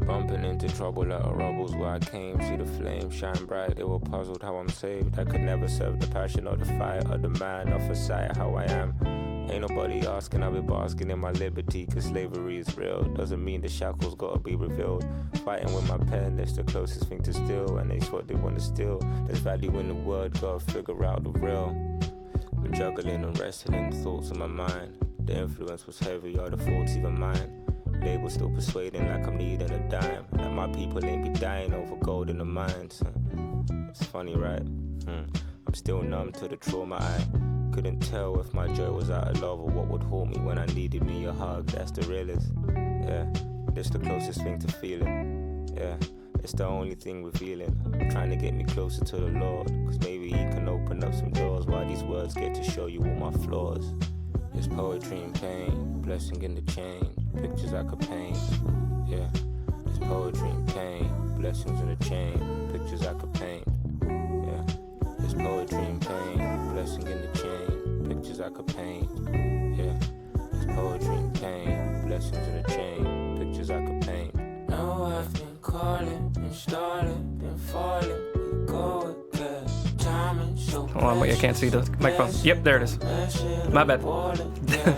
Bumping into trouble at a rubbles where I came. See the flame shine bright, they were puzzled how I'm saved. I could never serve the passion or the fire or the man or for sight how I am. Ain't nobody asking, I'll be basking in my liberty, cause slavery is real. Doesn't mean the shackles gotta be revealed. Fighting with my pen, that's the closest thing to steal. And it's what they wanna steal. There's value in the word, gotta figure out the real. I'm juggling and wrestling thoughts in my mind. The influence was heavy, or the faults even mine. Label still persuading like I'm needing a dime. That my people ain't be dying over gold in the mines. It's funny, right? I'm still numb to the trauma. I couldn't tell if my joy was out of love or what would haunt me when I needed me a hug. That's the realest. Yeah, that's the closest thing to feeling. Yeah, it's the only thing revealing. Trying to get me closer to the Lord, cause maybe he can open up some doors while these words get to show you all my flaws. It's poetry and pain, blessing in the change, pictures I could paint. Yeah, it's poetry and pain, blessings in the chain, pictures I could paint. Yeah, it's poetry and pain, blessing in the chain, pictures I could paint. Yeah, it's poetry and pain, blessings in the chain, pictures I could paint. Now I've been calling, been stalling, been falling, we go again. Hold on, wait, I can't see the microphone. Yep, there it is. My bad.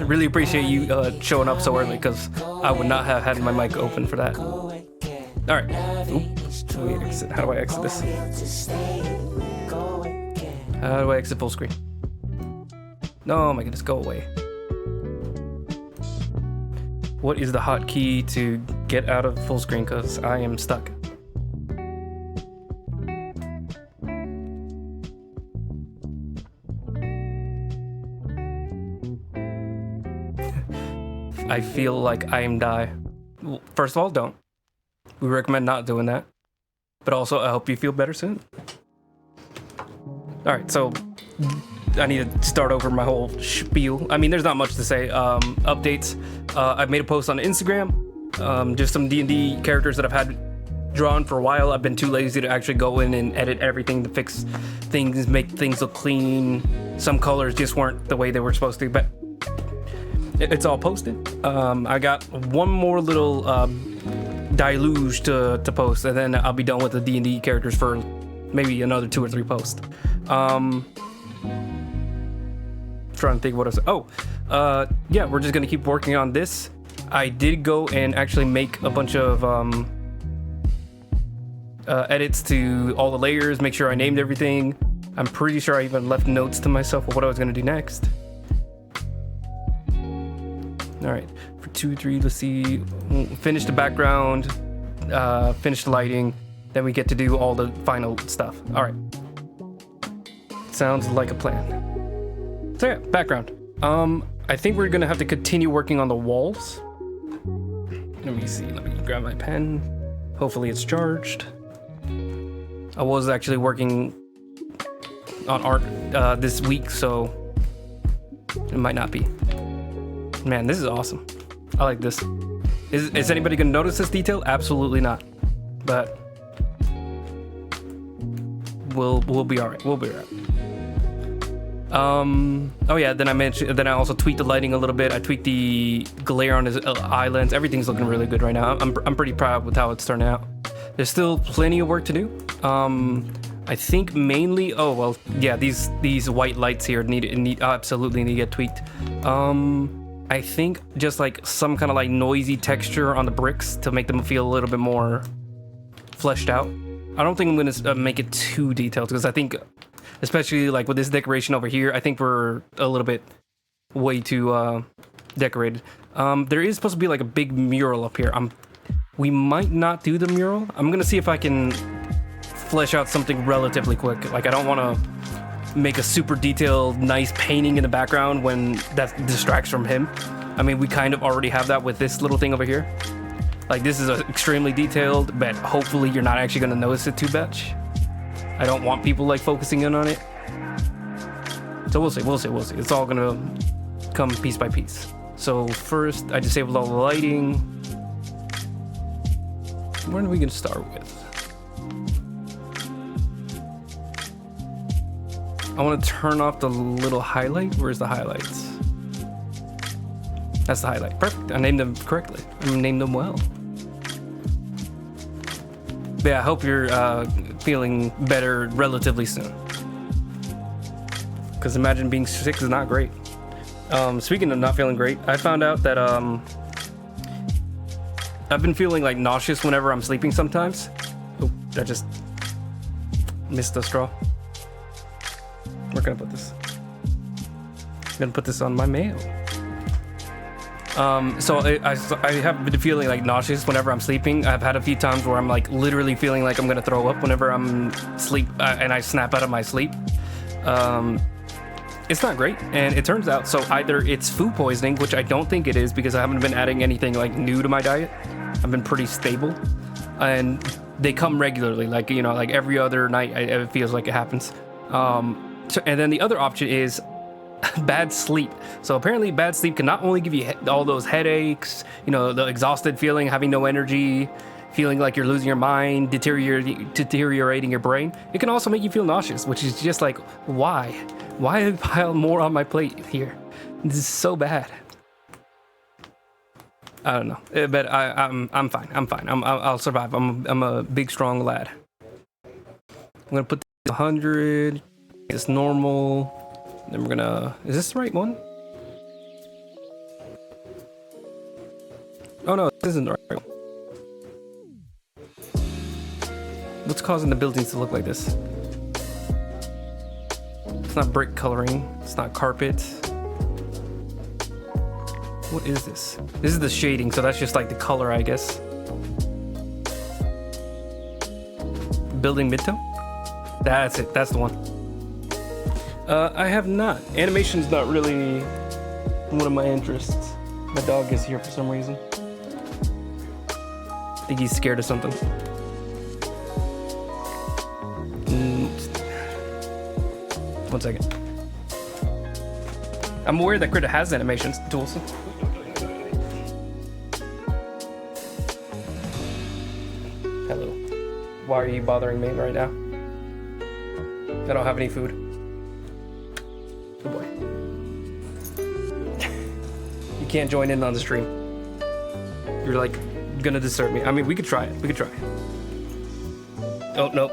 Really appreciate you showing up so early, because I would not have had my mic open for that. Alright. How do I exit this? How do I exit full screen? No, my goodness, go away. What is the hotkey to get out of full screen, because I am stuck. I feel like I am die. Well, first of all, don't. We recommend not doing that. But also, I hope you feel better soon. Alright, so I need to start over my whole spiel. I mean, there's not much to say. Updates. I've made a post on Instagram. Just some D&D characters that I've had drawn for a while. I've been too lazy to actually go in and edit everything to fix things, make things look clean. Some colors just weren't the way they were supposed to, but it's all posted. I got one more little deluge to post, and then I'll be done with the D&D characters for maybe another 2 or 3 posts. Trying to think what else. Yeah, we're just gonna keep working on this. I did go and actually make a bunch of edits to all the layers, make sure I named everything. I'm pretty sure I even left notes to myself of what I was gonna do next. All right, for 2, 3, let's see. Finish the background, finish the lighting, then we get to do all the final stuff. All right. Sounds like a plan. So yeah, background. I think we're gonna have to continue working on the walls. Let me see, let me grab my pen. Hopefully it's charged. I was actually working on art this week, so it might not be. Man, this is awesome. I like this. Is anybody gonna notice this detail? Absolutely not. But we'll be alright. We'll be alright. Oh yeah, then I also tweaked the lighting a little bit. I tweaked the glare on his eye lens. Everything's looking really good right now. I'm pretty proud with how it's turning out. There's still plenty of work to do. I think mainly, oh well, yeah, these white lights here absolutely need to get tweaked. I think just like some kind of like noisy texture on the bricks to make them feel a little bit more fleshed out. I don't think I'm gonna make it too detailed, because I think, especially like with this decoration over here, I think we're a little bit way too decorated. There is supposed to be like a big mural up here. We might not do the mural. I'm gonna see if I can flesh out something relatively quick. Like, I don't want to make a super detailed, nice painting in the background when that distracts from him. I mean, we kind of already have that with this little thing over here. Like, this is extremely detailed, but hopefully you're not actually going to notice it too much. I don't want people like focusing in on it. So we'll see. It's all going to come piece by piece. So first, I disabled all the lighting. What are we going to start with? I want to turn off the little highlight. Where's the highlights? That's the highlight. Perfect. I named them correctly. I named them well. But yeah, I hope you're feeling better relatively soon. Because imagine being sick is not great. Speaking of not feeling great, I found out that I've been feeling like nauseous whenever I'm sleeping sometimes. Oh, I just missed the straw. Where can I put this? I'm gonna put this on my mail. So I have been feeling like nauseous whenever I'm sleeping. I've had a few times where I'm like literally feeling like I'm gonna throw up whenever I'm sleep and I snap out of my sleep. It's not great, and it turns out so either it's food poisoning, which I don't think it is because I haven't been adding anything like new to my diet. I've been pretty stable, and they come regularly, like like every other night. It feels like it happens. And then the other option is bad sleep. So apparently bad sleep can not only give you all those headaches, the exhausted feeling, having no energy, feeling like you're losing your mind, deteriorating your brain. It can also make you feel nauseous, which is just like, why pile more on my plate here? This is so bad. I don't know, but I'm fine. I'll survive. I'm a big, strong lad. I'm gonna put 100. It's normal. Then we're gonna. Is this the right one? Oh no, this isn't the right one. What's causing the buildings to look like this? It's not brick coloring. It's not carpet. What is this? This is the shading, so that's just like the color, I guess. Building midtone? That's it. That's the one. I have not. Animation's not really one of my interests. My dog is here for some reason. I think he's scared of something. One second. I'm aware that Critter has animations tools. Hello. Why are you bothering me right now? I don't have any food. Oh boy. You can't join in on the stream. You're like gonna disturb me. I mean, we could try it. Oh, no.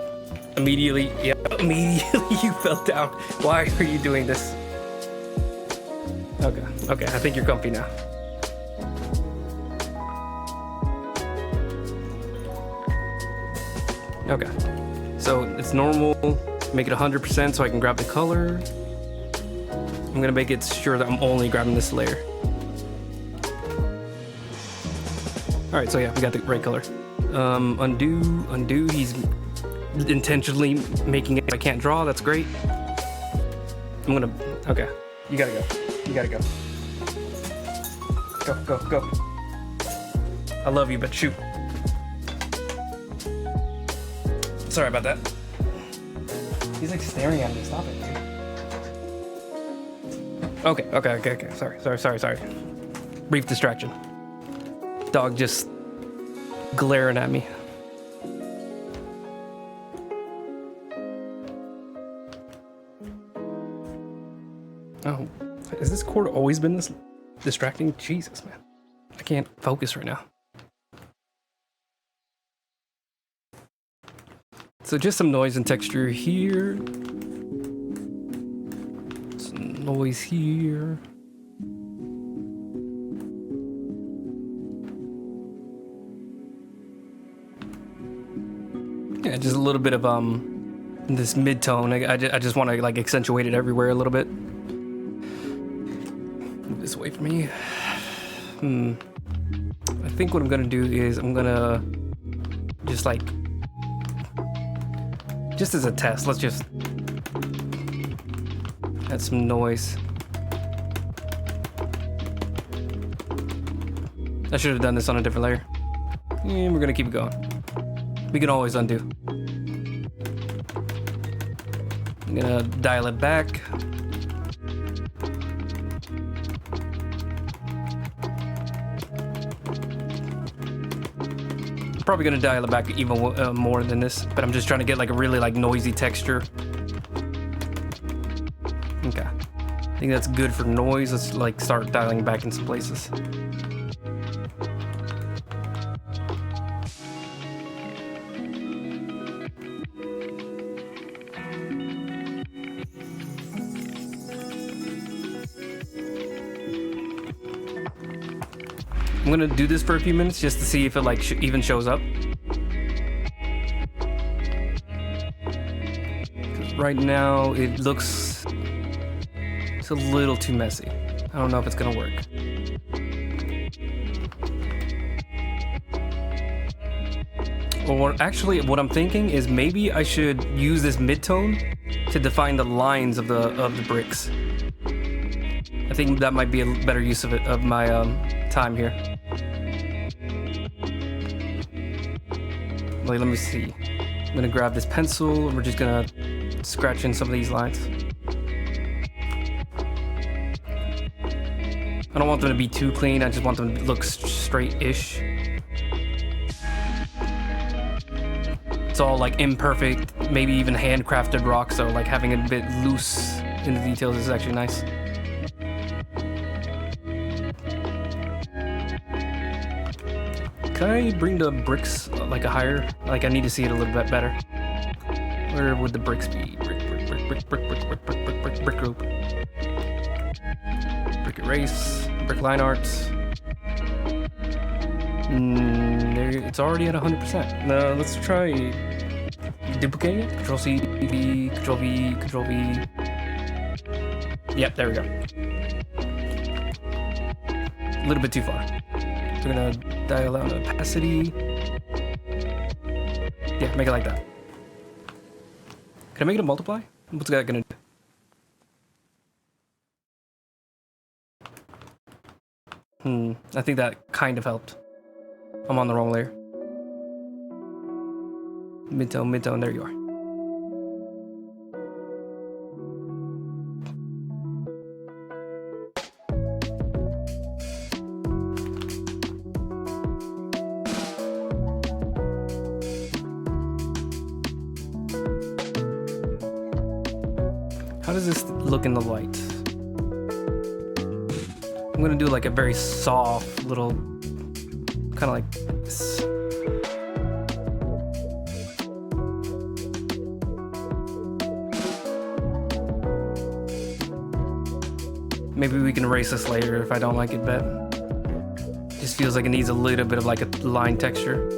Immediately you fell down. Why are you doing this? Okay, I think you're comfy now. Okay, so it's normal. Make it 100% so I can grab the color. I'm gonna make it sure that I'm only grabbing this layer. All right, so yeah, we got the right color. Undo. He's intentionally making it. I can't draw. That's great. Okay, you gotta go. Go. I love you, but shoot. Sorry about that. He's like staring at me. Stop it, dude. Okay. Sorry. Brief distraction. Dog just glaring at me. Oh, has this cord always been this distracting? Jesus, man. I can't focus right now. So just some noise and texture here. Some noise here. Yeah, just a little bit of this mid-tone. I just want to like accentuate it everywhere a little bit. Move this away from me. I think what I'm gonna do is I'm gonna just like, just as a test, let's just add some noise. I should have done this on a different layer. And we're gonna keep it going. We can always undo. I'm gonna dial it back. Probably gonna dial it back even more than this, but I'm just trying to get like a really like noisy texture. Okay. I think that's good for noise. Let's like start dialing back in some places. I'm gonna do this for a few minutes just to see if it like even shows up. Right now, it looks it's a little too messy. I don't know if it's gonna work. Or actually, what I'm thinking is maybe I should use this mid-tone to define the lines of the bricks. I think that might be a better use of my time here. Wait, let me see. I'm gonna grab this pencil and we're just gonna scratch in some of these lines. I don't want them to be too clean, I just want them to look straight-ish. It's all like imperfect, maybe even handcrafted rock, so like having it a bit loose in the details is actually nice. Can I bring the bricks like a higher? Like I need to see it a little bit better. Where would the bricks be? Brick group. Brick erase. Brick line arts. There, it's already at 100%. Now let's try duplicating it. Control C, V, Control V, Control V. Yep, there we go. A little bit too far. We're gonna dial down opacity. Yeah, make it like that. Can I make it a multiply? What's that gonna do? I think that kind of helped. I'm on the wrong layer. Mid-tone, mid-tone, there you are. How does this look in the light? I'm gonna do like a very soft little, kind of like this. Maybe we can erase this later if I don't like it better. Just feels like it needs a little bit of like a line texture.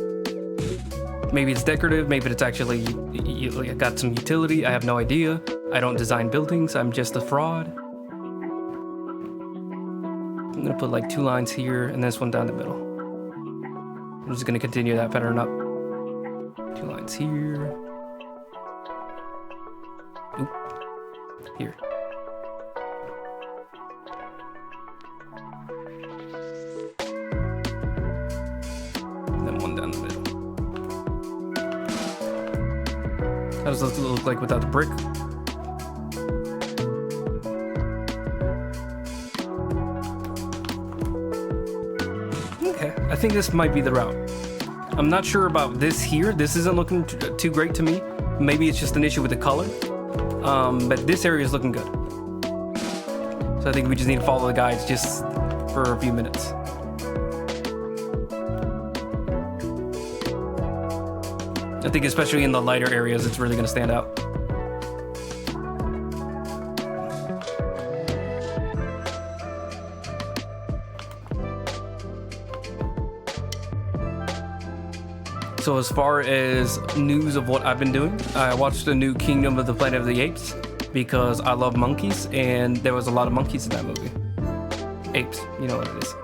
Maybe it's decorative, maybe it's actually got some utility, I have no idea. I don't design buildings, I'm just a fraud. I'm gonna put like 2 lines here and this one down the middle. I'm just gonna continue that pattern up. 2 lines here. Oop. Here. And then one down the middle. How does this look like without the brick? Okay, I think this might be the route. I'm not sure about this here. This isn't looking too great to me. Maybe it's just an issue with the color. But this area is looking good. So I think we just need to follow the guides just for a few minutes. I think especially in the lighter areas, it's really going to stand out. So as far as news of what I've been doing, I watched the new Kingdom of the Planet of the Apes because I love monkeys and there was a lot of monkeys in that movie. Apes, you know what it is.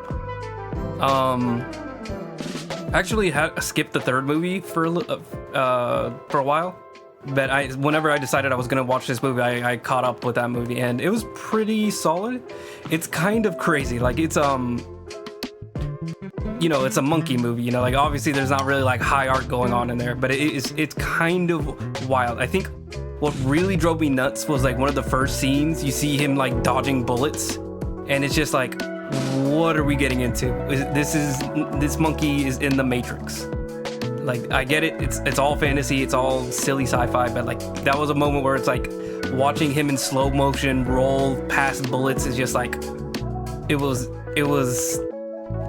Actually had skipped the 3rd movie for a while, but whenever I decided I was gonna watch this movie, I caught up with that movie and it was pretty solid. It's kind of crazy, like it's you know, it's a monkey movie, you know, like obviously there's not really like high art going on in there, but it's kind of wild. I think what really drove me nuts was like one of the first scenes, you see him like dodging bullets and it's just like, what are we getting into? This monkey is in the Matrix. Like I get it, it's all fantasy, it's all silly sci-fi, but like that was a moment where it's like, watching him in slow motion roll past bullets is just like, it was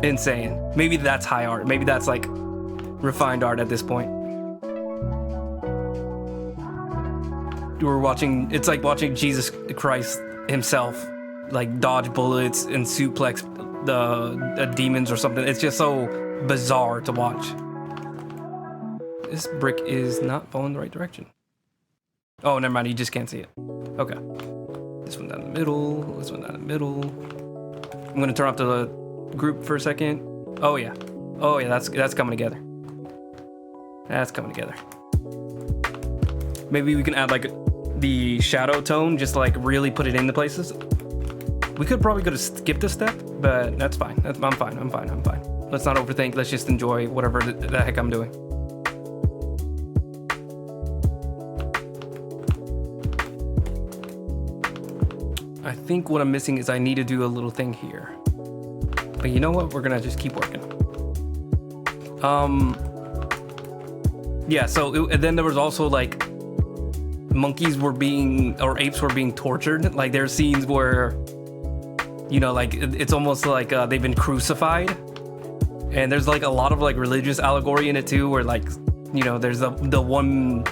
insane. Maybe that's high art. Maybe that's like refined art at this point. We're watching, it's like watching Jesus Christ himself like dodge bullets and suplex the demons or something. It's just so bizarre to watch. This brick is not falling the right direction. Oh, never mind, you just can't see it. Okay. This one down the middle, this one down the middle. I'm gonna turn off the group for a second. Oh yeah, that's coming together. That's coming together. Maybe we can add like the shadow tone, just like really put it into places. We could probably go to skip this step, but that's fine. I'm fine. Let's not overthink. Let's just enjoy whatever the heck I'm doing. I think what I'm missing is I need to do a little thing here. But you know what? We're gonna just keep working. Yeah, so then there was also like monkeys were being, or apes were being tortured. Like there's scenes where, you know, like it's almost like they've been crucified. And there's like a lot of like religious allegory in it too, where like, you know, there's the one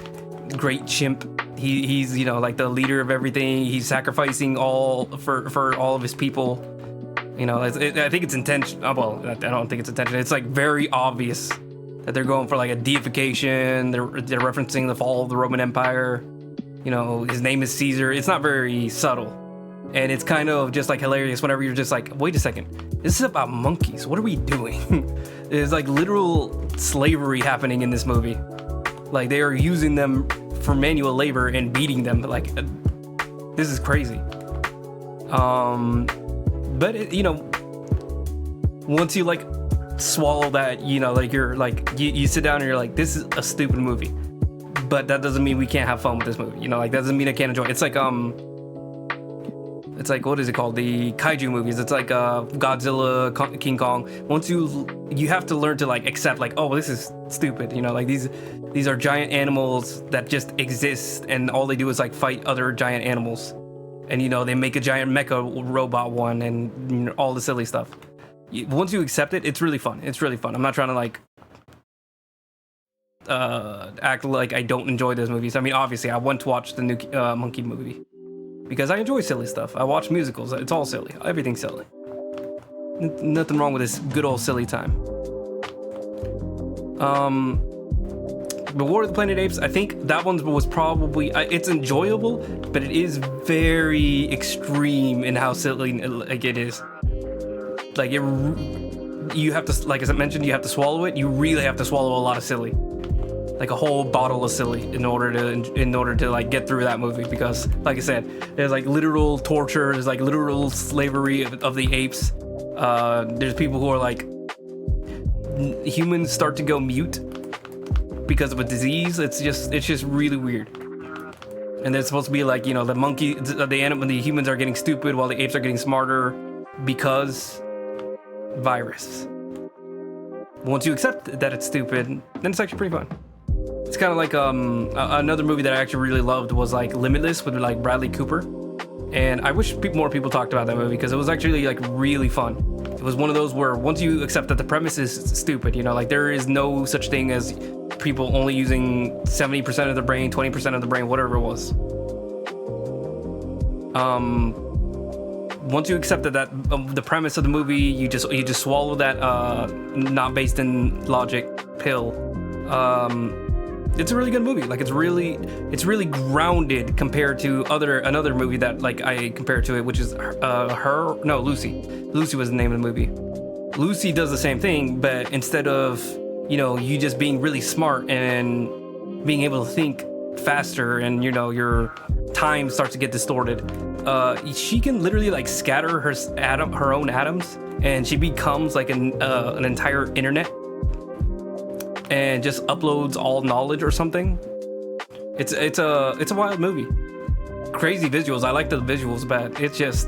great chimp. He's, you know, like the leader of everything. He's sacrificing all for all of his people. You know, I think it's intentional. Well, I don't think it's intentional. It's like very obvious that they're going for like a deification. They're referencing the fall of the Roman Empire. You know, his name is Caesar. It's not very subtle. And it's kind of just like hilarious whenever you're just like, wait a second, this is about monkeys. What are we doing? There's like literal slavery happening in this movie. Like they are using them for manual labor and beating them. Like, this is crazy. But it, you know, once you like swallow that, you know, like you're like, you sit down and you're like, this is a stupid movie. But that doesn't mean we can't have fun with this movie. You know, like that doesn't mean I can't enjoy it. It's like, what is it called? The kaiju movies. It's like Godzilla, King Kong. Once you have to learn to like accept like, oh, this is stupid. You know, like these are giant animals that just exist, and all they do is like fight other giant animals. And you know, they make a giant mecha robot one, and you know, all the silly stuff. Once you accept it, it's really fun. It's really fun. I'm not trying to like act like I don't enjoy those movies. I mean, obviously, I want to watch the new Monkey movie. Because I enjoy silly stuff. I watch musicals. It's all silly. Everything's silly. Nothing wrong with this good old silly time. But War of the Planet Apes, I think that one was probably... it's enjoyable, but it is very extreme in how silly like it is. Like, you have to... Like, as I mentioned, you have to swallow it. You really have to swallow a lot of silly. Like a whole bottle of silly in order to like get through that movie, because like I said, there's like literal torture, there's like literal slavery of the apes. There's people who are like, humans start to go mute because of a disease. It's just really weird. And they're supposed to be like, you know, the humans are getting stupid while the apes are getting smarter because virus. Once you accept that it's stupid, then it's actually pretty fun. It's kind of like another movie that I actually really loved was like Limitless with like Bradley Cooper, and I wish more people talked about that movie because it was actually like really fun. It was one of those where once you accept that the premise is stupid, you know, like there is no such thing as people only using 70% of the brain, 20% of the brain, whatever it was. Once you accept that the premise of the movie, you just swallow that not based in logic pill. It's a really good movie. Like it's really grounded compared to another movie that like I compare to it, which is Lucy. Lucy was the name of the movie. Lucy does the same thing, but instead of, you know, you just being really smart and being able to think faster, and you know your time starts to get distorted, she can literally like scatter her own atoms, and she becomes like an entire internet. And just uploads all knowledge or something. It's a wild movie. Crazy visuals. I like the visuals, but it's just,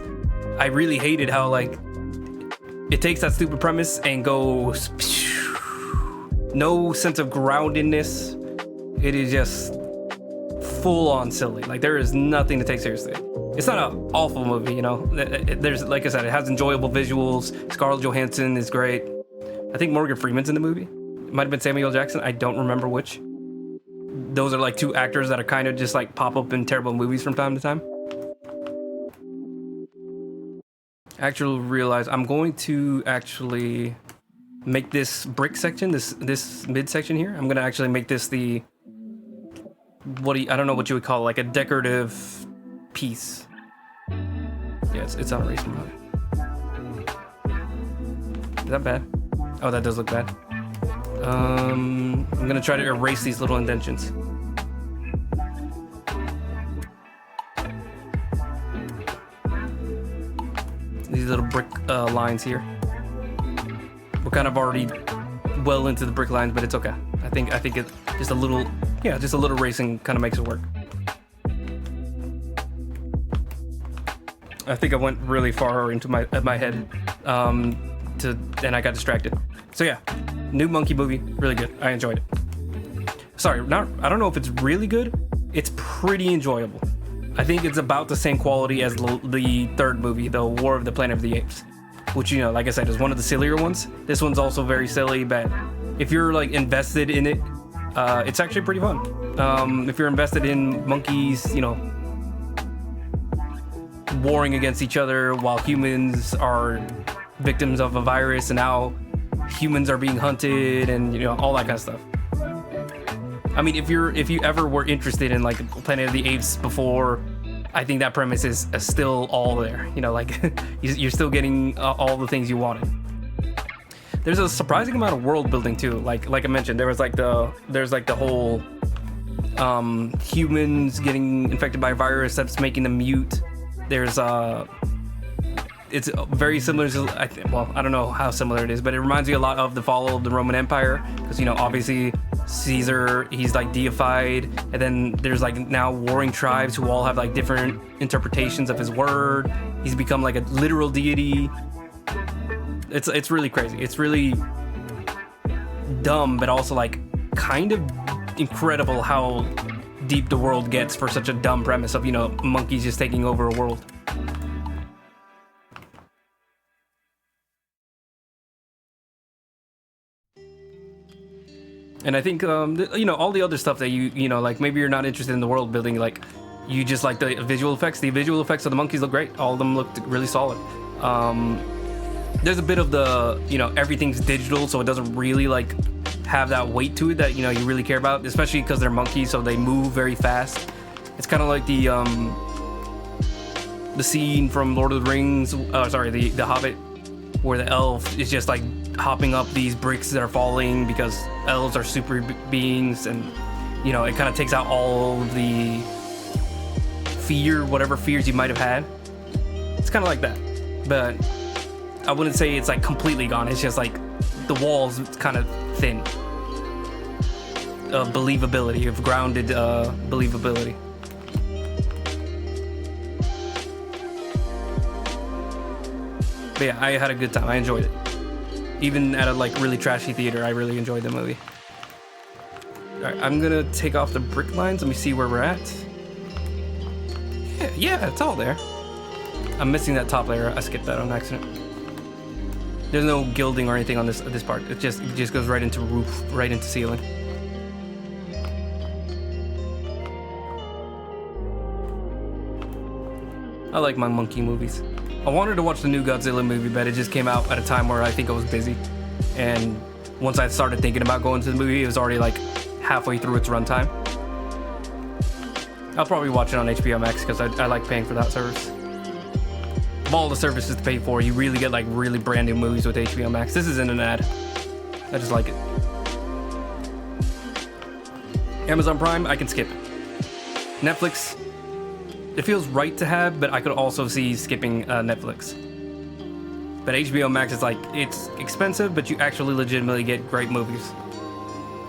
I really hated how like it takes that stupid premise and goes no sense of groundedness. It is just full on silly. Like there is nothing to take seriously. It's not an awful movie, you know. There's, like I said, it has enjoyable visuals. Scarlett Johansson is great. I think Morgan Freeman's in the movie. It might have been Samuel Jackson. I don't remember which. Those are like two actors that are kind of just like pop up in terrible movies from time to time. Actually realize I'm going to actually make this brick section, this mid section here. I'm gonna actually make this the I don't know what you would call it, like a decorative piece. Yeah, it's on erase mode. Is that bad? Oh, that does look bad. I'm gonna try to erase these little indentions. These little brick lines here. We're kind of already well into the brick lines, but it's okay. I think it just a little racing kind of makes it work. I think I went really far into my head, and I got distracted. So yeah, new monkey movie, really good. I enjoyed it. Sorry, I don't know if it's really good. It's pretty enjoyable. I think it's about the same quality as the third movie, the War of the Planet of the Apes, which, you know, like I said, is one of the sillier ones. This one's also very silly, but if you're like invested in it, it's actually pretty fun. If you're invested in monkeys, you know, warring against each other while humans are victims of a virus, and now humans are being hunted, and, you know, all that kind of stuff. I mean, if you ever were interested in like Planet of the Apes before, I think that premise is still all there. You know, like you're still getting all the things you wanted. There's a surprising amount of world building too. Like I mentioned, there's like the whole humans getting infected by a virus that's making them mute. There's it's very similar to, I don't know how similar it is, but it reminds me a lot of the fall of the Roman Empire, because, you know, obviously Caesar, he's like deified, and then there's like now warring tribes who all have like different interpretations of his word. He's become like a literal deity. It's really crazy. It's really dumb, but also like kind of incredible how deep the world gets for such a dumb premise of, you know, monkeys just taking over a world. And I think, you know, all the other stuff that you know, like maybe you're not interested in the world building, like you just like the visual effects. The visual effects of the monkeys look great. All of them looked really solid. There's a bit of the, you know, everything's digital, so it doesn't really like have that weight to it that, you know, you really care about, especially because they're monkeys, so they move very fast. It's kind of like the scene from Lord of the Rings, the Hobbit, where the elf is just like hopping up these bricks that are falling because elves are super beings, and, you know, it kind of takes out all of the fear, whatever fears you might have had. It's kind of like that, but I wouldn't say it's like completely gone. It's just like the walls kind of thin of believability, of grounded believability. But yeah, I had a good time. I enjoyed it. Even at a like really trashy theater, I really enjoyed the movie. Alright, I'm gonna take off the brick lines. Let me see where we're at. Yeah, it's all there. I'm missing that top layer. I skipped that on accident. There's no gilding or anything on this part. It just goes right into roof, right into ceiling. I like my monkey movies. I wanted to watch the new Godzilla movie, but it just came out at a time where I think I was busy. And once I started thinking about going to the movie, it was already like halfway through its runtime. I'll probably watch it on HBO Max because I like paying for that service. Of all the services to pay for, you really get like really brand new movies with HBO Max. This isn't an ad. I just like it. Amazon Prime, I can skip. Netflix, it feels right to have, but I could also see skipping Netflix. But HBO Max is like, it's expensive, but you actually legitimately get great movies.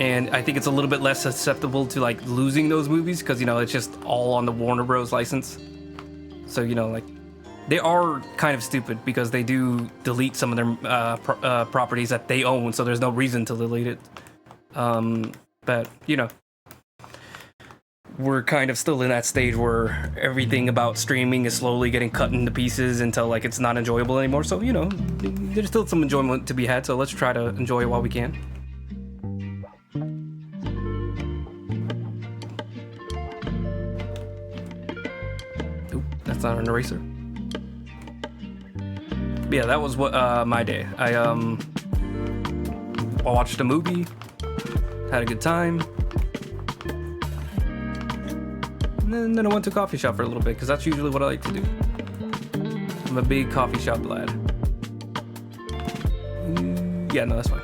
And I think it's a little bit less susceptible to like losing those movies because, you know, it's just all on the Warner Bros. License. So, you know, like, they are kind of stupid because they do delete some of their properties that they own, so there's no reason to delete it. But, you know, we're kind of still in that stage where everything about streaming is slowly getting cut into pieces until like it's not enjoyable anymore. So, you know, there's still some enjoyment to be had. So let's try to enjoy it while we can. Oop, that's not an eraser. But yeah, that was what my day. I watched a movie, had a good time. And then I went to a coffee shop for a little bit, because that's usually what I like to do. I'm a big coffee shop lad. Yeah, no, that's fine.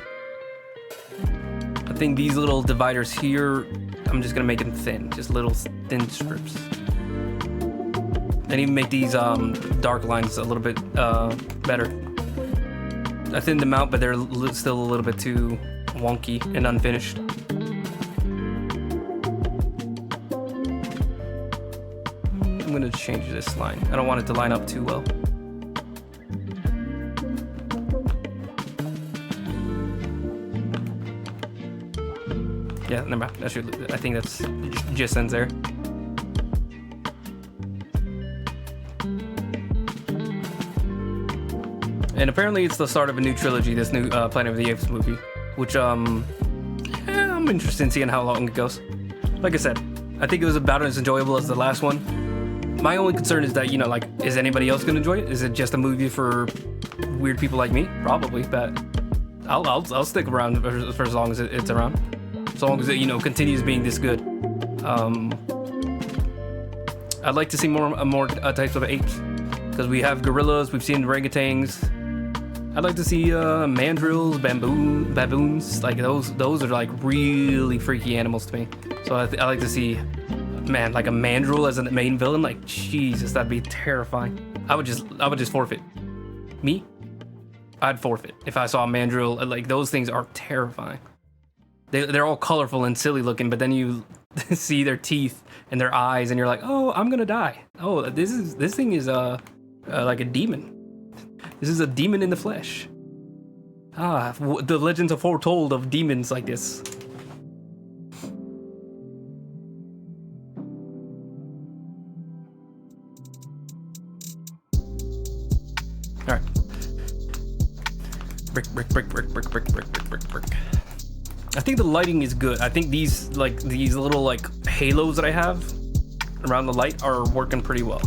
I think these little dividers here, I'm just gonna make them thin, just little thin strips. And even make these dark lines a little bit better. I thinned them out, but they're still a little bit too wonky and unfinished. I'm gonna change this line. I don't want it to line up too well. Yeah, never mind. I think that's just ends there. And apparently it's the start of a new trilogy, this new Planet of the Apes movie, which I'm interested in seeing how long it goes. Like I said, I think it was about as enjoyable as the last one. My only concern is that, you know, like, is anybody else gonna enjoy it? Is it just a movie for weird people like me? Probably, but I'll stick around for as long as it's around. As long as it, you know, continues being this good. I'd like to see more types of apes, because we have gorillas, we've seen orangutans. I'd like to see mandrills, baboons. Like those are like really freaky animals to me. So I like to see, man, like a mandrill as a main villain. Like Jesus, that'd be terrifying. I would just forfeit. Me, I'd forfeit if I saw a mandrill. Like those things are terrifying. They're all colorful and silly looking, but then you see their teeth and their eyes, and you're like, oh, I'm gonna die. Oh, this thing is like a demon. This is a demon in the flesh. The legends are foretold of demons like this. All right. Brick. I think the lighting is good. I think these little like halos that I have around the light are working pretty well.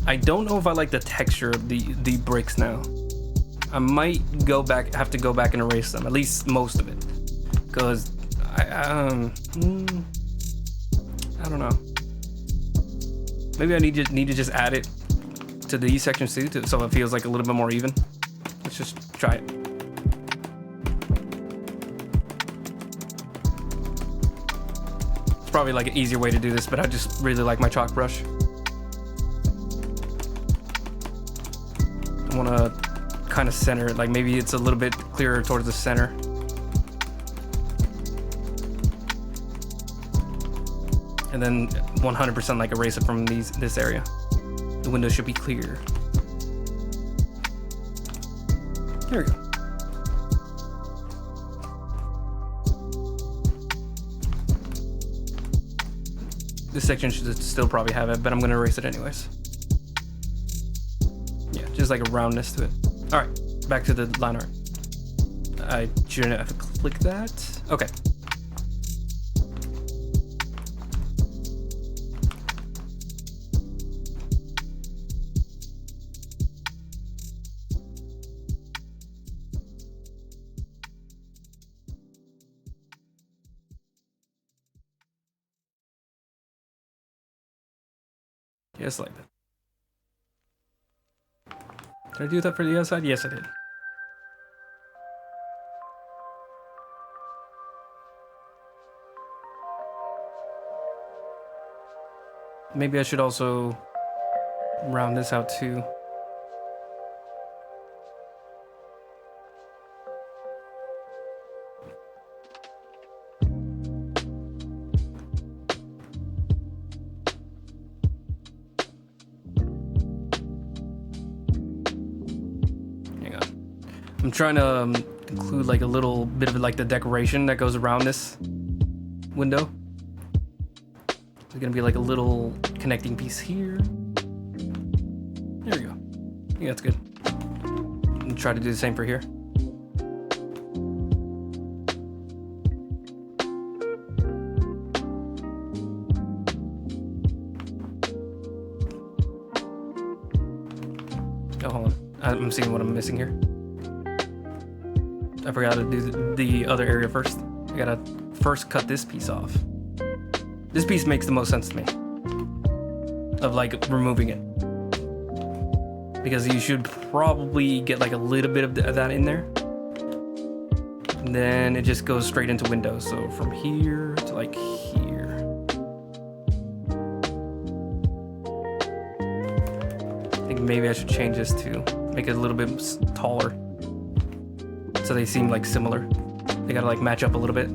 I don't know if I like the texture of the bricks now. I might have to go back and erase them, at least most of it, because I don't know. Maybe I need to just add it to these sections too, so it feels like a little bit more even. Let's just try it. It's probably like an easier way to do this, but I just really like my chalk brush. I want to kind of center it, like maybe it's a little bit clearer towards the center. And then 100% like erase it from this area. The window should be clear. There we go. This section should still probably have it, but I'm gonna erase it anyways. Yeah, just like a roundness to it. All right, back to the line art. I shouldn't have to click that. Okay. Just like that. Did I do that for the other side? Yes, I did. Maybe I should also round this out too. I'm trying to include like a little bit of like the decoration that goes around this window. There's gonna be like a little connecting piece here. There we go. I think that's good. And try to do the same for here. Oh, hold on. I'm seeing what I'm missing here. I forgot to do the other area first. I gotta first cut this piece off. This piece makes the most sense to me. Of like removing it. Because you should probably get like a little bit of that in there. And then it just goes straight into Windows. So from here to like here. I think maybe I should change this to make it a little bit taller. So they seem like similar. They gotta like match up a little bit.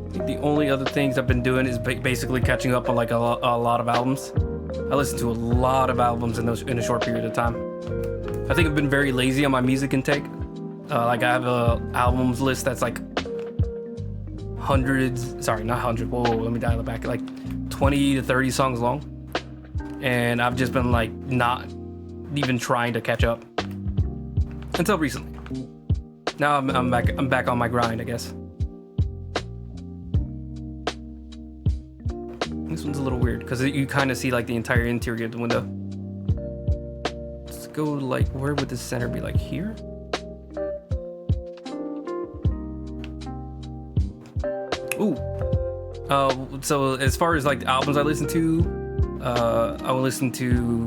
I think the only other things I've been doing is basically catching up on like a lot of albums. I listened to a lot of albums in a short period of time. I think I've been very lazy on my music intake. Like I have a albums list that's like hundreds, sorry, not 100, whoa, let me dial it back, like 20 to 30 songs long. And I've just been like not even trying to catch up until recently. Now I'm back on my grind, I guess. This one's a little weird because you kind of see like the entire interior of the window. Let's go like, where would the center be? Like here? Ooh. So as far as like the albums I listen to, I will listen to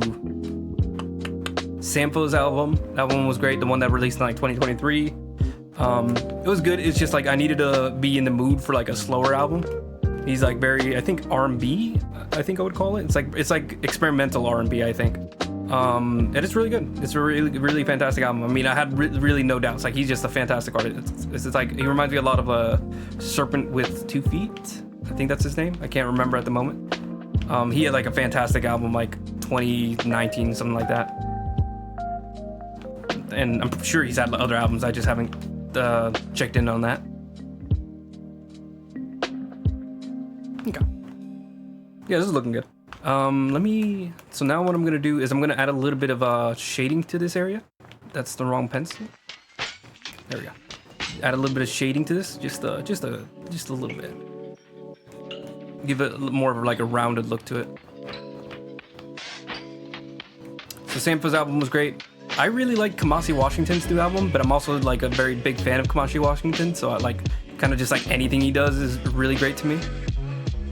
Sampo's album. That one was great. The one that released in like 2023. It was good. It's just like I needed to be in the mood for like a slower album. He's like very, I think R&B, I think I would call it. It's like experimental R&B, I think. And it's really good. It's a really fantastic album. I mean, I had really no doubts. Like he's just a fantastic artist. It's like, he reminds me a lot of a Serpent with 2 Feet. I think that's his name. I can't remember at the moment. He had like a fantastic album like 2019, something like that. And I'm sure he's had other albums. I just haven't checked in on that. Okay. Yeah, this is looking good. So now what I'm gonna do is I'm gonna add a little bit of shading to this area. That's the wrong pencil. There we go. Add a little bit of shading to this, just a little bit. Give it more of like a rounded look to it. So Sampo's album was great. I really like Kamasi Washington's new album, but I'm also like a very big fan of Kamasi Washington, so I like kind of just like anything he does is really great to me.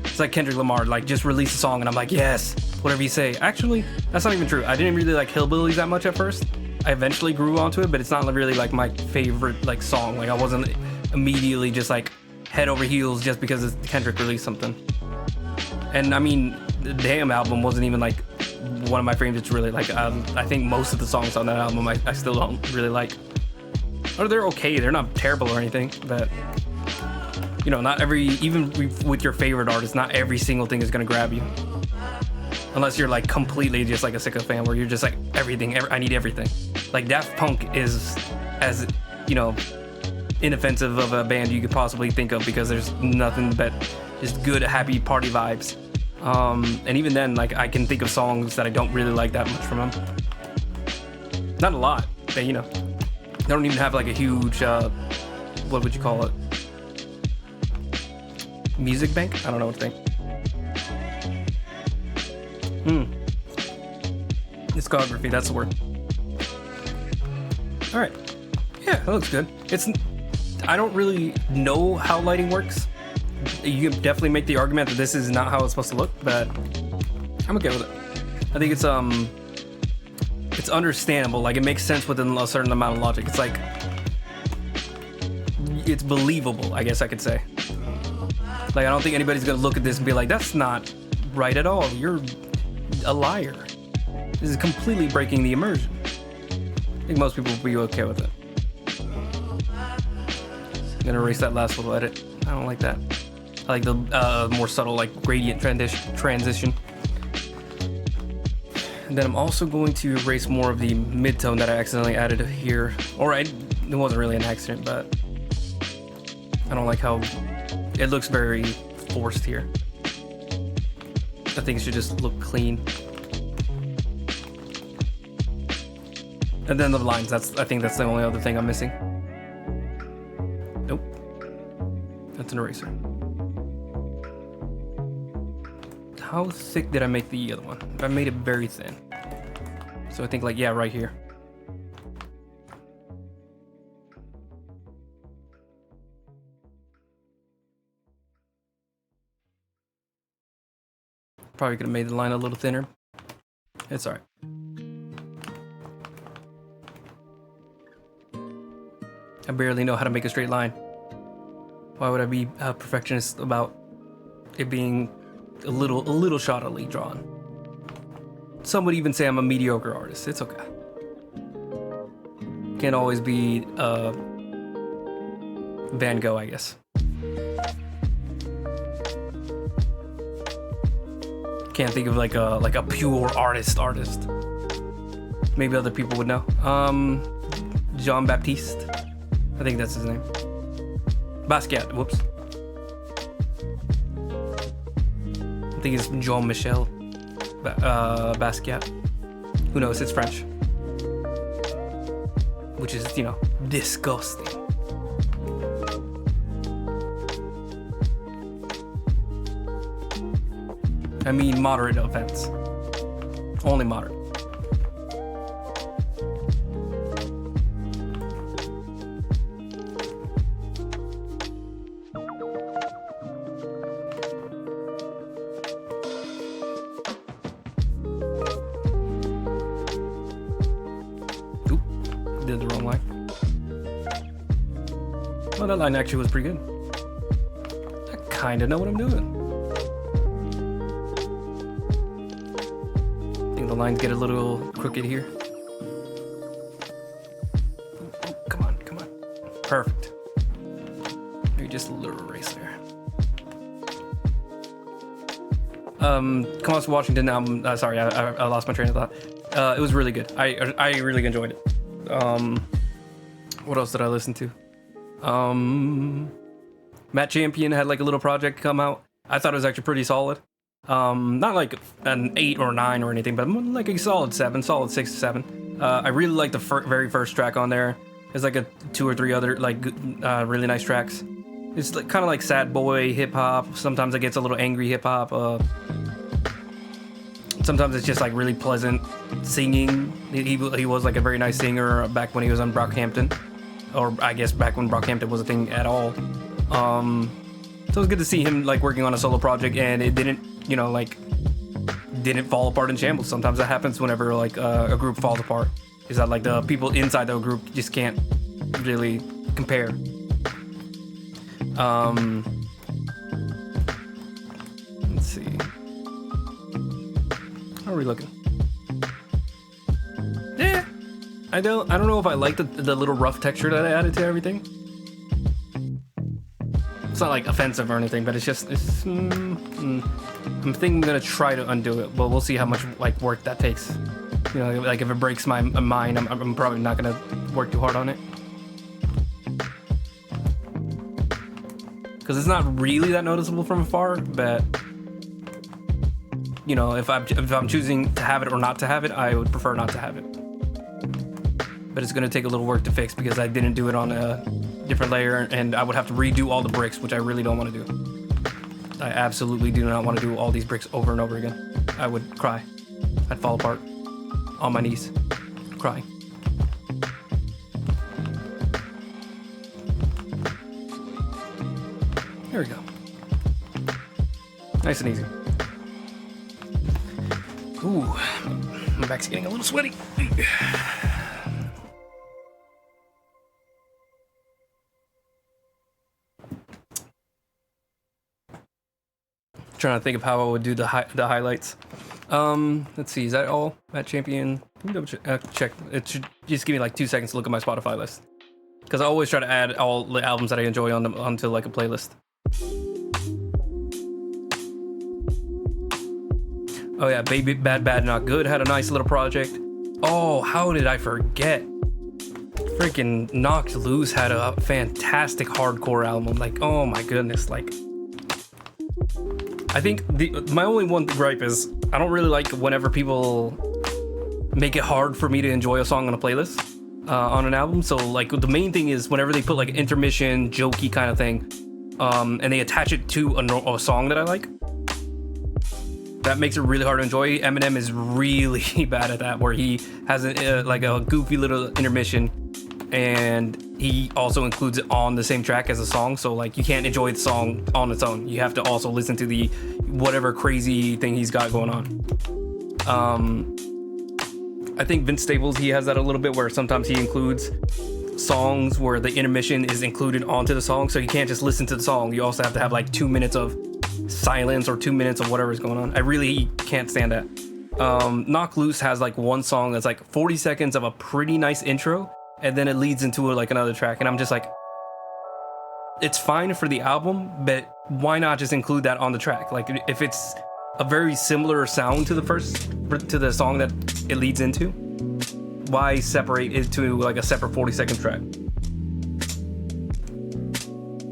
It's like Kendrick Lamar, like just release a song and I'm like, yes, whatever you say. Actually, that's not even true. I didn't really like Hillbillies that much at first. I eventually grew onto it, but it's not really like my favorite like song. Like I wasn't immediately just like head over heels just because Kendrick released something. And I mean, the Damn album wasn't even like one of my favorites really. Like I think most of the songs on that album I still don't really like. Or they're okay, they're not terrible or anything, but you know, not every, even with your favorite artist, not every single thing is gonna grab you. Unless you're like completely just like a sicko fan where you're just like everything, I need everything. Like Daft Punk is as, you know, inoffensive of a band you could possibly think of because there's nothing but just good, happy party vibes. And even then, like I can think of songs that I don't really like that much from them. Not a lot, but you know, they don't even have like a huge, what would you call it? Music bank? I don't know what to think. Discography, that's the word. All right. Yeah, that looks good. I don't really know how lighting works. You can definitely make the argument that this is not how it's supposed to look, but I'm okay with it. I think it's understandable. Like it makes sense within a certain amount of logic. It's like, it's believable, I guess I could say. Like, I don't think anybody's gonna look at this and be like, that's not right at all. You're a liar. This is completely breaking the immersion. I think most people will be okay with it. I'm gonna erase that last little edit. I don't like that. I like the more subtle, like, gradient transition. And then I'm also going to erase more of the mid-tone that I accidentally added here. It wasn't really an accident, but I don't like how it looks very forced here. I think it should just look clean. And then the lines, I think that's the only other thing I'm missing. Nope. That's an eraser. How thick did I make the other one? I made it very thin. So I think like, yeah, right here. Probably could have made the line a little thinner. It's alright. I barely know how to make a straight line. Why would I be a perfectionist about it being a little shoddily drawn? Some would even say I'm a mediocre artist. It's okay. Can't always be Van Gogh, I guess. Can't think of like a pure artist. Maybe other people would know. Jean Baptiste. I think that's his name. Basquiat, whoops. I think it's Jean-Michel Basquiat. Who knows, it's French. Which is, you know, disgusting. I mean moderate offense. Only moderate. Did the wrong line. Well, that line actually was pretty good. I kind of know what I'm doing. I think the lines get a little crooked here. Come on. Perfect. Maybe just a little erase there. Come on to Washington album. Sorry, I lost my train of thought. It was really good. I really enjoyed it. What else did I listen to? Matt Champion had like a little project come out. I thought it was actually pretty solid. Not like an 8 or 9 or anything, but like a solid 7, solid 6 to 7. I really like the very first track on there. There's like a 2 or 3 other like really nice tracks. It's like, kind of like sad boy hip hop. Sometimes it gets a little angry hip hop. Sometimes it's just like really pleasant singing. He was like a very nice singer back when he was on Brockhampton, or I guess back when Brockhampton was a thing at all. So it was good to see him like working on a solo project, and it didn't, you know, like didn't fall apart in shambles. Sometimes that happens whenever like a group falls apart. Is that like the people inside the group just can't really compare. Let's see. How are we looking? Yeah, I don't know if I like the little rough texture that I added to everything. It's not like offensive or anything, but it's just I'm thinking I'm gonna try to undo it, but we'll see how much like work that takes. You know, like if it breaks my mind, I'm probably not gonna work too hard on it. Because it's not really that noticeable from afar, but you know, if I'm choosing to have it or not to have it, I would prefer not to have it. But it's gonna take a little work to fix because I didn't do it on a different layer, and I would have to redo all the bricks, which I really don't want to do. I absolutely do not want to do all these bricks over and over again. I would cry. I'd fall apart on my knees, crying. There we go. Nice and easy. Ooh, my back's getting a little sweaty. Trying to think of how I would do the highlights. Let's see, is that all? Matt Champion? Let me double check. It should just give me like 2 seconds to look at my Spotify list. Because I always try to add all the albums that I enjoy onto like a playlist. Oh yeah, Baby Bad Bad Not Good had a nice little project. Oh, how did I forget? Freaking Knocked Loose had a fantastic hardcore album. Like, oh my goodness. Like, I think my only one gripe is I don't really like whenever people make it hard for me to enjoy a song on a playlist on an album. So like the main thing is whenever they put like an intermission, jokey kind of thing, and they attach it to a song that I like, that makes it really hard to enjoy. Eminem is really bad at that, where he has like a goofy little intermission, and he also includes it on the same track as a song. So like you can't enjoy the song on its own. You have to also listen to the whatever crazy thing he's got going on. I think Vince Staples, he has that a little bit, where sometimes he includes songs where the intermission is included onto the song. So you can't just listen to the song. You also have to have like 2 minutes of silence or 2 minutes of whatever is going on. I really can't stand that. Knock Loose has like one song that's like 40 seconds of a pretty nice intro, and then it leads into like another track, and I'm just like, it's fine for the album, but why not just include that on the track? Like if it's a very similar sound to the song that it leads into, why separate it to like a separate 40-second track?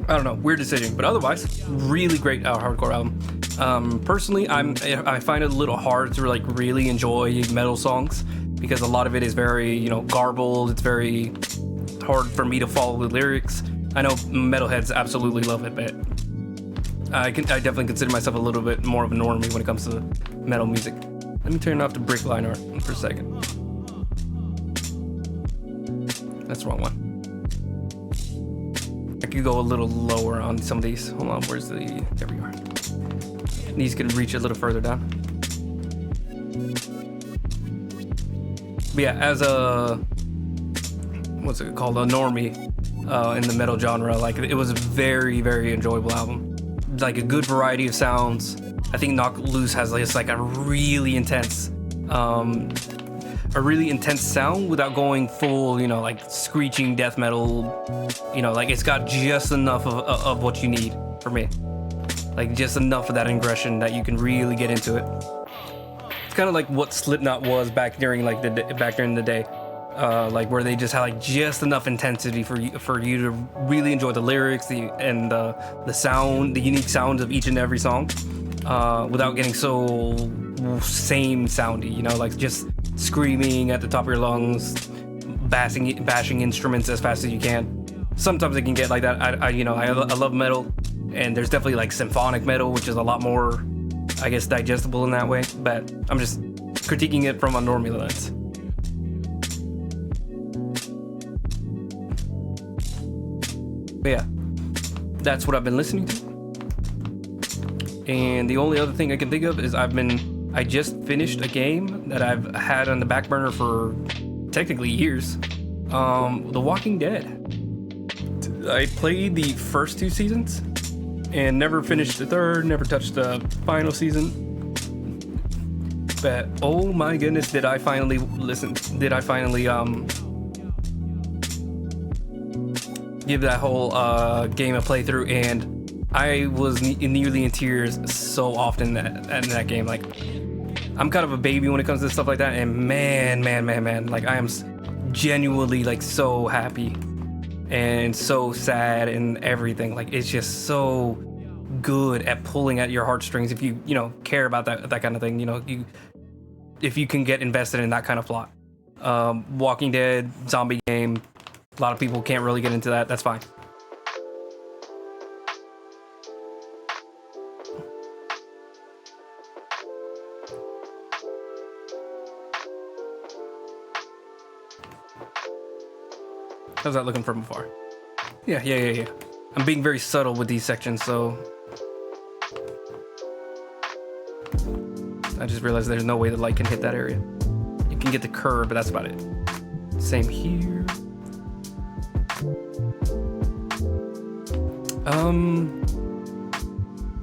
I don't know, weird decision, but otherwise, really great hardcore album. Personally, I find it a little hard to like really enjoy metal songs, because a lot of it is very, garbled. It's very hard for me to follow the lyrics. I know metalheads absolutely love it, but I definitely consider myself a little bit more of a normie when it comes to metal music. Let me turn off the brick line art for a second. That's the wrong one. I could go a little lower on some of these. Hold on, there we are. These could reach a little further down. But yeah, as a, what's it called, a normie in the metal genre, like it was a very, very enjoyable album. Like a good variety of sounds. I think Knock Loose has like a really intense sound without going full, like screeching death metal. Like it's got just enough of what you need for me. Like just enough of that aggression that you can really get into it. It's kind of like what Slipknot was back during the day, like where they just had like just enough intensity for you to really enjoy the lyrics, the sound, the unique sounds of each and every song, without getting so same soundy. Like just screaming at the top of your lungs, bashing instruments as fast as you can. Sometimes it can get like that. I love metal, and there's definitely like symphonic metal, which is a lot more, I guess, digestible in that way, but I'm just critiquing it from a normie lens. But yeah, that's what I've been listening to. And the only other thing I can think of is I just finished a game that I've had on the back burner for technically years. The Walking Dead. I played the first 2 seasons and never finished the third, never touched the final season. But oh my goodness, did I finally give that whole game a playthrough, and I was nearly in tears so often in that game. Like, I'm kind of a baby when it comes to stuff like that, and man, like I am genuinely like so happy and so sad and everything. Like it's just so good at pulling at your heartstrings if you care about that kind of thing. If you can get invested in that kind of plot. Walking Dead, zombie game. A lot of people can't really get into that. That's fine. How's that looking from afar? Yeah. I'm being very subtle with these sections, so I just realized there's no way the light can hit that area. You can get the curve, but that's about it. Same here.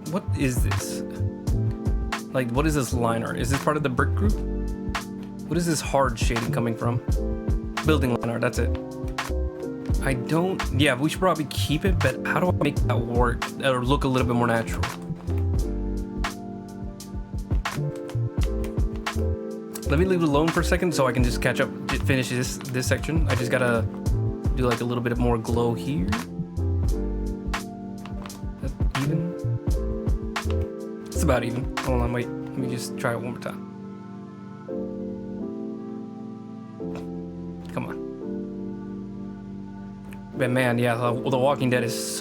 What is this? Like, what is this line art? Is this part of the brick group? What is this hard shading coming from? Building line art, that's it. Yeah, we should probably keep it, but how do I make that work or look a little bit more natural? Let me leave it alone for a second so I can just catch up, finish this section. I just gotta Do like a little bit of more glow here. That's even. It's about even. Hold on, wait. Let me just try it one more time. Come on. But man, yeah, The Walking Dead is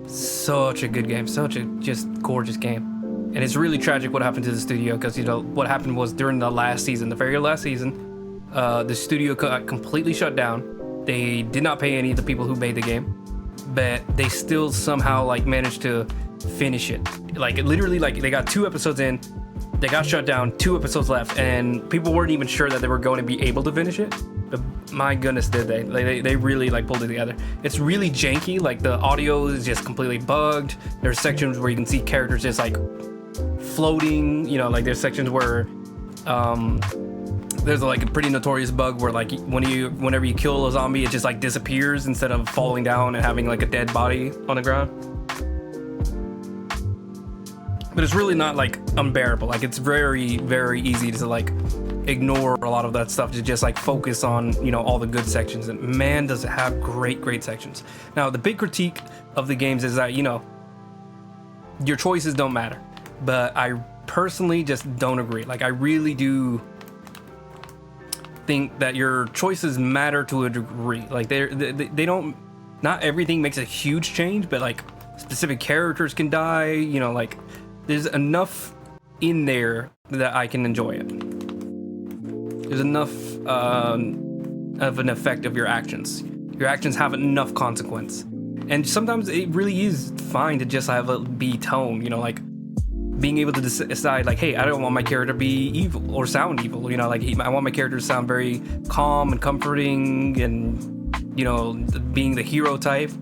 such a good game, such a just gorgeous game. And it's really tragic what happened to the studio, because, you know, what happened was during the last season, the very last season, the studio got completely shut down. They did not pay any of the people who made the game, but they still somehow like managed to finish it. Like literally, like they got 2 episodes in, they got shut down, 2 episodes left, and people weren't even sure that they were going to be able to finish it. But my goodness, did they? They really like pulled it together. It's really janky. Like the audio is just completely bugged. There's sections where you can see characters just like floating. You know, like there's sections where there's like a pretty notorious bug where like whenever you kill a zombie, it just like disappears instead of falling down and having like a dead body on the ground. But it's really not like unbearable. Like it's very, very easy to like ignore a lot of that stuff to just like focus on, you know, all the good sections. And man, does it have great sections. Now, the big critique of the games is that, you know, your choices don't matter. But I personally just don't agree. Like I really do think that your choices matter to a degree. Like they don't, not everything makes a huge change, but like specific characters can die, you know, like there's enough in there that I can enjoy it. There's enough of an effect of your actions. Your actions have enough consequence. And sometimes it really is fine to just have a be tone, you know, like being able to decide like, hey, I don't want my character to be evil or sound evil, you know, like I want my character to sound very calm and comforting and, you know, being the hero type,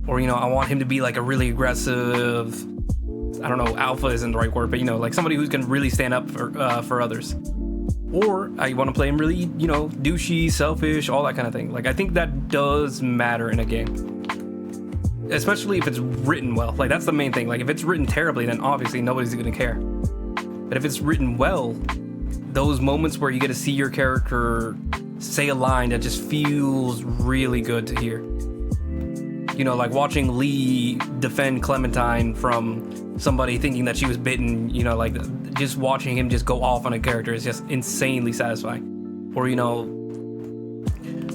or, you know, I want him to be like a really aggressive, I don't know, alpha isn't the right word, but, you know, like somebody who can really stand up for others. Or I want to play him really, you know, douchey, selfish, all that kind of thing. Like, I think that does matter in a game. Especially if it's written well. Like, that's the main thing. Like, if it's written terribly, then obviously nobody's going to care. But if it's written well, those moments where you get to see your character say a line that just feels really good to hear. You know, like watching Lee defend Clementine from somebody thinking that she was bitten, you know, like just watching him just go off on a character is just insanely satisfying. Or, you know,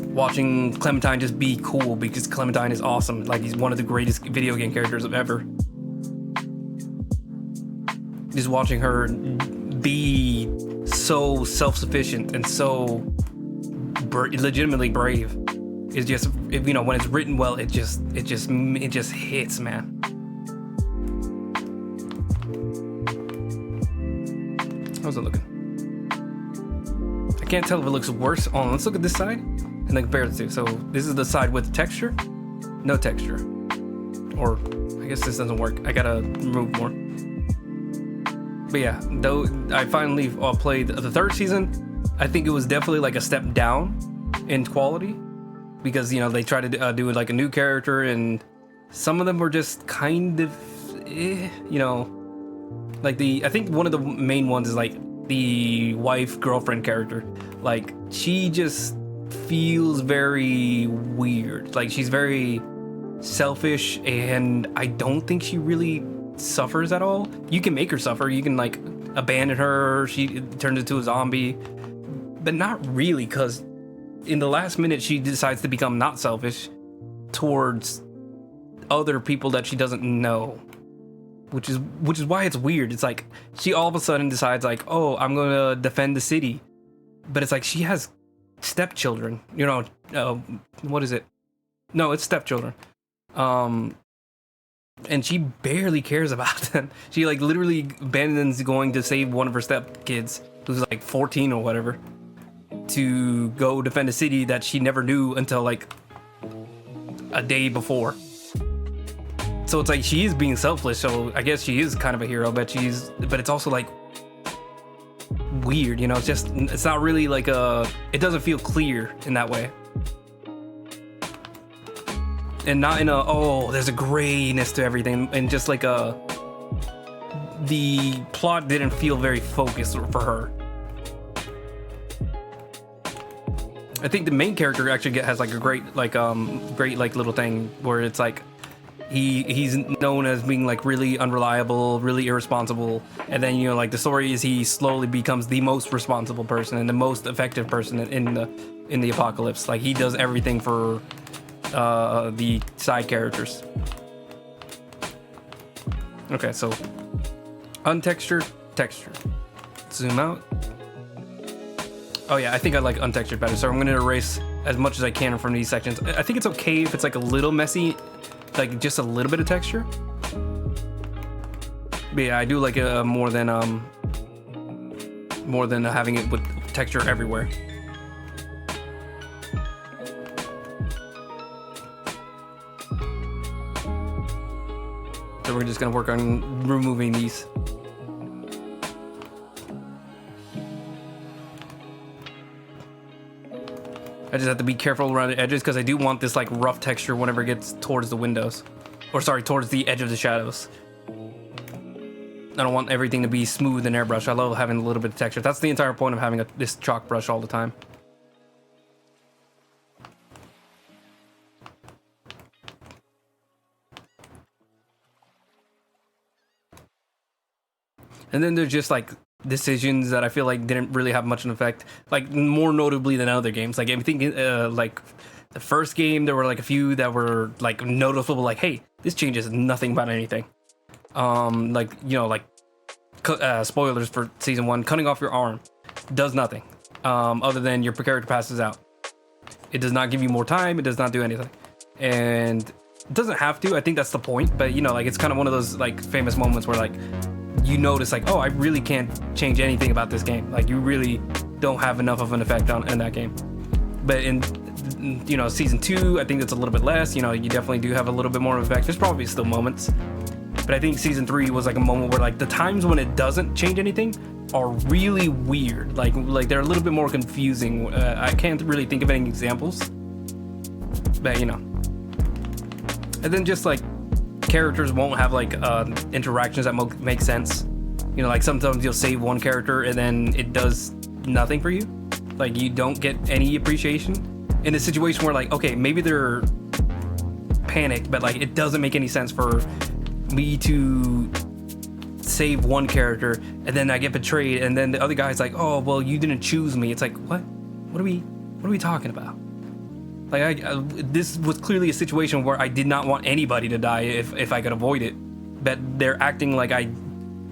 watching Clementine just be cool because Clementine is awesome. Like, he's one of the greatest video game characters of ever. Just watching her be so self-sufficient and so legitimately brave is just, you know, when it's written well, it just hits, man. How's it looking? I can't tell if it looks worse. Oh, let's look at this side and then compare the two. So this is the side with texture, no texture. Or I guess this doesn't work. I gotta remove more. But yeah, though I finally played the 3rd season, I think it was definitely like a step down in quality because, you know, they tried to do like a new character and some of them were just kind of, you know, like I think one of the main ones is like the wife-girlfriend character. Like, she just feels very weird. Like, she's very selfish and I don't think she really suffers at all. You can make her suffer. You can like abandon her. She turns into a zombie, but not really, because in the last minute she decides to become not selfish towards other people that she doesn't know, which is why it's weird. It's like she all of a sudden decides like, oh, I'm gonna defend the city, but it's like she has stepchildren, you know. What is it? No, it's stepchildren. And she barely cares about them. She like literally abandons going to save one of her stepkids, who's like 14 or whatever, to go defend a city that she never knew until like a day before. So it's like she is being selfless. So I guess she is kind of a hero, but it's also like weird, you know. It's not really like it doesn't feel clear in that way. And not in there's a grayness to everything, and just like the plot didn't feel very focused for her. I think the main character actually has like a great little thing where it's like he's known as being like really unreliable, really irresponsible, and then like the story is he slowly becomes the most responsible person and the most effective person in the apocalypse. Like he does everything for the side characters. Okay, so untextured, texture. Zoom out. Oh yeah, I think I like untextured better, so I'm gonna erase as much as I can from these sections. I think it's okay if it's like a little messy, like just a little bit of texture. But yeah, I do like it more than having it with texture everywhere. So we're just gonna work on removing these. I just have to be careful around the edges because I do want this like rough texture whenever it gets towards the windows. Or sorry, towards the edge of the shadows. I don't want everything to be smooth and airbrush. I love having a little bit of texture. That's the entire point of having this chalk brush all the time. And then there's just like decisions that I feel like didn't really have much of an effect, like more notably than other games. Like I'm thinking like the first game, there were like a few that were like noticeable, like, hey, this changes nothing about anything. Like spoilers for season 1, cutting off your arm does nothing other than your character passes out. It does not give you more time, it does not do anything, and it doesn't have to. I think that's the point, but like it's kind of one of those like famous moments where like you notice like, oh, I really can't change anything about this game. Like you really don't have enough of an effect in that game. But in season 2, I think it's a little bit less. You definitely do have a little bit more effect. There's probably still moments, but I think season 3 was like a moment where like the times when it doesn't change anything are really weird. Like they're a little bit more confusing. I can't really think of any examples, but and then just like characters won't have like interactions that make sense. Like sometimes you'll save one character and then it does nothing for you. Like you don't get any appreciation in a situation where like, okay, maybe they're panicked, but like it doesn't make any sense for me to save one character and then I get betrayed and then the other guy's like, oh well, you didn't choose me. It's like, what are we talking about? Like this was clearly a situation where I did not want anybody to die if I could avoid it, but they're acting like I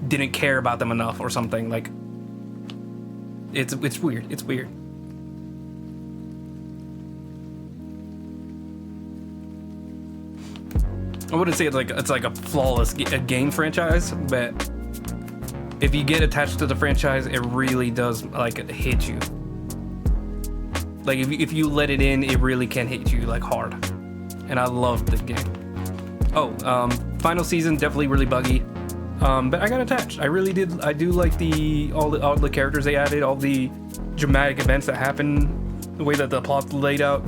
didn't care about them enough or something. Like it's weird. It's weird. I wouldn't say it's like a flawless game franchise, but if you get attached to the franchise, it really does like hit you. Like if you let it in, it really can hit you like hard. And I love the game. Oh, final season definitely really buggy, but I got attached. I really did. I do like all the characters they added, all the dramatic events that happen, the way that the plot's laid out.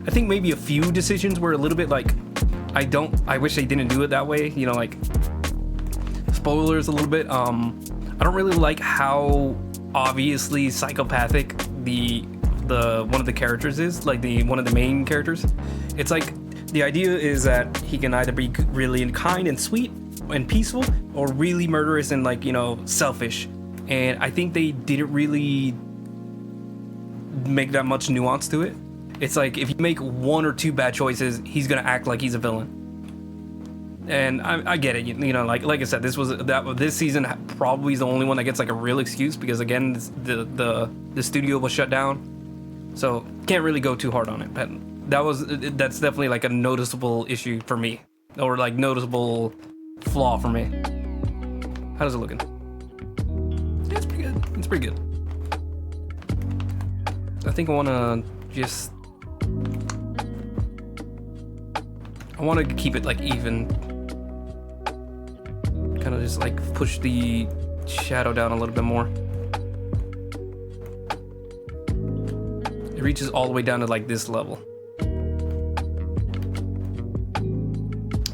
I think maybe a few decisions were a little bit like, I wish they didn't do it that way. Like spoilers a little bit. I don't really like how obviously psychopathic one of the characters is, like one of the main characters. It's like the idea is that he can either be really kind and sweet and peaceful or really murderous and like selfish, and I think they didn't really make that much nuance to it. It's like if you make one or two bad choices, he's gonna act like he's a villain. And I get it, like I said, this season probably is the only one that gets like a real excuse because again, the studio was shut down. So can't really go too hard on it, but that's definitely like a noticeable issue for me, or like noticeable flaw for me. How's it looking? Yeah, it's pretty good. It's pretty good. I think I want to keep it like even, kind of just like push the shadow down a little bit more. It reaches all the way down to like this level.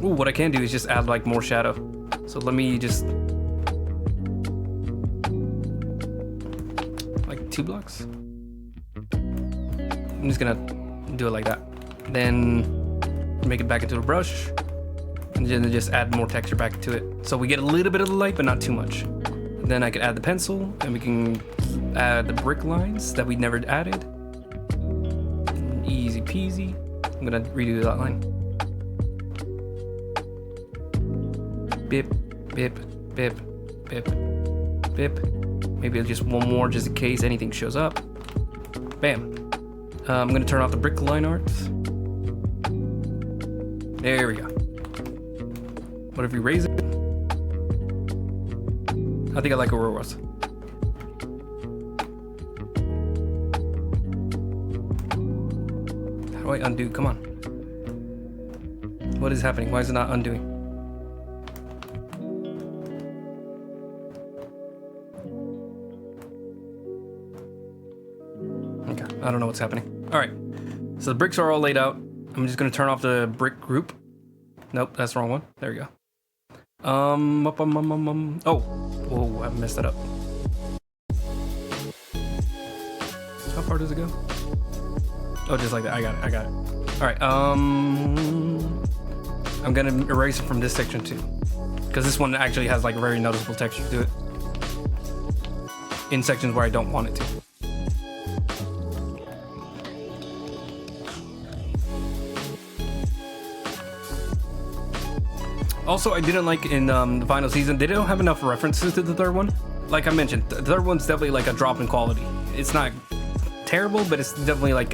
Ooh, what I can do is just add like more shadow. So let me just like 2 blocks. I'm just gonna do it like that. Then make it back into the brush, and then just add more texture back to it. So we get a little bit of the light, but not too much. Then I can add the pencil, and we can add the brick lines that we never added. Easy peasy. I'm gonna redo that line. Bip, bip, bip, bip, bip. Maybe just one more just in case anything shows up. Bam. I'm gonna turn off the brick line art. There we go. What if we raise it? I think I like it where it was. How do I undo? Come on. What is happening? Why is it not undoing? Okay, I don't know what's happening. All right, so the bricks are all laid out. I'm just gonna turn off the brick group. Nope, that's the wrong one. There we go. Oh, whoa, I messed that up. How far does it go? Oh, just like that. I got it. All right. I'm gonna erase it from this section too, because this one actually has like very noticeable texture to it. In sections where I don't want it to. Also, I didn't like in the final season, they don't have enough references to the third one. Like I mentioned, the third one's definitely like a drop in quality. It's not terrible, but it's definitely like,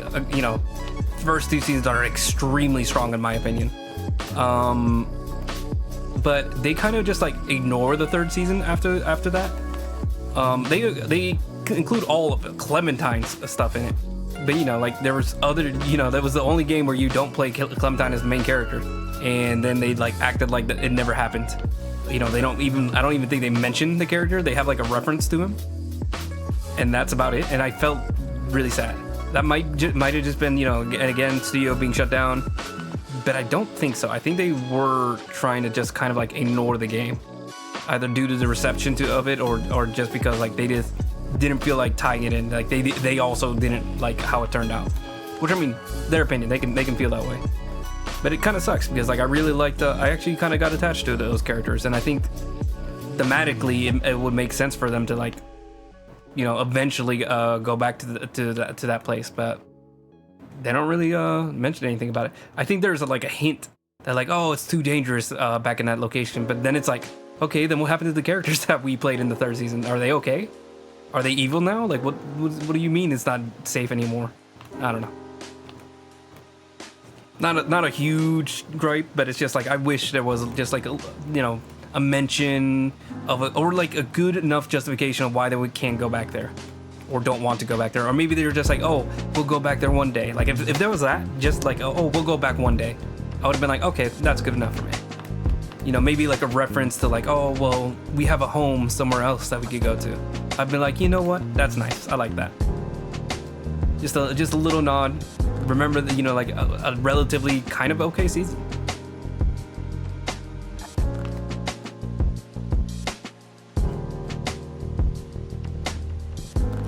first two seasons are extremely strong in my opinion. But they kind of just like ignore the third season after that. They include all of it, Clementine's stuff in it. But like there was other, that was the only game where you don't play Clementine as the main character. And then they like acted like that it never happened. I don't even think they mentioned the character. They have like a reference to him, and that's about it. And I felt really sad. That might have just been again studio being shut down, but I don't think so. I think they were trying to just kind of like ignore the game, either due to the reception of it or just because like they just didn't feel like tying it in. Like they also didn't like how it turned out, which I mean, their opinion. They can feel that way. But it kind of sucks because like I really liked. I actually kind of got attached to those characters, and I think thematically it would make sense for them to like, eventually go back to that place. But they don't really mention anything about it. I think there's like a hint that like, oh, it's too dangerous back in that location. But then it's like, okay, then what happened to the characters that we played in the third season? Are they okay? Are they evil now? Like what do you mean it's not safe anymore? I don't know. Not a huge gripe, but it's just like I wish there was just like a mention of it, or like a good enough justification of why they can't go back there, or don't want to go back there, or maybe they're just like, oh, we'll go back there one day. Like if there was that, just like oh, we'll go back one day, I would have been like, okay, that's good enough for me. Maybe like a reference to like, oh well, we have a home somewhere else that we could go to. I've been like, you know what, that's nice. I like that. Just a little nod. Remember that, like a relatively kind of okay season.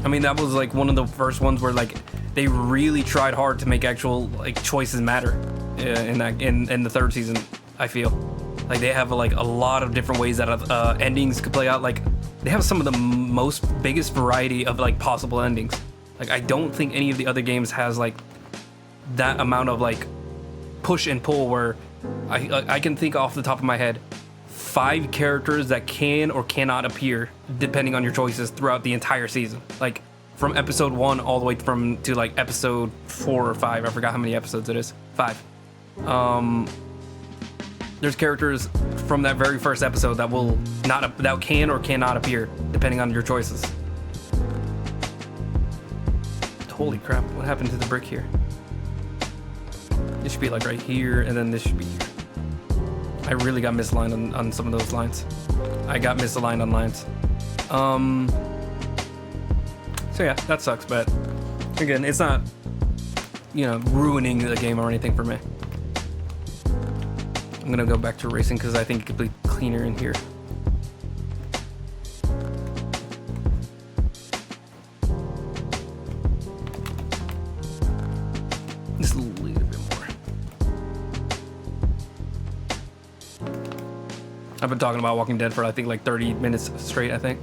I mean, that was like one of the first ones where like they really tried hard to make actual like choices matter in the third season. I feel like they have like a lot of different ways that endings could play out. Like they have some of the biggest variety of like possible endings. Like I don't think any of the other games has like that amount of like push and pull where I can think off the top of my head 5 characters that can or cannot appear depending on your choices throughout the entire season, like from episode 1 all the way to like episode 4 or 5. I forgot how many episodes it is. 5. There's characters from that very first episode that can or cannot appear depending on your choices. Holy crap, what happened to the brick here? This should be like right here, and then this should be here. I really got misaligned on some of those lines. I got misaligned on lines. So yeah, that sucks, but again, it's not, ruining the game or anything for me. I'm gonna go back to racing because I think it could be cleaner in here. I've been talking about Walking Dead for I think like 30 minutes straight. I think.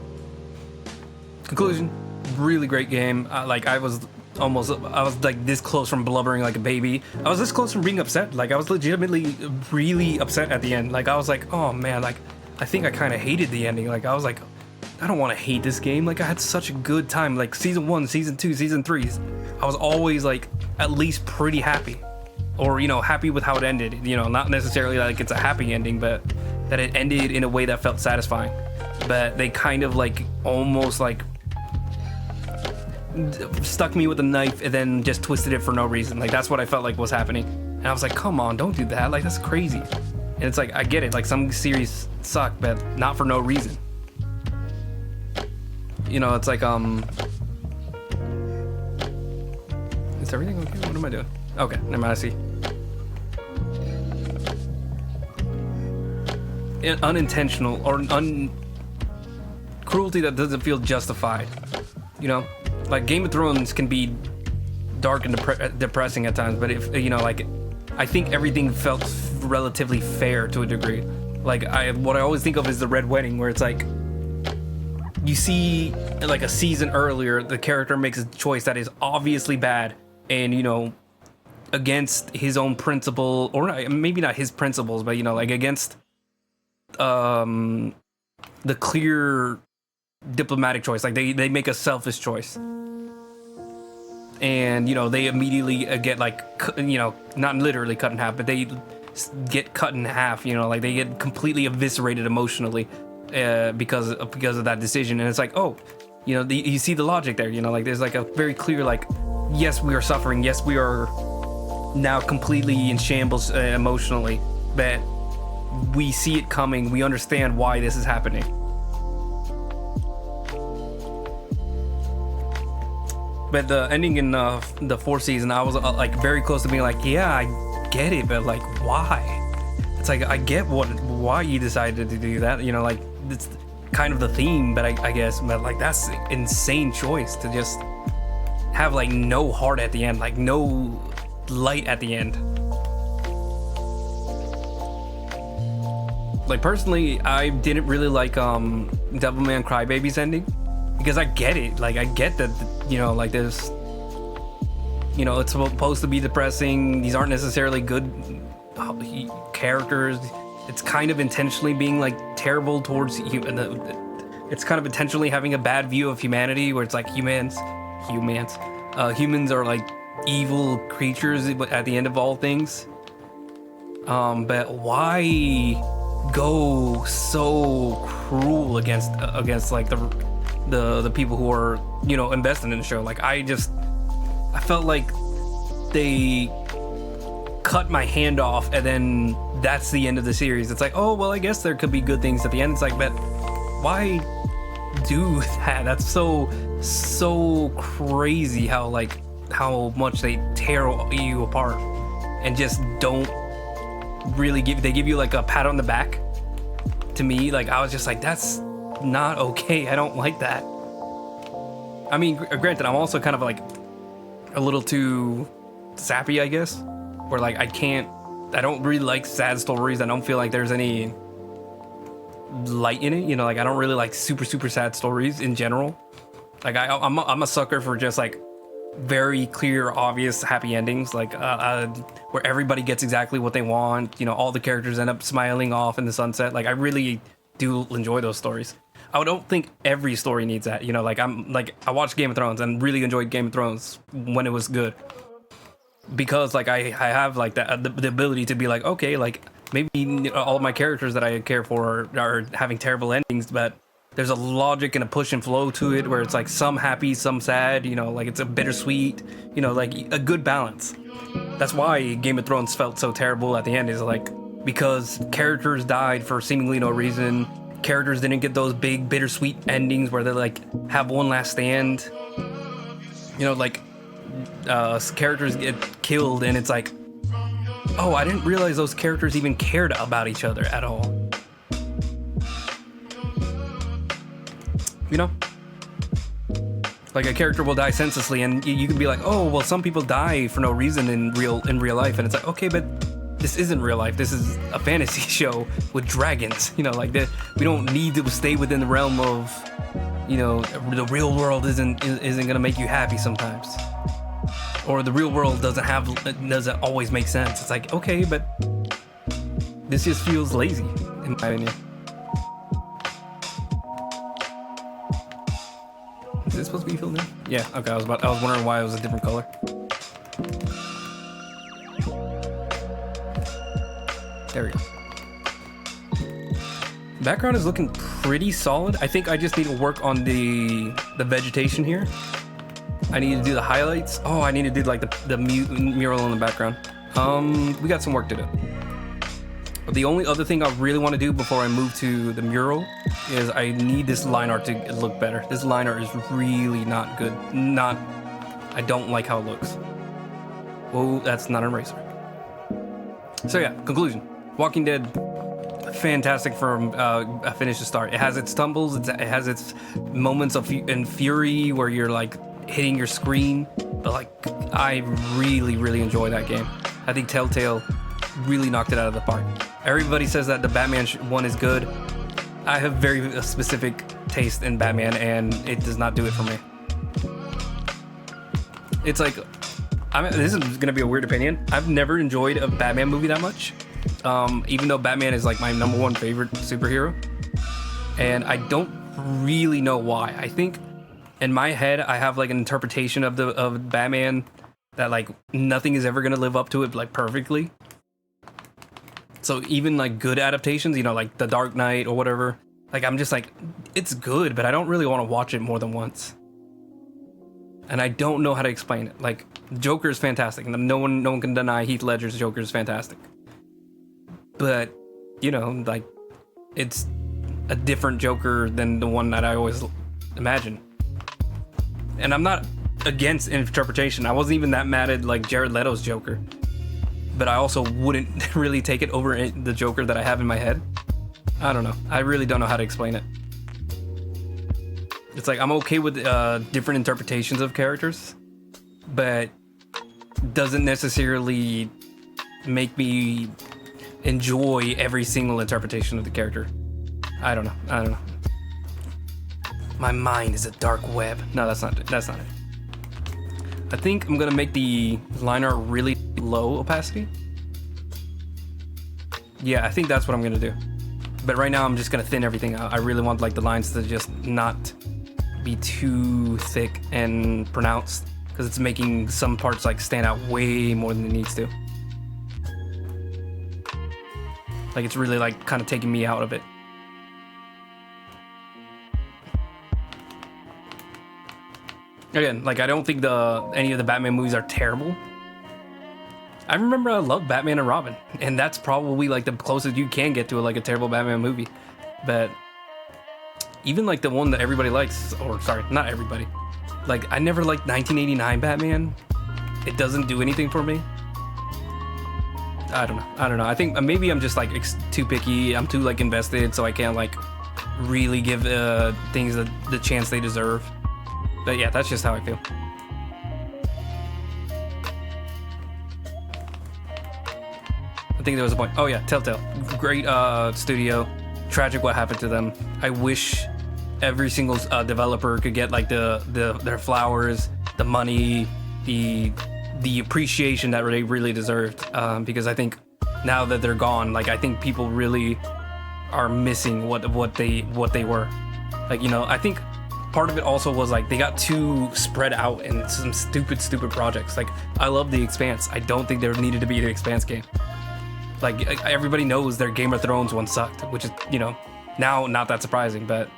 Conclusion: really great game. I was like this close from blubbering like a baby. I was this close from being upset. Like I was legitimately really upset at the end. Like I was like, oh man, like I think I kind of hated the ending. Like I was like, I don't want to hate this game. Like I had such a good time. Like season 1, season 2, season 3. I was always like at least pretty happy, or happy with how it ended. Not necessarily like it's a happy ending, but that it ended in a way that felt satisfying. But they kind of like almost like stuck me with a knife and then just twisted it for no reason. Like that's what I felt like was happening, and I was like, come on, don't do that. Like that's crazy. And it's like, I get it, like some series suck, but not for no reason. It's like is everything okay? What am I doing? Okay, never mind. I see. Unintentional or cruelty that doesn't feel justified. Like Game of Thrones can be dark and depressing at times, but if I think everything felt relatively fair to a degree. Like what I always think of is the Red Wedding, where it's like you see like a season earlier the character makes a choice that is obviously bad and against his own principle, or maybe not his principles, but like against the clear diplomatic choice. Like they make a selfish choice, and they immediately get like not literally cut in half, but they get cut in half. Like they get completely eviscerated emotionally because of that decision. And it's like, oh, you see the logic there. Like there's like a very clear like, yes, we are suffering, yes, we are now completely in shambles emotionally, but we see it coming, we understand why this is happening. But the ending in the 4th season, I was like very close to being like, yeah, I get it, but like why? It's like I get why you decided to do that. Like it's kind of the theme, but I guess, but like that's an insane choice to just have like no heart at the end, like no light at the end. Like personally, I didn't really like Devilman Crybaby's ending, because I get it. Like I get that, like there's, it's supposed to be depressing. These aren't necessarily good characters. It's kind of intentionally being like terrible towards it's kind of intentionally having a bad view of humanity, where it's like humans are like evil creatures at the end of all things. But why go so cruel against like the people who are invested in the show? Like I felt like they cut my hand off, and then that's the end of the series. It's like, oh well, I guess there could be good things at the end. It's like, but why do that? That's so crazy how much they tear you apart and just don't really give you like a pat on the back. To me, like I was just like, that's not okay. I don't like that. I mean, granted, I'm also kind of like a little too sappy, I guess, where like I don't really like sad stories. I don't feel like there's any light in it, like I don't really like super sad stories in general. Like I'm a sucker for just like very clear, obvious happy endings, like where everybody gets exactly what they want. All the characters end up smiling off in the sunset. Like I really do enjoy those stories. I don't think every story needs that. Like I watched Game of Thrones and really enjoyed Game of Thrones when it was good, because like I have like that the ability to be like, okay, like maybe all of my characters that I care for are having terrible endings, but there's a logic and a push and flow to it, where it's like some happy, some sad, like it's a bittersweet, like a good balance. That's why Game of Thrones felt so terrible at the end, is like because characters died for seemingly no reason. Characters didn't get those big bittersweet endings where they like have one last stand. Like characters get killed and it's like, oh, I didn't realize those characters even cared about each other at all. Like a character will die senselessly, and you can be like, oh, well, some people die for no reason in real life, and it's like, okay, but this isn't real life. This is a fantasy show with dragons. You know, like that. We don't need to stay within the realm of, you know, the real world isn't gonna make you happy sometimes, or the real world doesn't always make sense. It's like, okay, but this just feels lazy, in my opinion. Is this supposed to be filled in? Yeah. Okay. I was wondering why it was a different color. There we go. Background is looking pretty solid. I think I just need to work on the vegetation here. I need to do the highlights. Oh, I need to do like the mural in the background. We got some work to do. The only other thing I really want to do before I move to the mural is I need this line art to look better. This line art is really not good. I don't like how it looks. Whoa, that's not an eraser. So yeah, conclusion. Walking Dead, fantastic from finish to start. It has its stumbles, it has its moments of fury where you're like hitting your screen, but like I really, really enjoy that game. I think Telltale really knocked it out of the park. Everybody says that the Batman one is good. I have very specific taste in Batman, and it does not do it for me. It's like, this is gonna be a weird opinion. I've never enjoyed a Batman movie that much, even though Batman is like my number one favorite superhero, and I don't really know why. I think in my head I have like an interpretation of Batman that like nothing is ever gonna live up to it like perfectly. So even like good adaptations, you know, like The Dark Knight or whatever, like I'm just like, it's good, but I don't really want to watch it more than once. And I don't know how to explain it. Like, Joker is fantastic, and no one can deny Heath Ledger's Joker is fantastic. But, you know, like, it's a different Joker than the one that I always imagine. And I'm not against interpretation. I wasn't even that mad at like Jared Leto's Joker. But I also wouldn't really take it over the Joker that I have in my head. I don't know. I really don't know how to explain it. It's like I'm okay with different interpretations of characters, but doesn't necessarily make me enjoy every single interpretation of the character. I don't know. My mind is a dark web. No, that's not it. I think I'm gonna make the line art really low opacity. Yeah, I think that's what I'm gonna do. But right now I'm just gonna thin everything out. I really want like the lines to just not be too thick and pronounced, because it's making some parts like stand out way more than it needs to. Like it's really like kind of taking me out of it. Again, like I don't think any of the Batman movies are terrible. I remember I loved Batman and Robin, and that's probably like the closest you can get to like a terrible Batman movie. But even like the one that everybody likes, or sorry, not everybody. Like I never liked 1989 Batman. It doesn't do anything for me. I don't know. I think maybe I'm just like too picky. I'm too like invested, so I can't like really give things the chance they deserve. But yeah, that's just how I feel. I think there was a point. Oh yeah, Telltale. Great studio. Tragic what happened to them. I wish every single developer could get like their flowers, the money, the appreciation that they really deserved. Because I think now that they're gone, like I think people really are missing what they were. Like, you know, I think part of it also was like they got too spread out in some stupid projects. Like I love The Expanse. I don't think there needed to be the Expanse game. Like everybody knows their Game of Thrones one sucked, which is, you know, now not that surprising, but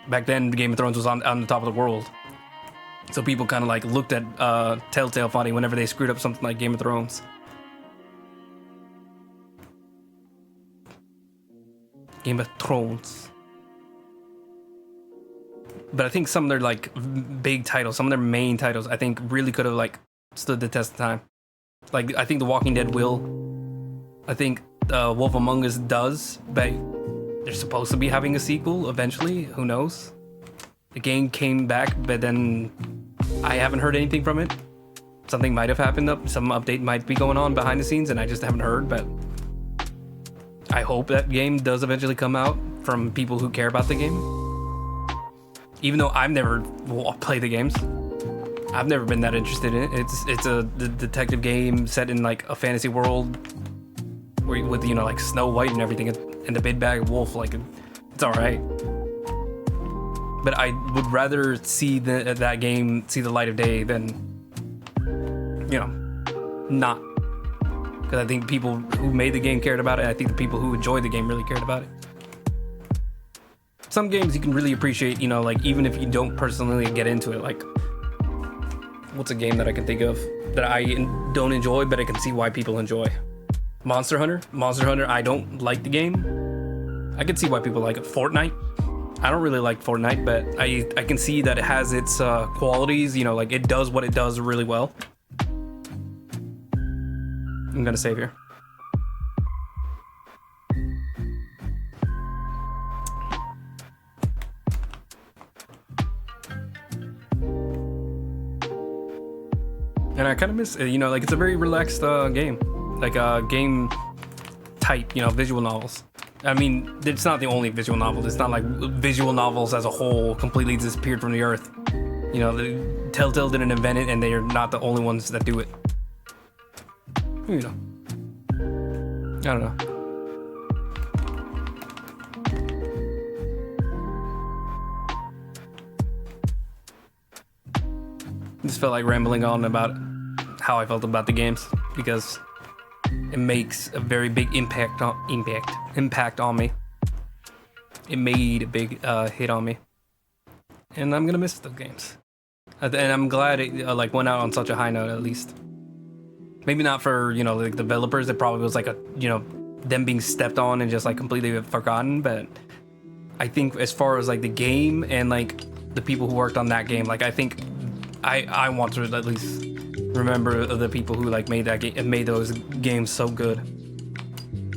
back then Game of Thrones was on the top of the world. So people kind of like looked at Telltale funny whenever they screwed up something like Game of Thrones. Game of Thrones. But I think some of their like big titles, some of their main titles, I think really could have like stood the test of time. Like I think The Walking Dead will. I think Wolf Among Us does, but they're supposed to be having a sequel eventually. Who knows? The game came back, but then I haven't heard anything from it. something might have happened up, some update might be going on behind the scenes, and I just haven't heard. But I hope that game does eventually come out from people who care about the game. Even though I've never played the games, I've never been that interested in it. It's a detective game set in like a fantasy world with like Snow White and everything, and the big bad wolf. Like, it's all right. But I would rather see that game see the light of day than, not. Because I think people who made the game cared about it. I think the people who enjoyed the game really cared about it. Some games you can really appreciate, like even if you don't personally get into it. Like, what's a game that I can think of that I don't enjoy, but I can see why people enjoy? Monster Hunter. I don't like the game. I can see why people like it. Fortnite. I don't really like Fortnite, but I can see that it has its qualities, like it does what it does really well. I'm gonna save here. And I kind of miss, like it's a very relaxed game. Like a game type, visual novels. I mean, it's not the only visual novel. It's not like visual novels as a whole completely disappeared from the earth. Telltale didn't invent it, and they are not the only ones that do it. I don't know. Just felt like rambling on about how I felt about the games because it makes a very big impact on me. It made a big hit on me, and I'm gonna miss those games. And I'm glad it went out on such a high note, at least. Maybe not for the developers. It probably was like them being stepped on and just like completely forgotten. But I think as far as like the game and like the people who worked on that game, like I think I want to at least remember the people who like made that game and made those games so good,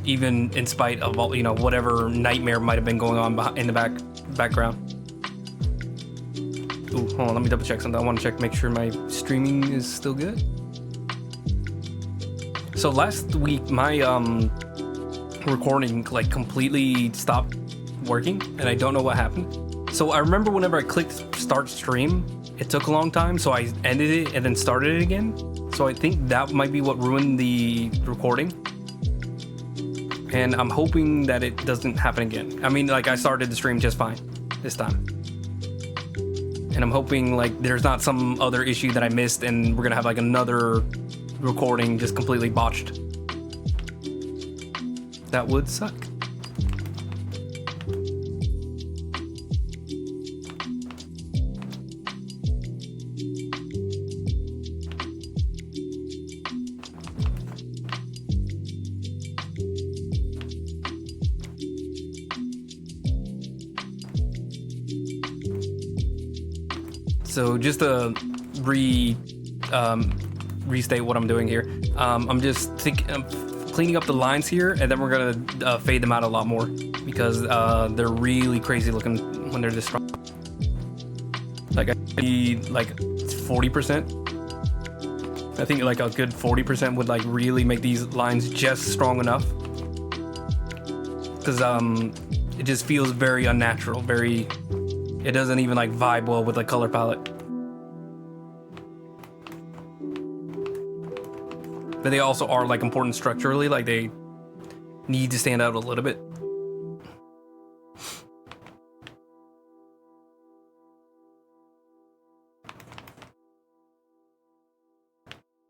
even in spite of all whatever nightmare might have been going on in the background. Ooh, hold on, let me double check something. I want to make sure my streaming is still good. So last week my recording like completely stopped working, and I don't know what happened. So I remember whenever I clicked start stream, it took a long time, so I ended it and then started it again. So I think that might be what ruined the recording. And I'm hoping that it doesn't happen again. I mean, like I started the stream just fine this time. And I'm hoping like there's not some other issue that I missed and we're gonna have like another recording just completely botched. That would suck. So just to restate what I'm doing here, I'm just cleaning up the lines here, and then we're gonna fade them out a lot more because they're really crazy looking when they're this strong. Like I need like 40%. I think like a good 40% would like really make these lines just strong enough, because it just feels very unnatural, it doesn't even like vibe well with the color palette. But they also are like important structurally, like they need to stand out a little bit.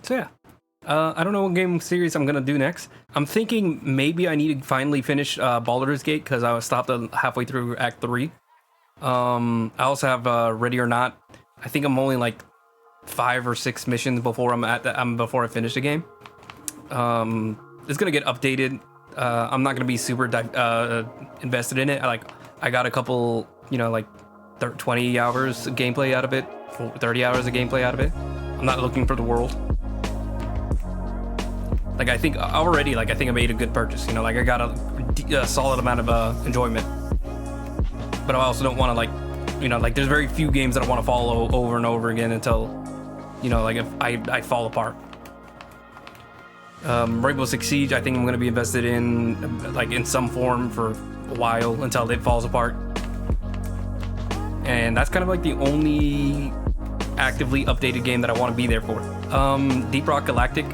So yeah, I don't know what game series I'm gonna do next. I'm thinking maybe I need to finally finish Baldur's Gate because I was stopped halfway through Act 3. I also have Ready or Not. I think I'm only like 5 or 6 missions before before I finish the game. It's gonna get updated. I'm not gonna be super invested in it. I got a couple, 20 hours of gameplay out of it, 30 hours of gameplay out of it. I'm not looking for the world. Like I think already, I think I made a good purchase. I got a solid amount of enjoyment. But I also don't want to there's very few games that I want to follow over and over again until you know, like if I fall apart. Rainbow Six Siege, I think I'm gonna be invested in like in some form for a while until it falls apart. And that's kind of like the only actively updated game that I want to be there for. Deep Rock Galactic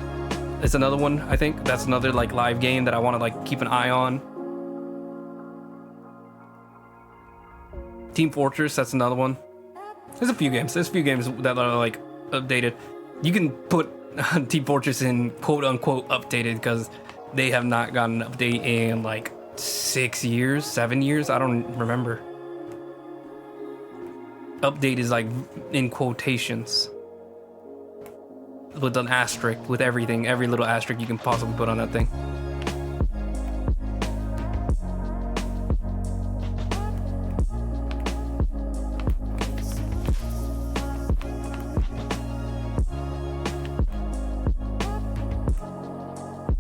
is another one. I think that's another like live game that I want to like keep an eye on. Team Fortress, that's another one. There's a few games that are like updated. You can put Team Fortress in quote unquote updated because they have not gotten an update in like 6 years, 7 years. I don't remember. Update is like in quotations with an asterisk, with everything, every little asterisk you can possibly put on that thing.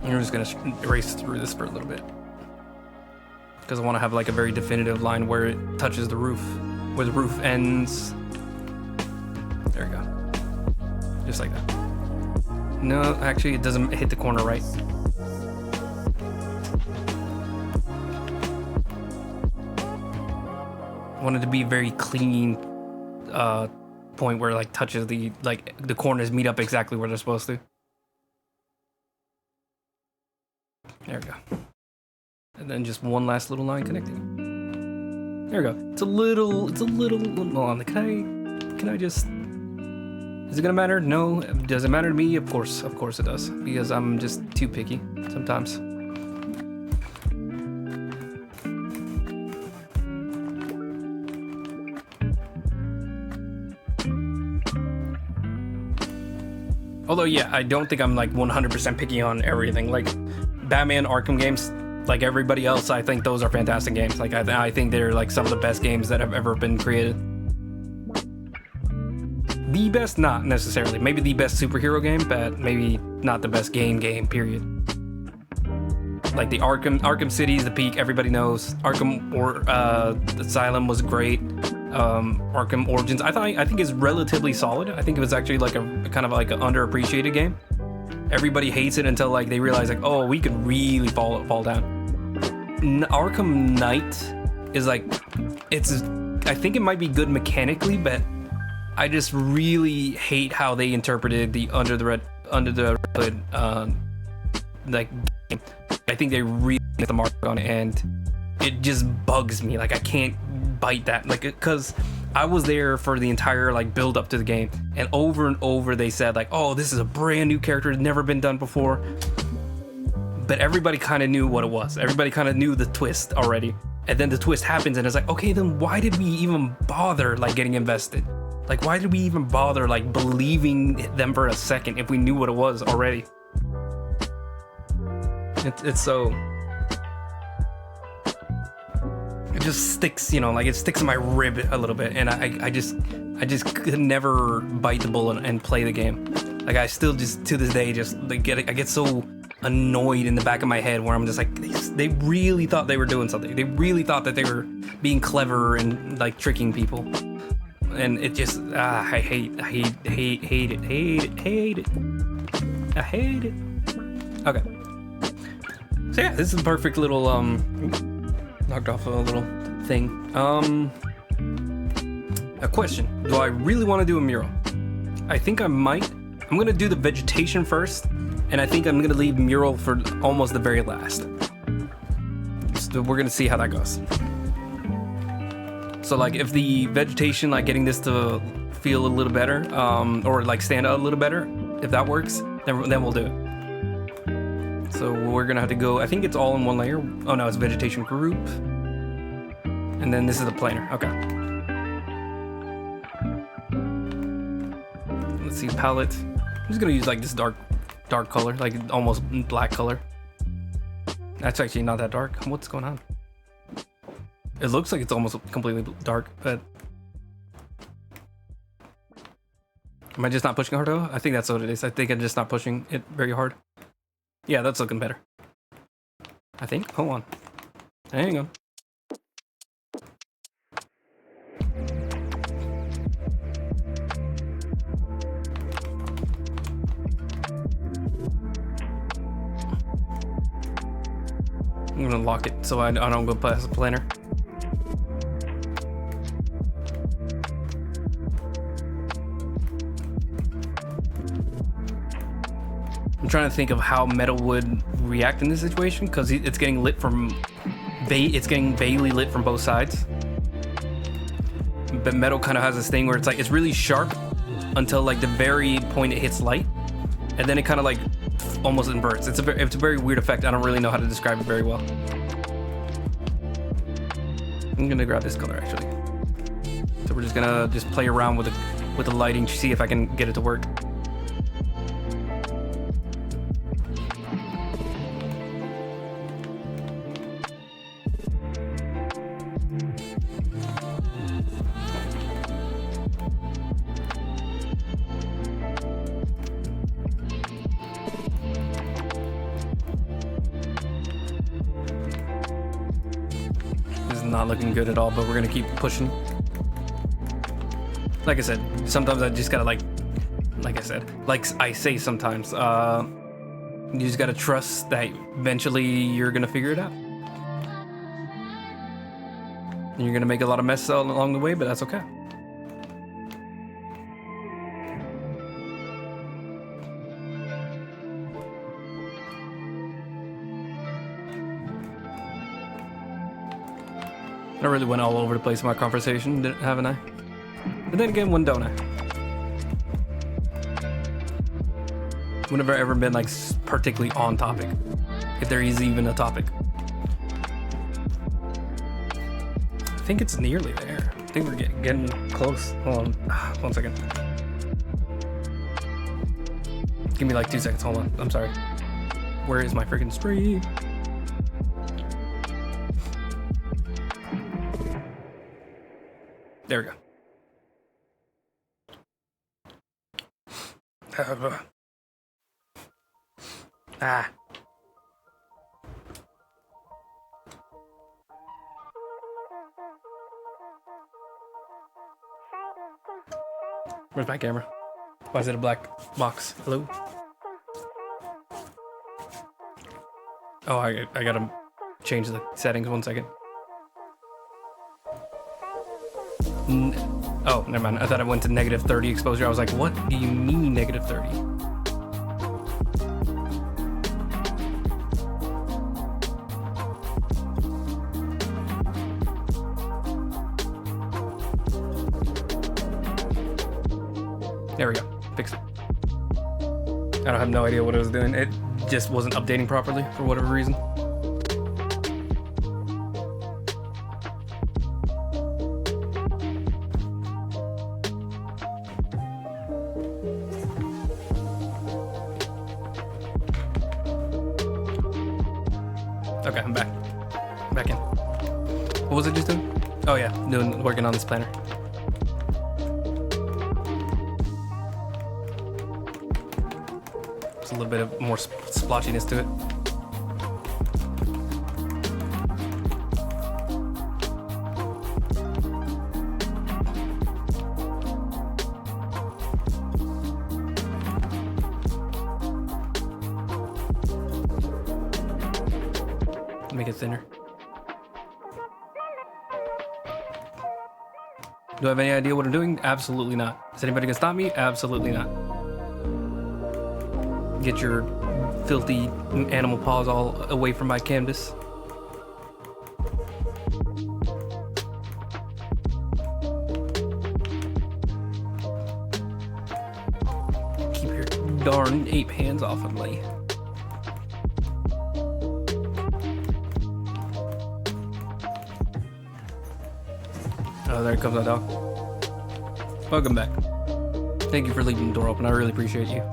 I'm just gonna erase through this for a little bit because I want to have like a very definitive line where it touches the roof, where the roof ends. There we go. Just like that. No, actually it doesn't hit the corner right. I want it to be a very clean point where it like touches the, like the corners meet up exactly where they're supposed to. There we go. And then just one last little line connecting. There we go. It's a little, hold on, can I just, is it gonna matter? No. Does it matter to me? Of course it does. Because I'm just too picky sometimes. Although, yeah, I don't think I'm like 100% picky on everything. Like Batman Arkham games, like everybody else, I think those are fantastic games. Like I think they're like some of the best games that have ever been created. The best, not necessarily. Maybe the best superhero game, but maybe not the best game, period. Like the Arkham City is the peak, everybody knows. Arkham Asylum was great. Arkham Origins, I think is relatively solid. I think it was actually like a kind of like an underappreciated game. Everybody hates it until like they realize like, oh, we could really fall down. Arkham Knight is like, I think it might be good mechanically, but I just really hate how they interpreted the under the hood like game. I think they really hit the mark on it, and it just bugs me. Like I can't bite that, like, because I was there for the entire like build up to the game, and over they said like, oh, this is a brand new character, it's never been done before. But everybody kind of knew what it was. Everybody kind of knew the twist already, and then the twist happens, and it's like, okay, then why did we even bother like getting invested? Like, why did we even bother like believing them for a second if we knew what it was already? It's so, it just sticks, you know, like it sticks in my rib a little bit, and I just could never bite the bullet and play the game. Like I still just to this day just like I get so annoyed in the back of my head where I'm just like, they really thought they were doing something. They really thought that they were being clever and like tricking people. And it just, I hate it. I hate it. Okay. So yeah, this is a perfect little, knocked off a little thing. A question. Do I really want to do a mural? I think I might. I'm going to do the vegetation first, and I think I'm going to leave mural for almost the very last. So we're going to see how that goes. So like if the vegetation, like getting this to feel a little better, or like stand out a little better, if that works, then we'll do it. So we're gonna have to go, I think it's all in one layer. Oh no, it's vegetation group. And then this is the planar, okay. Let's see, palette. I'm just gonna use like this dark color, like almost black color. That's actually not that dark. What's going on? It looks like it's almost completely dark, but am I just not pushing hard though? I think that's what it is. I think I'm just not pushing it very hard. Yeah, that's looking better. I think. Hold on. Hang on. I'm gonna lock it so I don't go past the planner. I'm trying to think of how metal would react in this situation because it's getting lit from it's getting vaguely lit from both sides. But metal kind of has this thing where it's like it's really sharp until like the very point it hits light, and then it kind of like almost inverts. It's a very weird effect. I don't really know how to describe it very well. I'm gonna grab this color actually. So we're just gonna play around with the lighting to see if I can get it to work. Not looking good at all, but we're gonna keep pushing. Like I said, sometimes I just gotta like I say sometimes, you just gotta trust that eventually you're gonna figure it out. And you're gonna make a lot of mess along the way, but that's okay. I really went all over the place in my conversation, haven't I? But then again, when don't I? When have I ever been like particularly on topic? If there is even a topic. I think it's nearly there. I think we're getting close. Hold on, 1 second. Give me like 2 seconds, hold on, I'm sorry. Where is my freaking stream? There we go. Where's my camera? Why is it a black box? Hello? Oh, I gotta change the settings 1 second. Oh, never mind. I thought I went to negative 30 exposure. I was like, what do you mean negative 30? There we go. Fixed it. I have no idea what it was doing. It just wasn't updating properly for whatever reason. Okay, I'm back. Back in. What was it just doing? Oh yeah, working on this planner. There's a little bit of more splotchiness to it. Make it thinner. Do I have any idea what I'm doing? Absolutely not. Is anybody gonna stop me? Absolutely not. Get your filthy animal paws all away from my canvas. Keep your darn ape hands off of me. Oh, there comes my dog. Welcome back. Thank you for leaving the door open. I really appreciate you.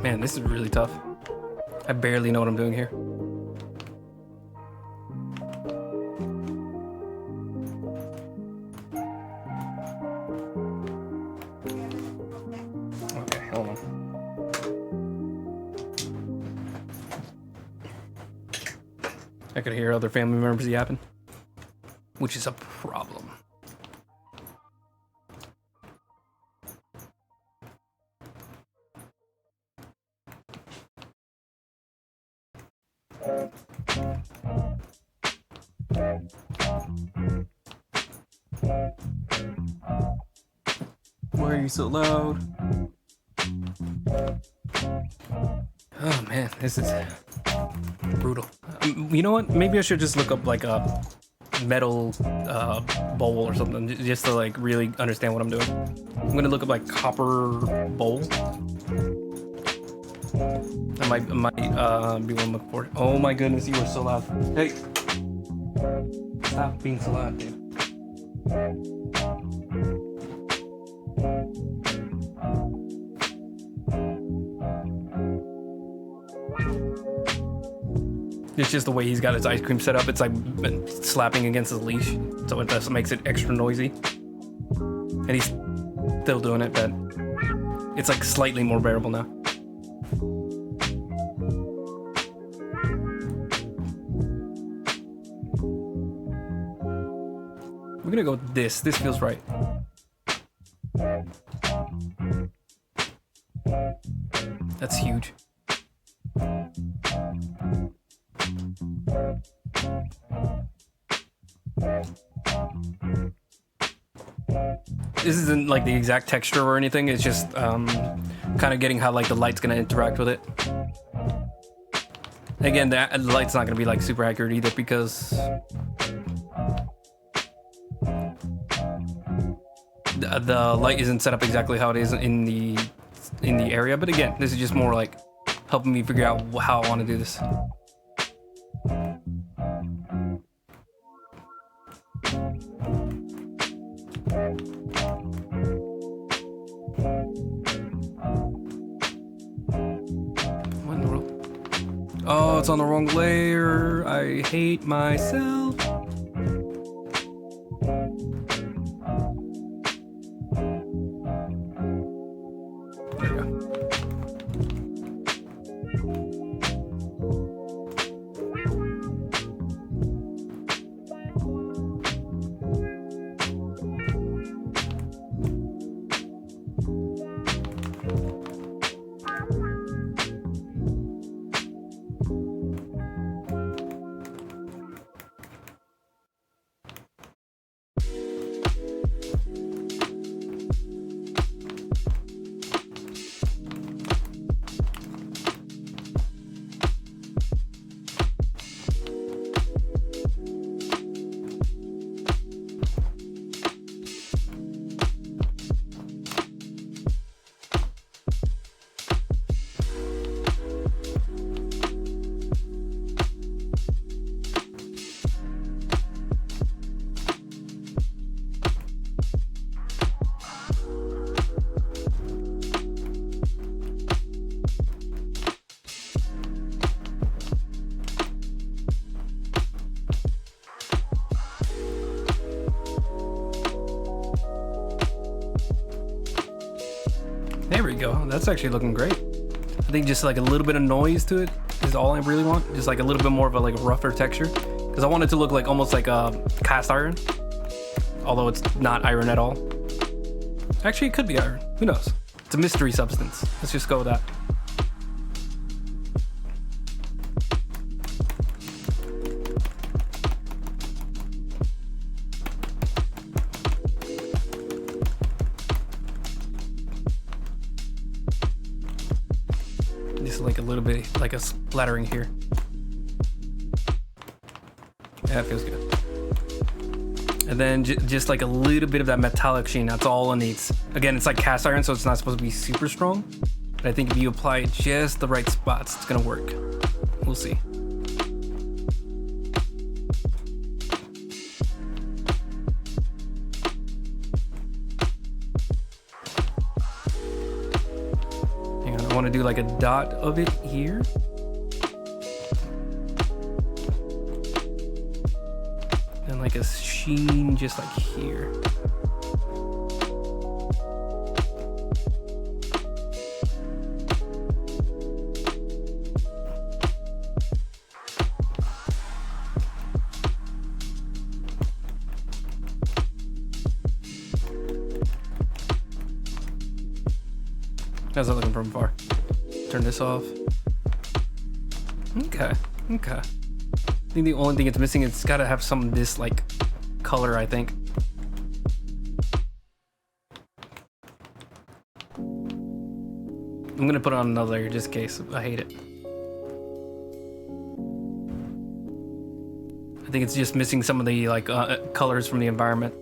Man, this is really tough. I barely know what I'm doing here. Okay, hold on. I could hear other family members yapping, which is a problem. Why are you so loud? Oh man, this is brutal. You know what? Maybe I should just look up like a metal bowl or something just to like really understand what I'm doing. I'm gonna look up like copper bowl. I might be one to look for it. Oh my goodness, you are so loud. Hey, stop being so loud, dude. It's just the way he's got his ice cream set up. It's like slapping against his leash, so it just makes it extra noisy. And he's still doing it, but it's like slightly more bearable now. We're gonna go with this. This feels right. That's huge. This isn't like the exact texture or anything. It's just kind of getting how like the light's gonna interact with it. Again, the light's not gonna be like super accurate either because the light isn't set up exactly how it is in the area. But again, this is just more like helping me figure out how I want to do this. What in the world? Oh, it's on the wrong layer. I hate myself. There we go. There we go. That's actually looking great. I think just like a little bit of noise to it is all I really want. Just like a little bit more of a like rougher texture. Because I want it to look like almost like a cast iron. Although it's not iron at all. Actually, it could be iron. Who knows? It's a mystery substance. Let's just go with that. Just like a little bit, like a splattering here. Yeah, it feels good. And then just like a little bit of that metallic sheen, that's all it needs. Again, it's like cast iron, so it's not supposed to be super strong. But I think if you apply just the right spots, it's gonna work. We'll see. Hang on, I wanna do like a dot of it here. And like a sheen just like here. How's that looking from far? Turn this off. Okay. I think the only thing it's missing, it's gotta have some of this like color, I think. I'm gonna put on another layer just in case. I hate it. I think it's just missing some of the like colors from the environment.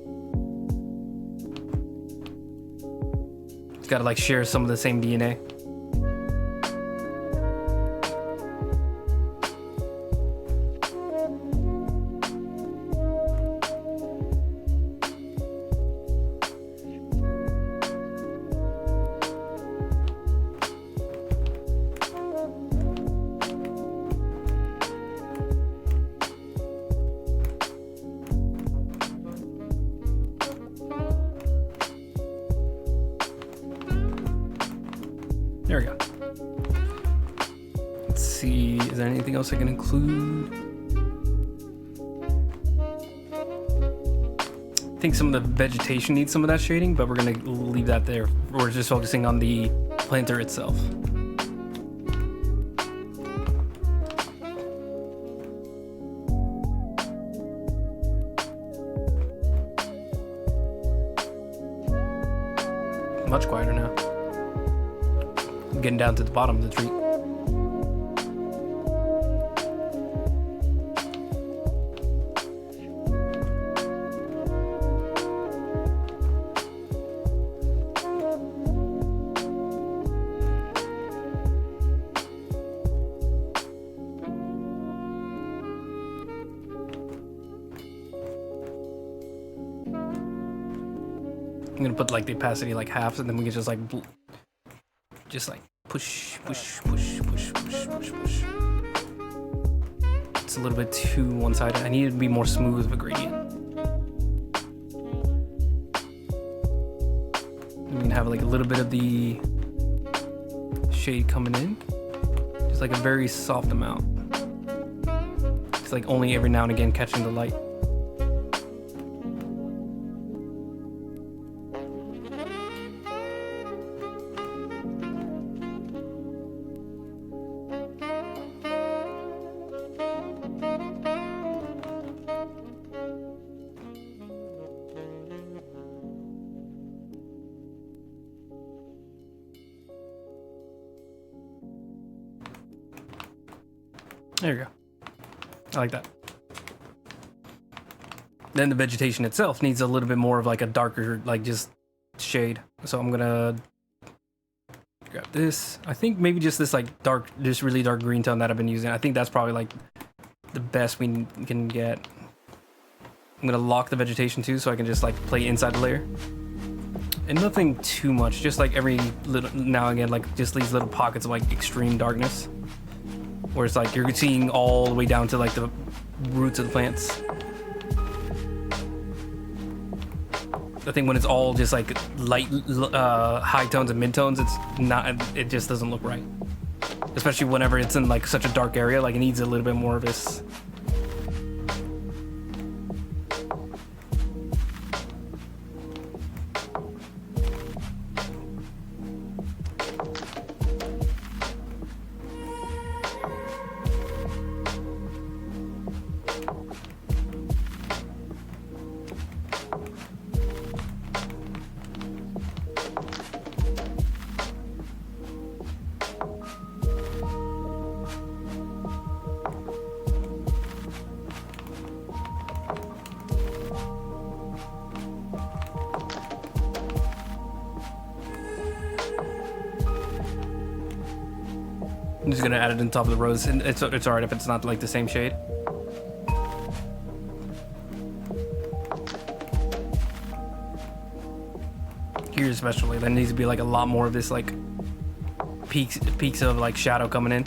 It's gotta like share some of the same DNA. There we go. Let's see, is there anything else I can include? I think some of the vegetation needs some of that shading, but we're gonna leave that there. We're just focusing on the planter itself. Much quieter now. I'm getting down to the bottom of the tree. I'm gonna put like the opacity like half, and then we can just like push. It's a little bit too one-sided. I need it to be more smooth of a gradient. We can have like a little bit of the shade coming in, just like a very soft amount. It's like only every now and again catching the light. There you go. I like that. Then the vegetation itself needs a little bit more of like a darker, like just shade. So I'm gonna grab this. I think maybe just this like dark, this really dark green tone that I've been using. I think that's probably like the best we can get. I'm gonna lock the vegetation too, so I can just like play inside the layer. And nothing too much, just like every little now and again, like just these little pockets of like extreme darkness, where it's like you're seeing all the way down to like the roots of the plants. I think when it's all just like light, high tones and mid tones, it's not. It just doesn't look right. Especially whenever it's in like such a dark area, like it needs a little bit more of this. I'm just gonna add it on top of the rose, and it's alright if it's not like the same shade. Here especially, there needs to be like a lot more of this like peaks of like shadow coming in.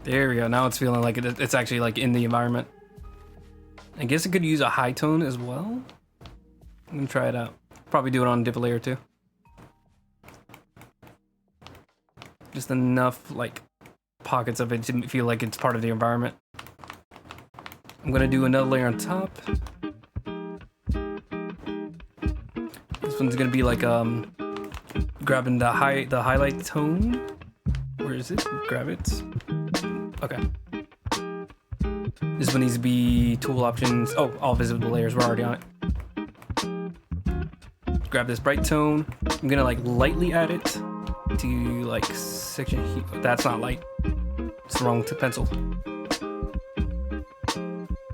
There we go. Now it's feeling like it's actually like in the environment. I guess it could use a high tone as well. I'm gonna try it out. Probably do it on a different layer too. Just enough like pockets of it to feel like it's part of the environment. I'm gonna do another layer on top. This one's gonna be like grabbing the highlight tone. Where is it? Grab it. Okay. This one needs to be tool options. Oh, all visible layers. We're already on it. Grab this bright tone. I'm gonna like lightly add it to like section here. That's not light. It's the wrong pencil.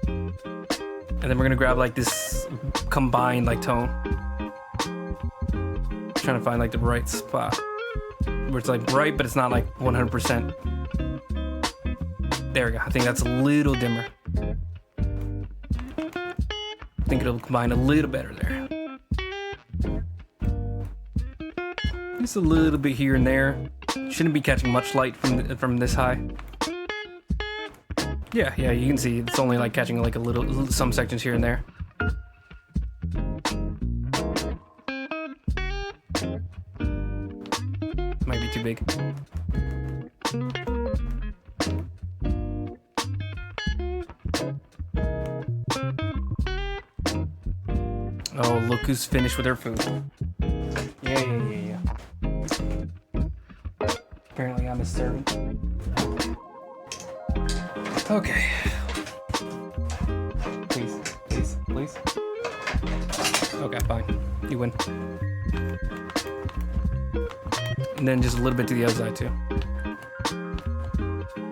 And then we're gonna grab like this combined like tone. Trying to find like the right spot where it's like bright, but it's not like 100%. There we go. I think that's a little dimmer. I think it'll combine a little better there. Just a little bit here and there. Shouldn't be catching much light from this high. Yeah, you can see it's only like catching like a little, some sections here and there. Might be too big. Oh, look who's finished with their food. Yeah. Apparently I'm a servant. Okay. Please. Okay, fine. You win. And then just a little bit to the other side too.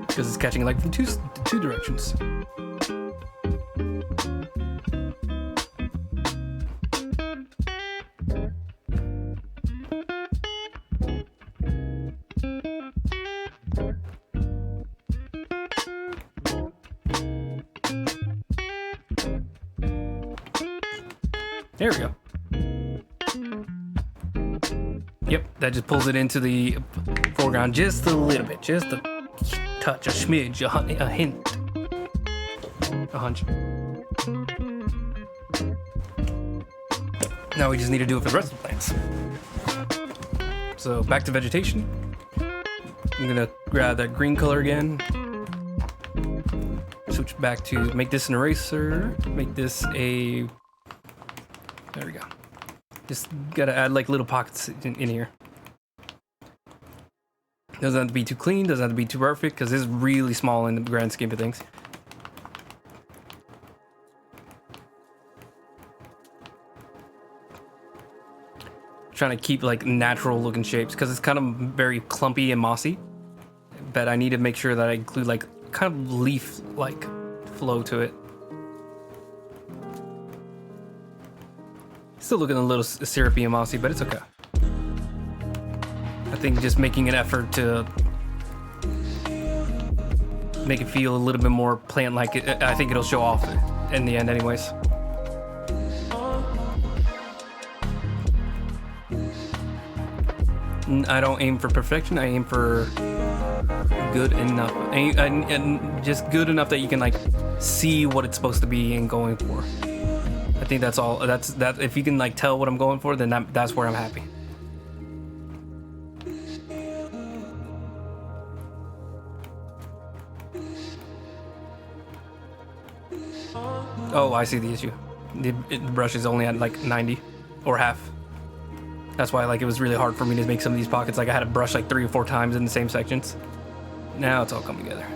Because it's catching like from two directions. There we go. Yep, that just pulls it into the foreground just a little bit, just a touch, a smidge, a hint, a hunch. Now we just need to do it for the rest of the plants. So back to vegetation. I'm gonna grab that green color again. Switch back to make this an eraser. Make this a. There we go. Just gotta add like little pockets in here. Doesn't have to be too clean, doesn't have to be too perfect, because this is really small in the grand scheme of things. Trying to keep like natural looking shapes, because it's kind of very clumpy and mossy. But I need to make sure that I include like kind of leaf like flow to it. Still looking a little syrupy and mossy, but it's okay. I think just making an effort to make it feel a little bit more plant-like, I think it'll show off in the end anyways. I don't aim for perfection, I aim for good enough. And just good enough that you can like see what it's supposed to be and going for. I think that's all. That. If you can like tell what I'm going for, then that's where I'm happy. Oh, I see the issue. The brush is only at like 90 or half. That's why like it was really hard for me to make some of these pockets. Like I had to brush like 3 or 4 times in the same sections. Now it's all coming together.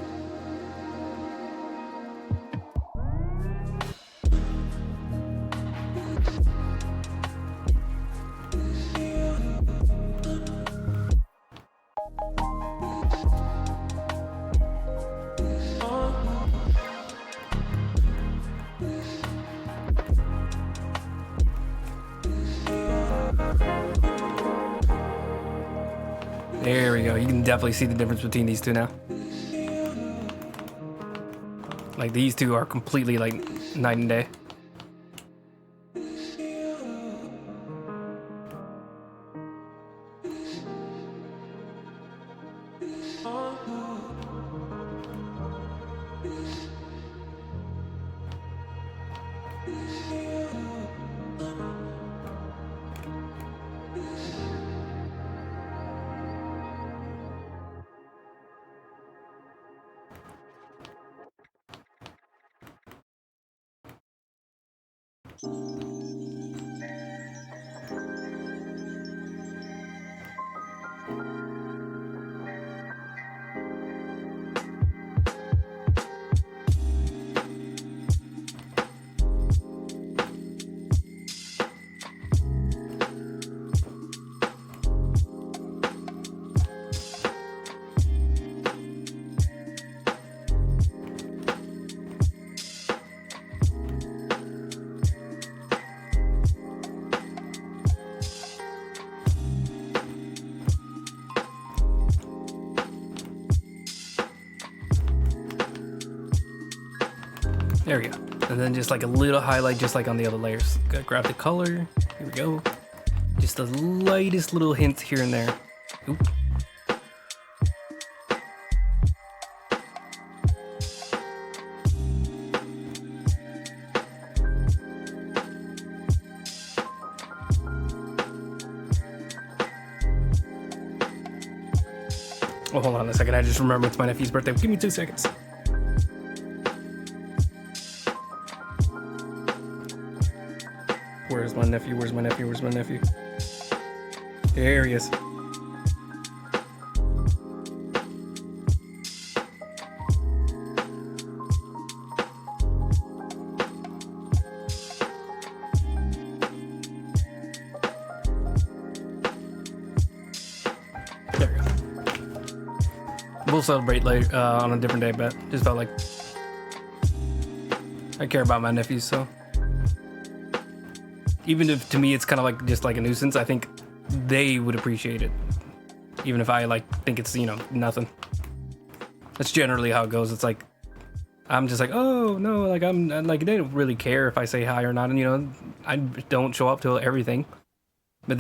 There we go. You can definitely see the difference between these two now. Like these two are completely like night and day. There we go. And then just like a little highlight, just like on the other layers. Gotta grab the color. Here we go. Just the lightest little hint here and there. Oop. Oh, hold on a second. I just remembered it's my nephew's birthday. Give me 2 seconds. Where's my nephew? Where's my nephew? Where's my nephew? There he is. There we go. We'll celebrate later on a different day, but just felt like I care about my nephews, so. Even if to me it's kind of like just like a nuisance, I think they would appreciate it. Even if I like think it's, you know, nothing. That's generally how it goes. It's like I'm just like, oh no, like I'm like, they don't really care if I say hi or not, and you know, I don't show up to everything. But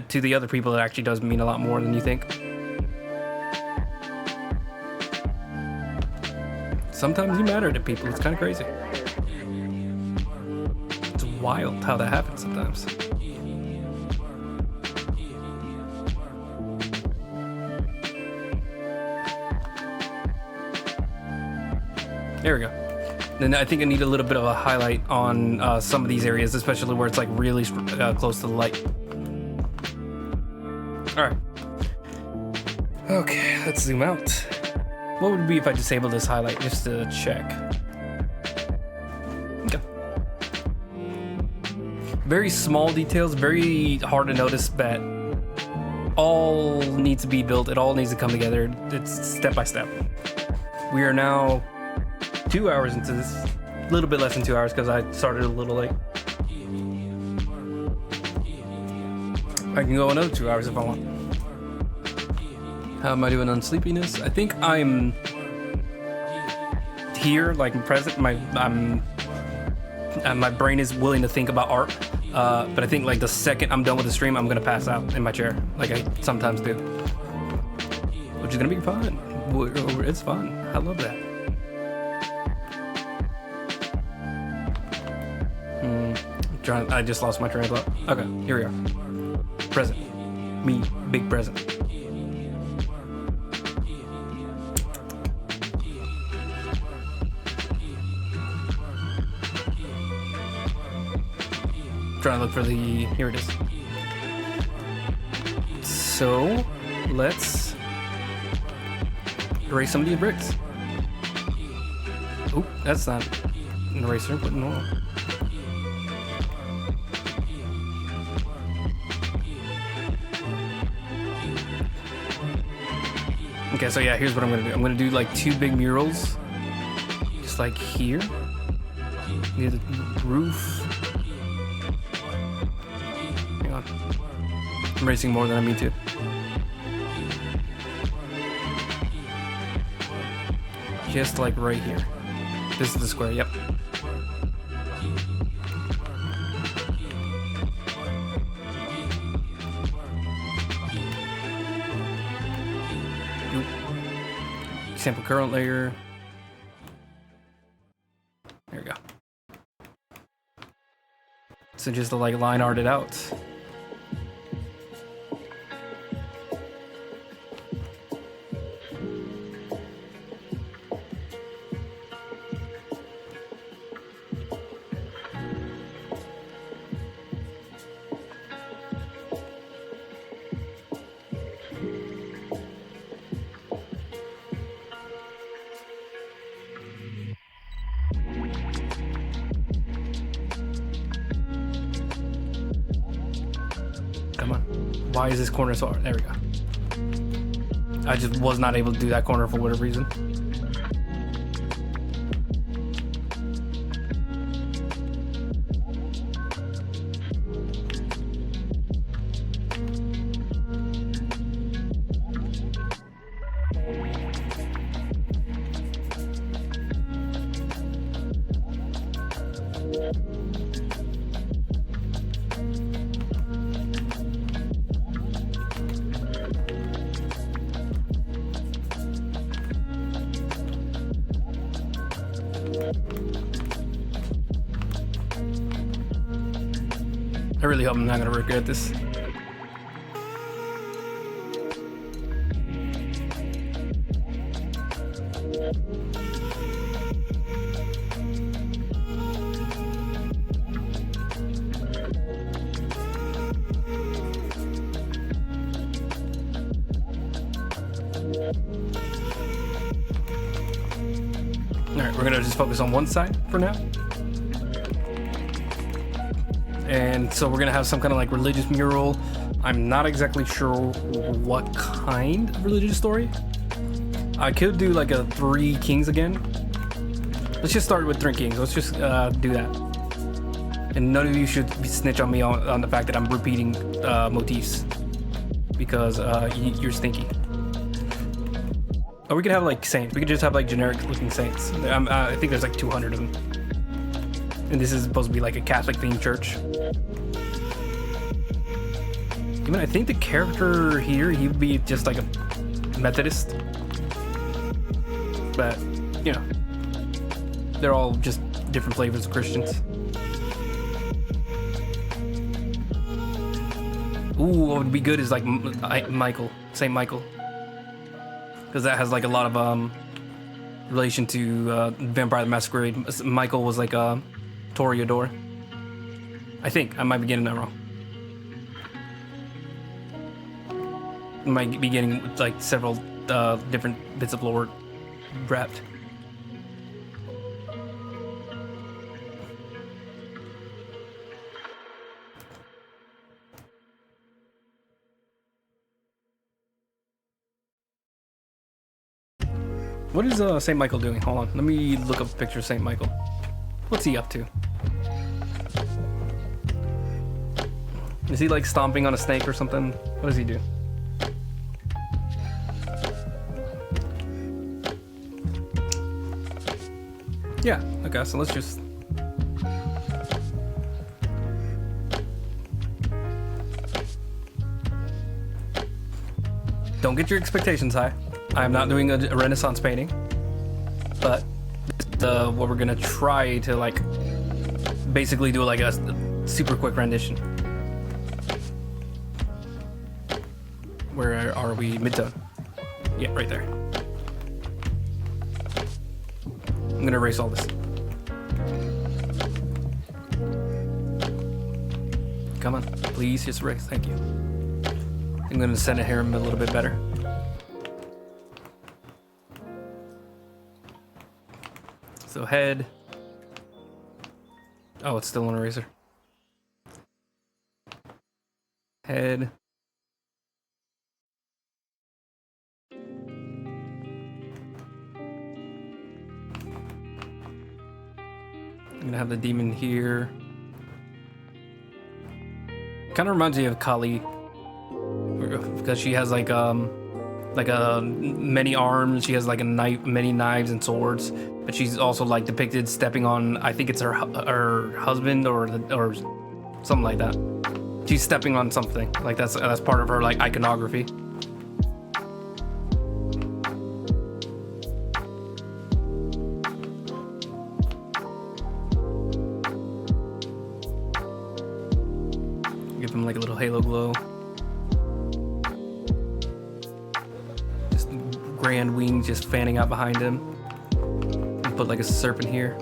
to the other people, it actually does mean a lot more than you think. Sometimes you matter to people. It's kind of crazy. Wild how that happens sometimes. There we go. Then I think I need a little bit of a highlight on some of these areas, especially where it's like really close to the light. All right. Okay, let's zoom out. What would it be if I disable this highlight just to check? Very small details, very hard to notice, but all needs to be built. It all needs to come together. It's step by step. We are now 2 hours into this, a little bit less than 2 hours because I started a little late. I can go another 2 hours if I want. How am I doing on sleepiness? I think I'm here, like present. My brain is willing to think about art. But I think like the second I'm done with the stream, I'm gonna pass out in my chair, like I sometimes do. Which is gonna be fun. It's fun. I love that. I just lost my train of thought. Okay, here we are. Present. Me, big present. Trying to look for the, here it is. So let's erase some of these bricks. Oh, that's not an eraser, but no. Okay, so yeah, here's what I'm gonna do. I'm gonna do like 2 big murals, just like here, near the roof. I'm racing more than I mean to. Just like right here. This is the square, yep. Oop. Sample current layer. There we go. So just to like line art it out. Come on. Why is this corner so hard? There we go. I just was not able to do that corner for whatever reason. I really hope I'm not gonna regret this. Alright, we're gonna just focus on one side for now. And so we're gonna have some kind of like religious mural. I'm not exactly sure what kind of religious story. I could do like a 3 Kings again. Let's just start with 3 Kings. Let's just do that. And none of you should snitch on me on the fact that I'm repeating motifs, because you're stinky. Or we could have like saints. We could just have like generic looking saints. I think there's like 200 of them. And this is supposed to be like a Catholic themed church. Even I think the character here, he would be just like a Methodist. But, you know, they're all just different flavors of Christians. Ooh, what would be good is like Michael, Saint Michael. Because that has like a lot of relation to Vampire the Masquerade. Michael was like a Toreador. I think. I might be getting that wrong. I might be getting like several different bits of lore wrapped. What is St. Michael doing? Hold on. Let me look up a picture of St. Michael. What's he up to? Is he like stomping on a snake or something? What does he do? Yeah, okay, so let's just... Don't get your expectations high. I'm not doing a Renaissance painting, but what we're gonna try to like basically do like a super quick rendition. Where are we? Midtone. Yeah, right there. I'm gonna erase all this. Come on, please just erase. Thank you. I'm gonna send it here a little bit better. So head. Oh, it's still an eraser. Head. I'm gonna have the demon here. Kind of reminds me of Kali, because she has like many arms. She has like a knife, many knives and swords, but she's also like depicted stepping on, I think it's her husband or something like that. She's stepping on something like that's part of her like iconography. Give him like a little halo glow. Just grand wings just fanning out behind him. And put like a serpent here.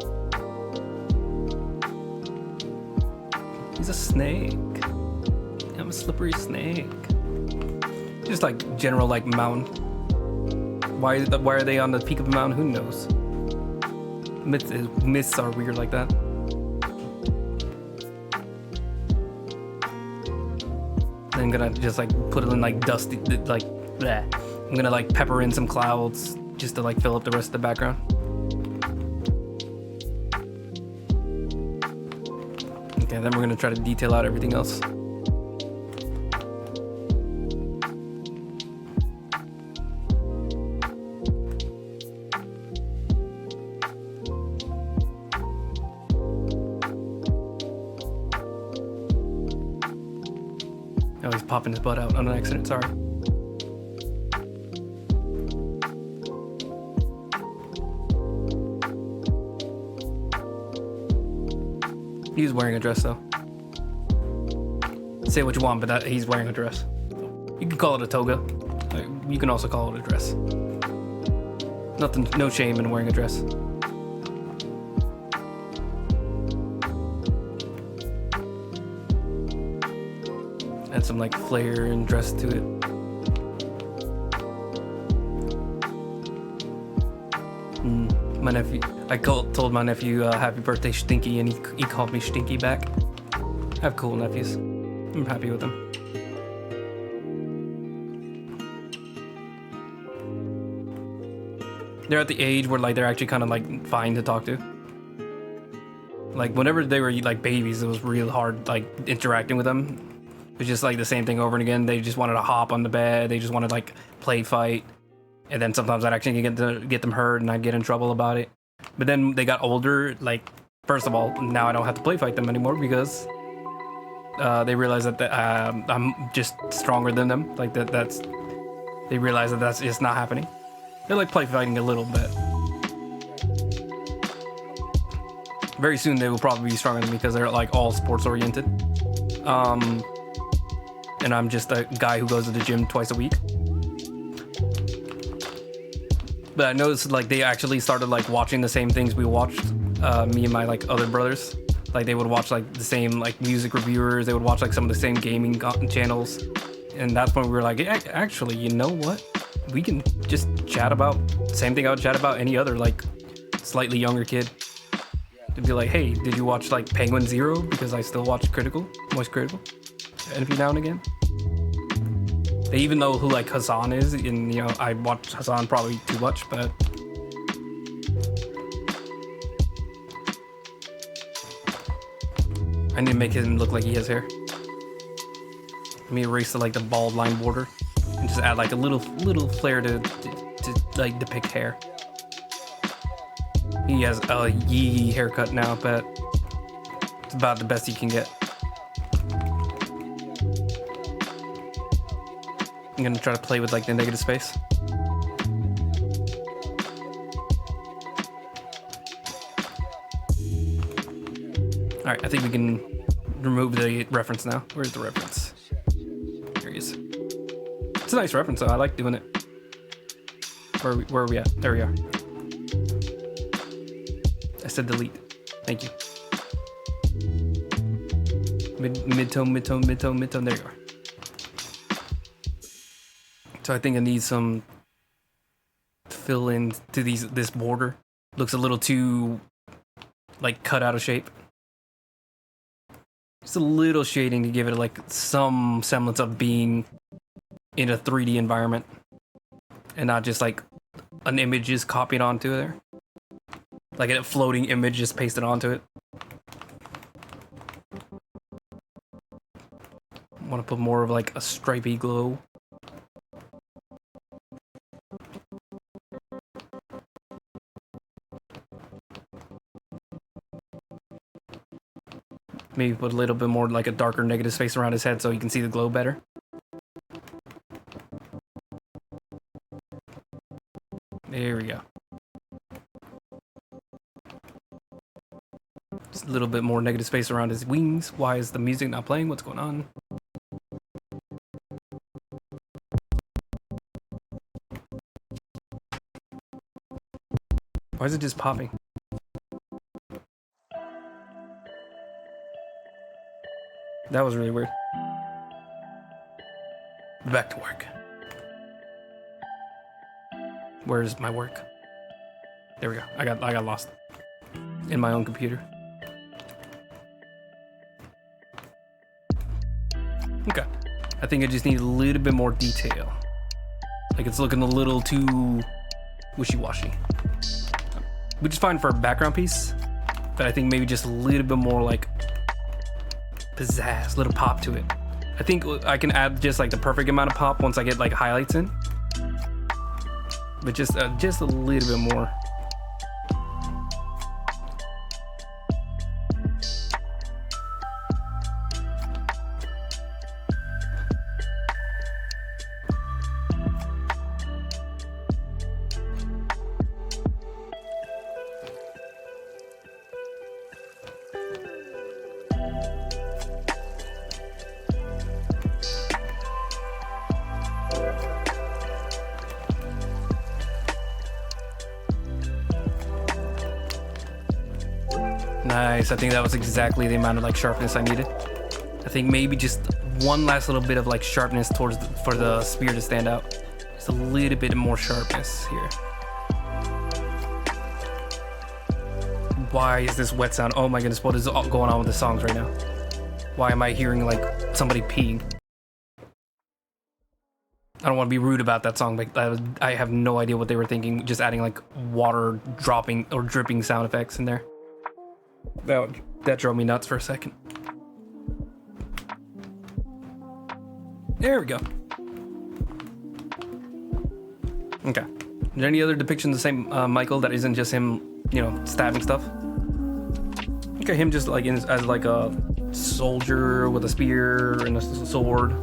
He's a snake. I'm a slippery snake. Just like general like mountain. Why are they on the peak of the mountain? Who knows? Myths are weird like that. I'm gonna just like put it in like dusty, like bleh. I'm gonna like pepper in some clouds just to like fill up the rest of the background. Okay, then we're gonna try to detail out everything else. Oh, he's popping his butt out on an accident, sorry. He was wearing a dress though. Say what you want, but he's wearing a dress. You can call it a toga. You can also call it a dress. Nothing, no shame in wearing a dress. Add some like flair and dress to it. My nephew, I told my nephew happy birthday Stinky, and he called me Stinky back. I have cool nephews. I'm happy with them. They're at the age where like they're actually kind of like fine to talk to. Like whenever they were like babies, it was real hard like interacting with them. It was just like the same thing over and again. They just wanted to hop on the bed. They just wanted to like play fight. And then sometimes I'd actually get them hurt and I'd get in trouble about it. But then they got older. Like, first of all, now I don't have to play fight them anymore because they realize that I'm just stronger than them. Like they realize that that's just not happening. They like play fighting a little bit. Very soon they will probably be stronger than me because they're like all sports oriented. And I'm just a guy who goes to the gym twice a week. But I noticed like they actually started like watching the same things we watched, me and my like other brothers. Like they would watch like the same like music reviewers. They would watch like some of the same gaming channels. And that's when we were like, yeah, actually, you know what? We can just chat about the same thing I would chat about any other like slightly younger kid. To be like, hey, did you watch like Penguin Zero? Because I still watch Moist Critical, every now and again. They even know who like Hassan is, and you know I watch Hassan probably too much, but I need to make him look like he has hair. Let me erase the bald line border and just add like a little flair to like depict hair. He has a yee haircut now, but it's about the best he can get. I'm gonna try to play with like the negative space. All right, I think we can remove the reference now. Where's the reference? Here he is. It's a nice reference though. I like doing it. Where are we at? There we are. I said delete. Thank you. Mid-tone. There you are. So I think I need some fill in to this border. Looks a little too like cut out of shape. Just a little shading to give it like some semblance of being in a 3D environment and not just like an image is copied onto there. Like a floating image just pasted onto it. I want to put more of like a stripy glow. Maybe put a little bit more like a darker negative space around his head so you can see the glow better. There we go. Just a little bit more negative space around his wings. Why is the music not playing? What's going on? Why is it just popping? That was really weird. Back to work. Where's my work? There we go. I got lost in my own computer. Okay. I think I just need a little bit more detail. Like it's looking a little too wishy-washy. Which is fine for a background piece, but I think maybe just a little bit more like pizzazz, little pop to it. I think I can add just like the perfect amount of pop once I get like highlights in, but just a little bit more. Nice, I think that was exactly the amount of like sharpness I needed. I think maybe just one last little bit of like sharpness towards for the spear to stand out. Just a little bit more sharpness here. Why is this wet sound? Oh my goodness, what is going on with the songs right now? Why am I hearing like somebody peeing? I don't want to be rude about that song, but I have no idea what they were thinking, just adding like water dropping or dripping sound effects in there. That drove me nuts for a second. There we go. Okay. Is there any other depiction of the same Michael that isn't just him, you know, stabbing stuff? Okay, him just like as like a soldier with a spear and a sword.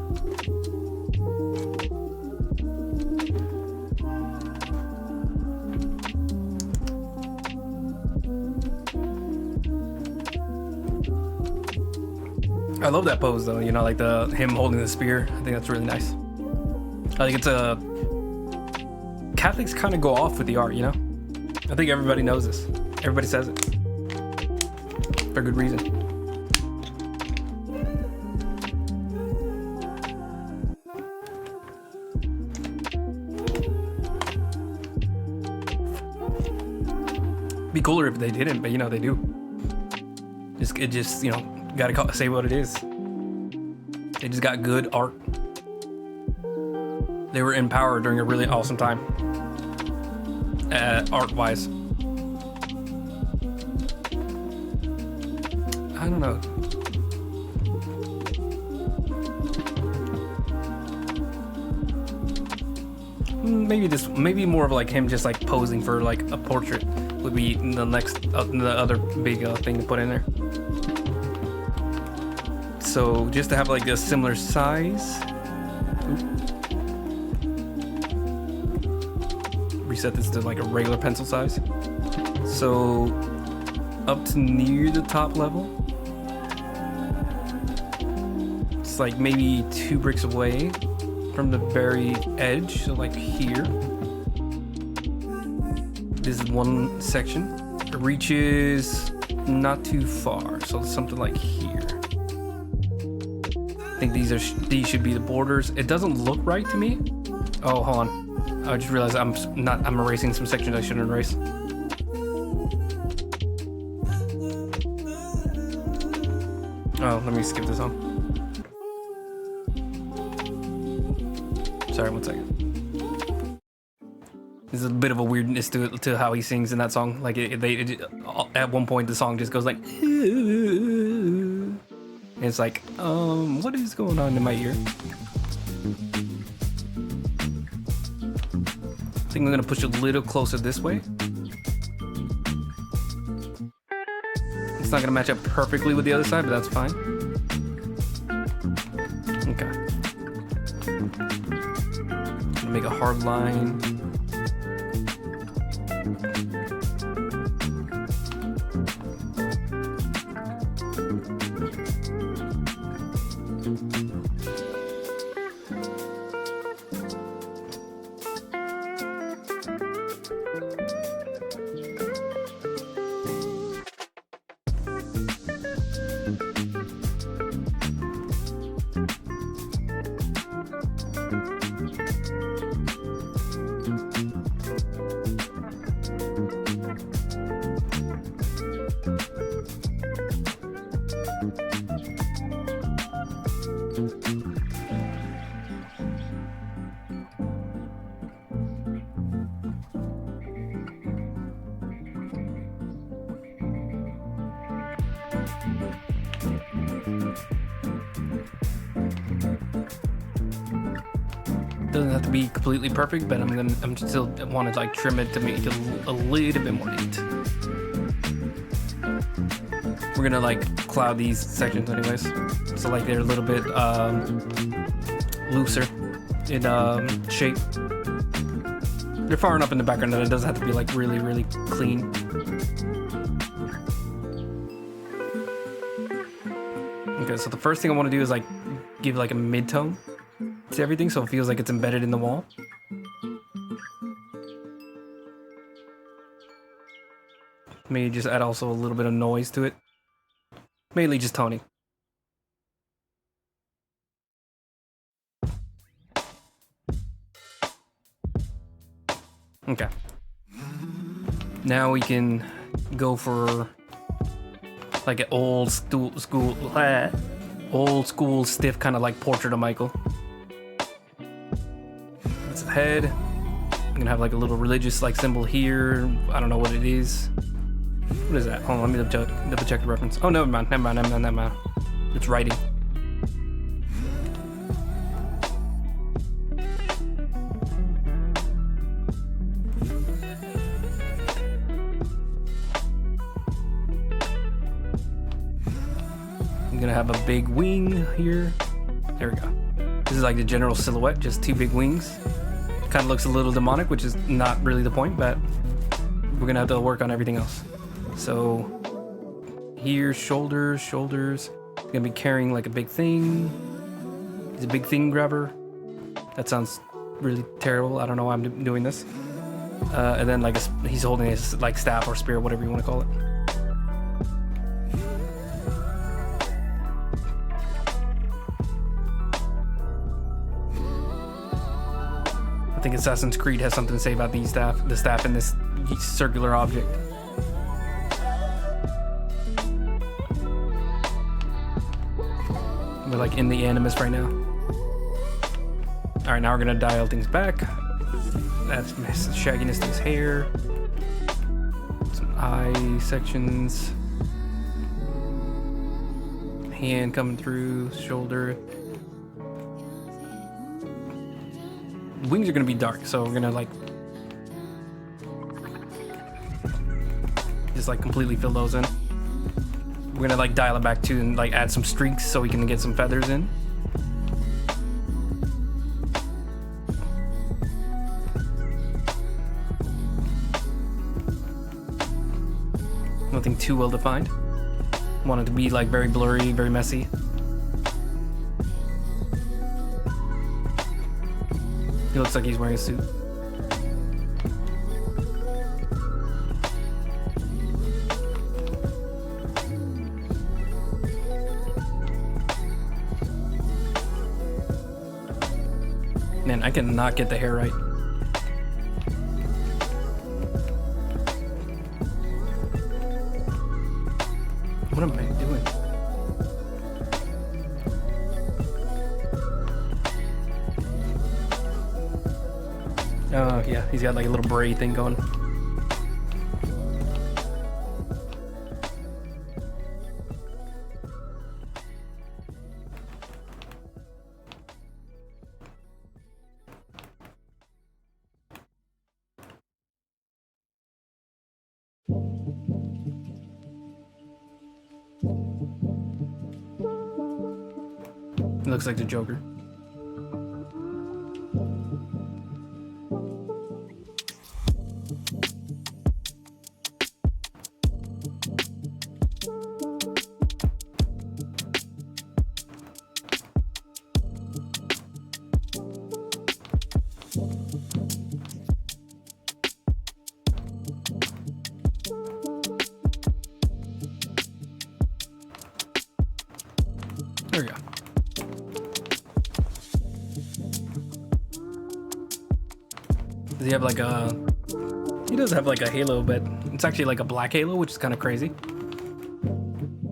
I love that pose though, you know, like him holding the spear. I think that's really nice. I think it's Catholics kind of go off with the art, you know? I think everybody knows this. Everybody says it. For good reason. Be cooler if they didn't, but you know, they do. It just, you know, gotta say what it is. They just got good art. They were in power during a really awesome time, art-wise. I don't know. Maybe more of like him just like posing for like a portrait would be the next, the other big thing to put in there. So just to have like a similar size. Reset this to like a regular pencil size. So up to near the top level. It's like maybe 2 bricks away from the very edge. So like here. This is one section. It reaches not too far. So something like here. I think these should be the borders. It doesn't look right to me. Oh, hold on. I just realized I'm erasing some sections I shouldn't erase. Oh, let me skip this on. Sorry, one second. There's a bit of a weirdness to how he sings in that song. Like at one point the song just goes like. And it's like, what is going on in my ear? I think I'm gonna push a little closer this way. It's not gonna match up perfectly with the other side, but that's fine. Okay. Gonna make a hard line. Doesn't have to be completely perfect, but I'm still want to like trim it to make it a little bit more neat. We're gonna like cloud these sections anyways, so like they're a little bit looser in shape. They're far enough in the background that it doesn't have to be like really, really clean. Okay, so the first thing I want to do is like give like a mid-tone to everything so it feels like it's embedded in the wall. Maybe just add also a little bit of noise to it. Mainly just toning. Okay. Now we can go for like an old school stiff kind of like portrait of Michael. That's the head. I'm gonna have like a little religious like symbol here. I don't know what it is. What is that? Hold on, let me double check the reference. Oh, never mind. It's writing. I'm gonna have a big wing here. There we go. This is like the general silhouette, just two big wings. Kind of looks a little demonic, which is not really the point, but we're gonna have to work on everything else. So here, shoulders. Gonna be carrying like a big thing. He's a big thing grabber. That sounds really terrible. I don't know why I'm doing this. And then like he's holding his like staff or spear, whatever you want to call it. I think Assassin's Creed has something to say about the staff in this circular object. We're like in the Animus right now. All right, now we're gonna dial things back. That's shagginess to his hair. Some eye sections. Hand coming through, shoulder. Wings are gonna be dark, so we're gonna like just like completely fill those in. We're gonna like dial it back too and like add some streaks so we can get some feathers in. Nothing too well defined. Want it to be like very blurry, very messy. He looks like he's wearing a suit. Man, I cannot get the hair right. What am I doing? Oh, yeah, he's got like a little braid thing going. It looks like the Joker. There we go. Does he have like a... He does have like a halo, but it's actually like a black halo, which is kind of crazy.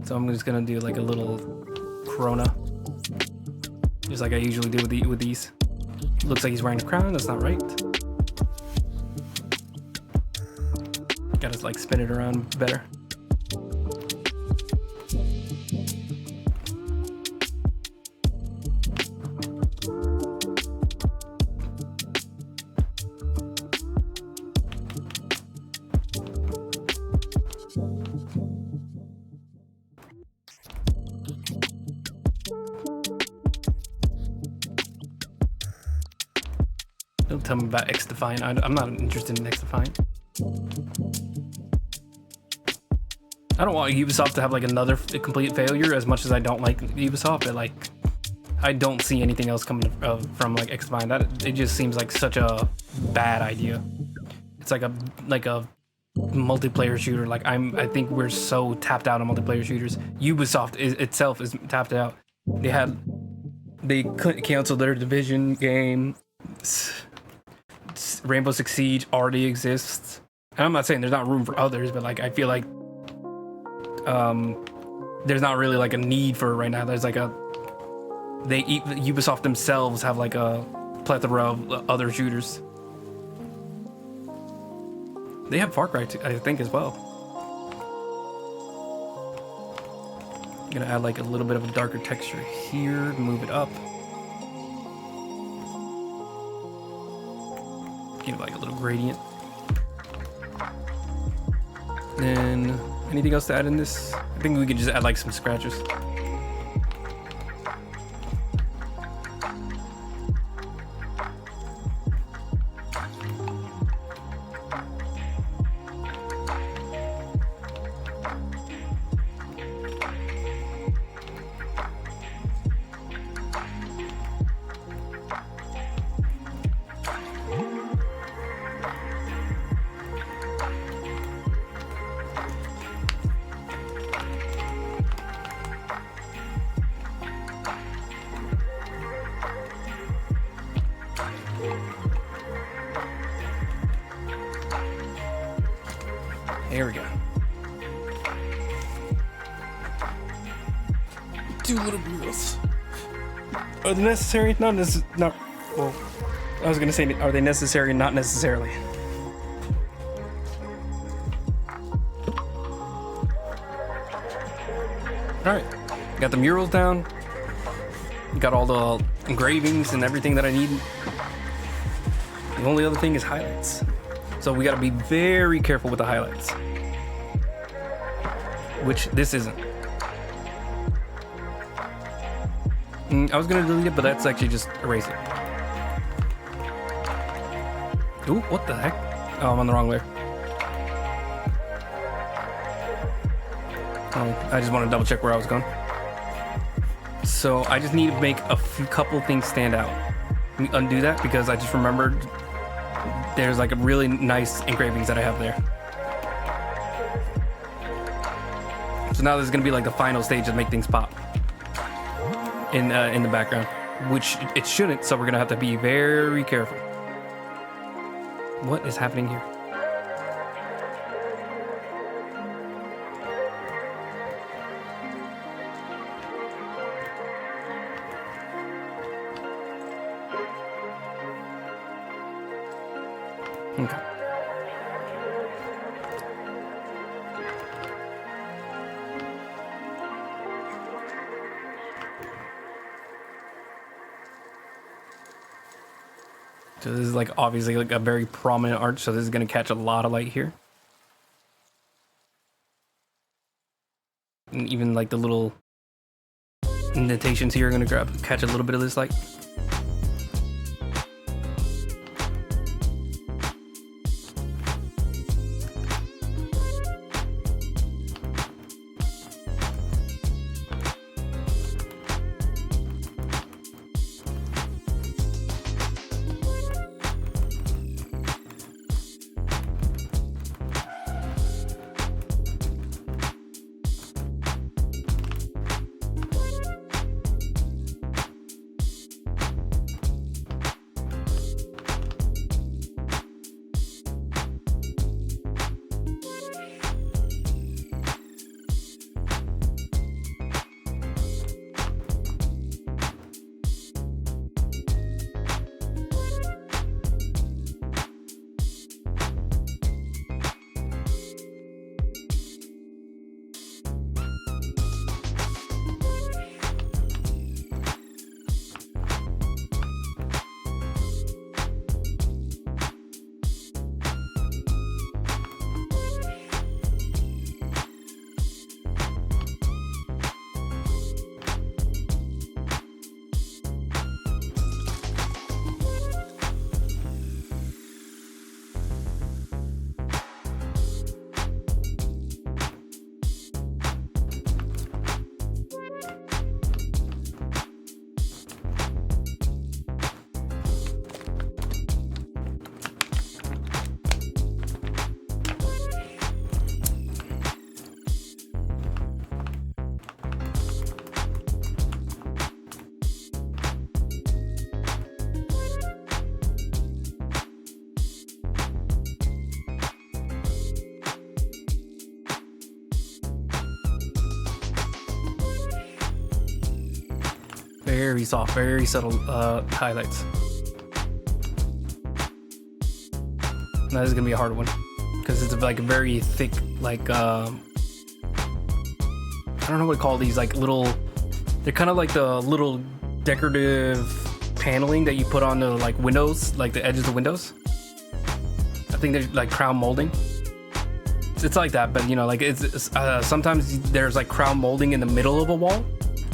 So I'm just gonna do like a little corona. Just like I usually do with these. Looks like he's wearing a crown, that's not right. Gotta like spin it around better. tell me about X Defiant. I'm not interested in X Defiant. I don't want Ubisoft to have like another complete failure. As much as I don't like Ubisoft, but like I don't see anything else coming from like X Defiant. That it just seems like such a bad idea. It's like a multiplayer shooter. Like I think we're so tapped out on multiplayer shooters. Ubisoft itself is tapped out. They canceled their Division game. Rainbow Six Siege already exists. And I'm not saying there's not room for others, but like I feel like there's not really like a need for it right now. There's like Ubisoft themselves have like a plethora of other shooters. They have Far Cry, I think, as well. I'm gonna add like a little bit of a darker texture here, move it up. Give it like a little gradient. Then anything else to add in this? I think we could just add like some scratches. There we go. Two little girls. Are they necessary? Not well, I was gonna say, are they necessary? Not necessarily. Alright, got the murals down. Got all the engravings and everything that I need. The only other thing is highlights. So we gotta be very careful with the highlights. Which this isn't. I was gonna delete it, but that's actually just erase it. Ooh, what the heck? Oh, I'm on the wrong layer. Oh, I just want to double check where I was going. So I just need to make a couple things stand out. Let me undo that because I just remembered there's like a really nice engravings that I have there. So now there's gonna be like the final stage to make things pop in the background, which it shouldn't. So we're gonna have to be very careful. What is happening here? Okay. So this is like obviously like a very prominent arch, so this is going to catch a lot of light here. And even like the little indentations here are going to catch a little bit of this light. very soft, very subtle highlights. Now this is gonna be a hard one because it's like a very thick, like I don't know what to call these, like little. They're kind of like the little decorative paneling that you put on the like windows, like the edges of windows. I think they're like crown molding. It's like that, but you know, like it's sometimes there's like crown molding in the middle of a wall.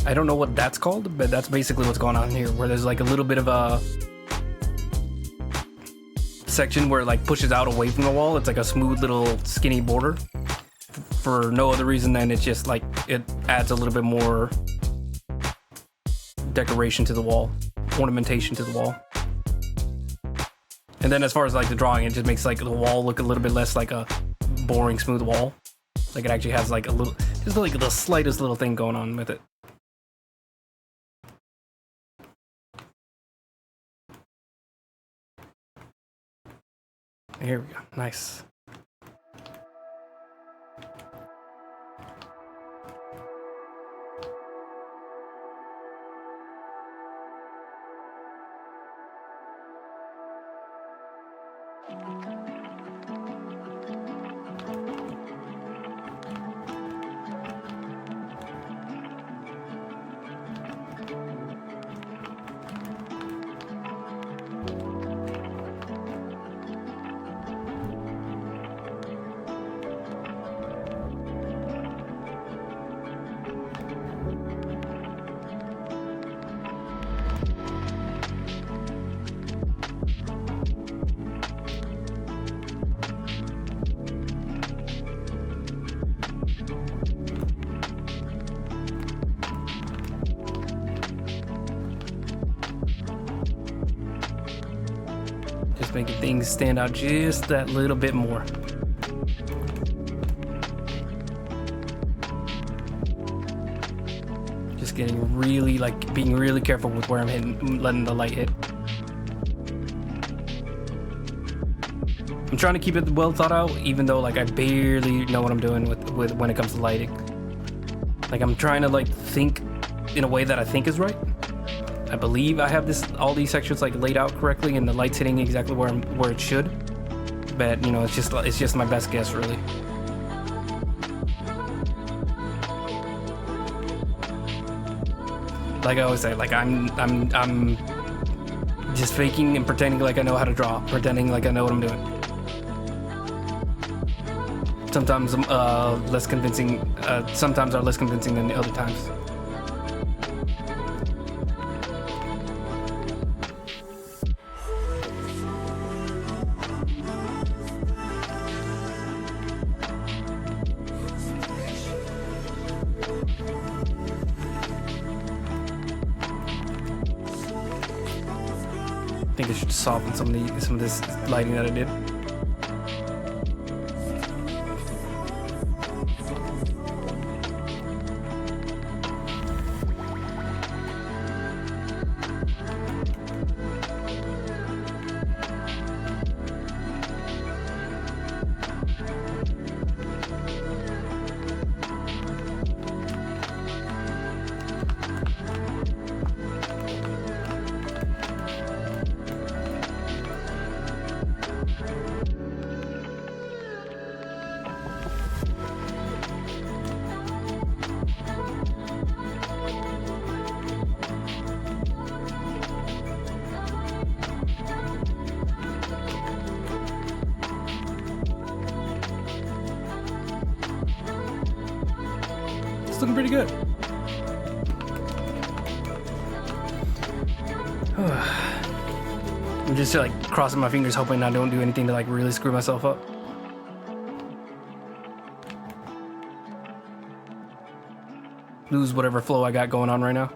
I don't know what that's called, but that's basically what's going on here, where there's like a little bit of a section where it like pushes out away from the wall. It's like a smooth little skinny border for no other reason than it's just like it adds a little bit more decoration to the wall, ornamentation to the wall. And then as far as like the drawing, it just makes like the wall look a little bit less like a boring smooth wall. Like it actually has like a little, just like the slightest little thing going on with it. Here we go. Nice. Just making things stand out just that little bit more. Just getting really, like, being really careful with where I'm hitting, letting the light hit. I'm trying to keep it well thought out, even though, like, I barely know what I'm doing with when it comes to lighting. Like, I'm trying to, like, think in a way that I think is right. I believe I have all these sections like laid out correctly and the light's hitting exactly where it should. But you know, it's just my best guess, really. Like I always say, like I'm just faking and pretending like I know how to draw, pretending like I know what I'm doing. Sometimes less convincing. Sometimes are less convincing than the other times. I think I should soften some of this lighting that I did. Looking pretty good. I'm just like crossing my fingers, hoping I don't do anything to like really screw myself up. Lose whatever flow I got going on right now.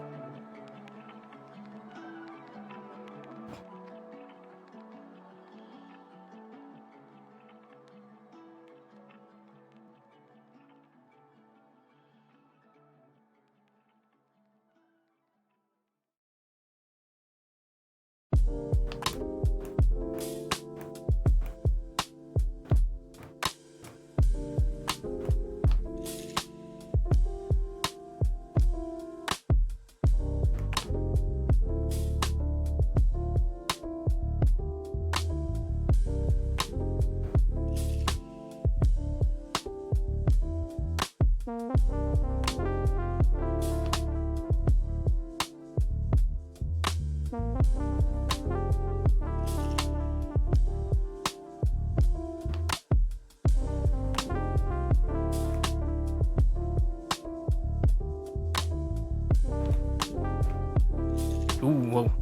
Ooh, whoa.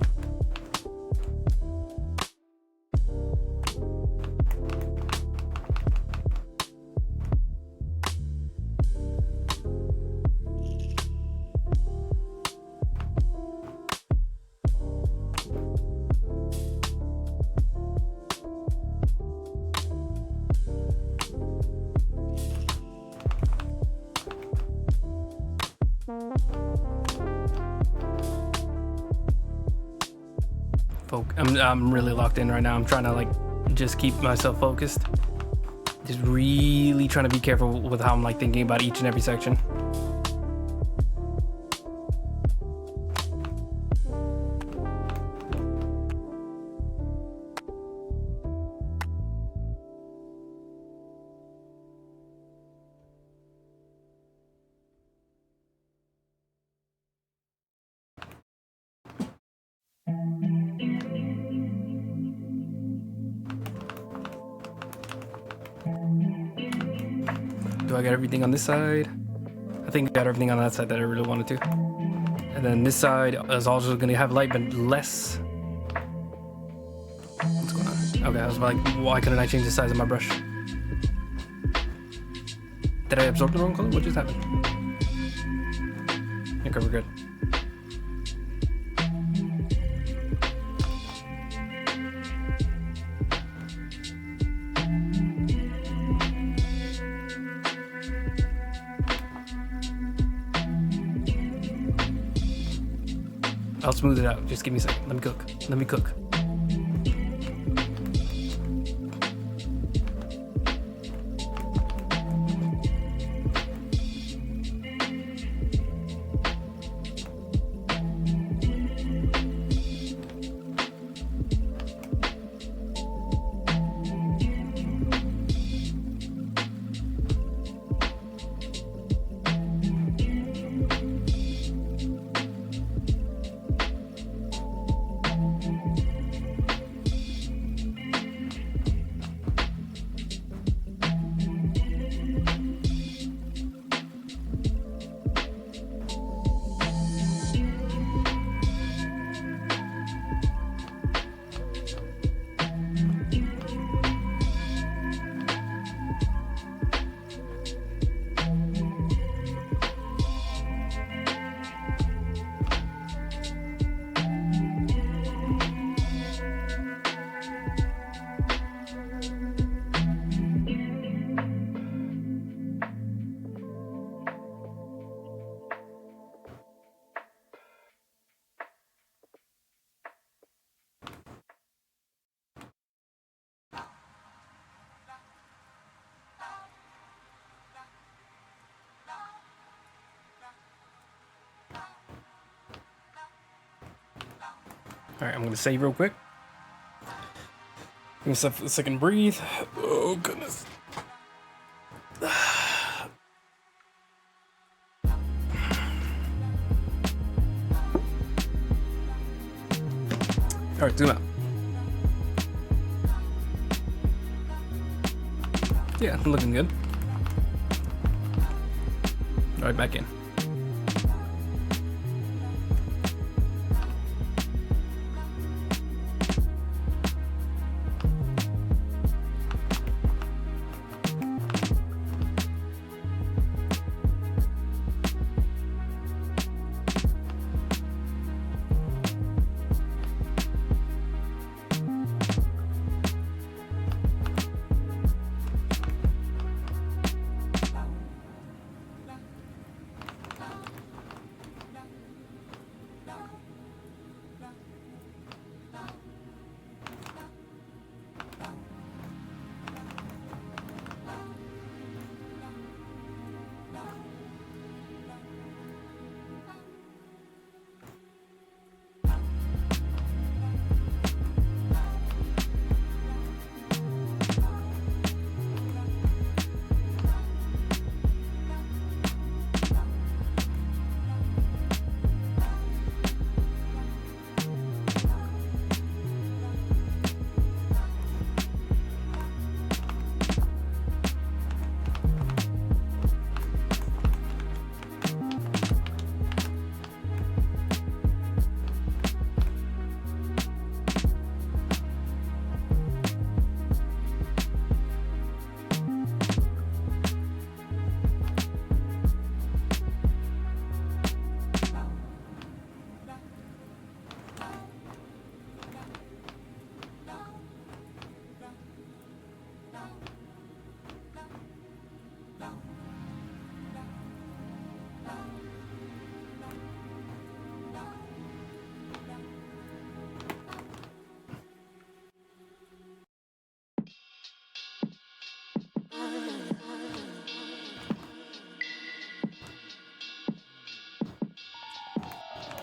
I'm really locked in right now. I'm trying to like just keep myself focused. Just really trying to be careful with how I'm like thinking about each and every section. Do I got everything on this side? I think I got everything on that side that I really wanted to. And then this side is also going to have light, but less. What's going on? Okay, I was like, why couldn't I change the size of my brush? Did I absorb the wrong color? What just happened? Okay, we're good. I'll smooth it out. Just give me a second. Let me cook. Let me cook. All right, I'm gonna save real quick. Give myself a second to breathe. Oh goodness. All right, zoom out. Yeah, I'm looking good. All right, back in.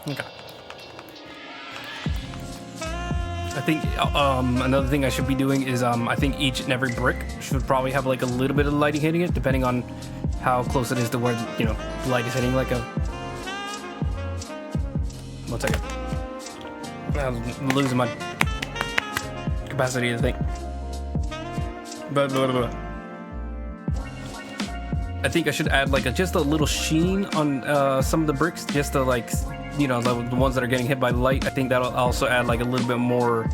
Okay. I think another thing I should be doing is I think each and every brick should probably have like a little bit of lighting hitting it, depending on how close it is to where, you know, the light is hitting. Like a 1 second. I'm losing my capacity to think. I think I should add like just a little sheen on some of the bricks, just to like, you know, the ones that are getting hit by light. I think that'll also add like a little bit more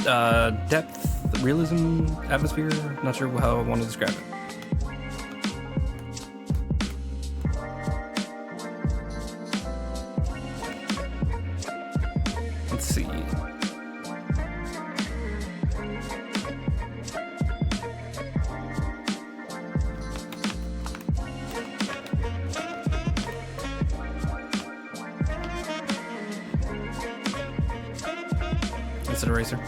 depth, realism, atmosphere. Not sure how I want to describe it. Let's see. It's an eraser.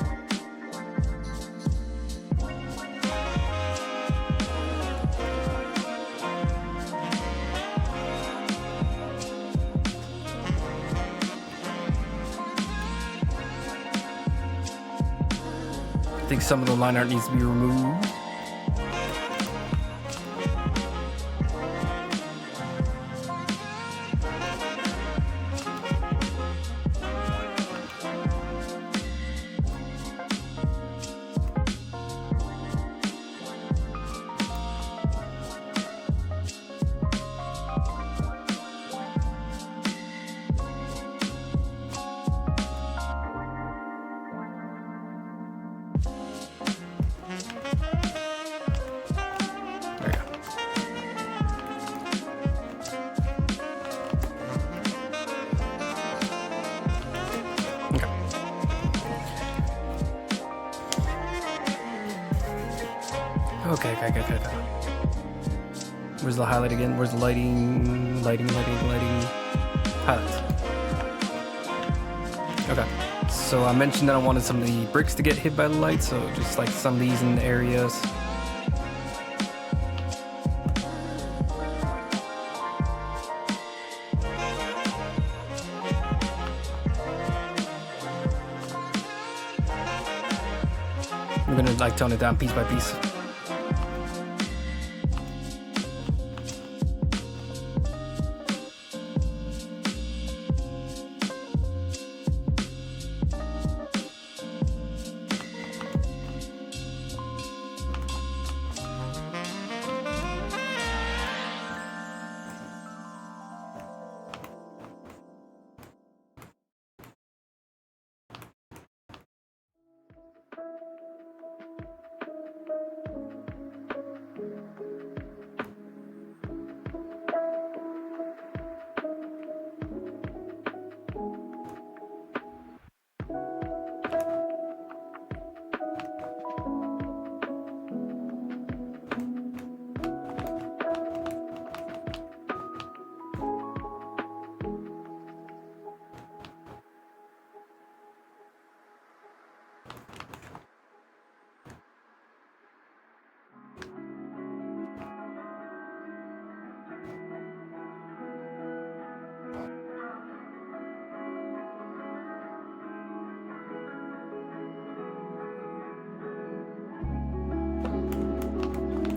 I think some of the line art needs to be removed. Okay. Where's the highlight again? Where's the lighting? Highlights. Okay. So I mentioned that I wanted some of the bricks to get hit by the light, so just like some of these in the areas. I'm gonna like tone it down piece by piece.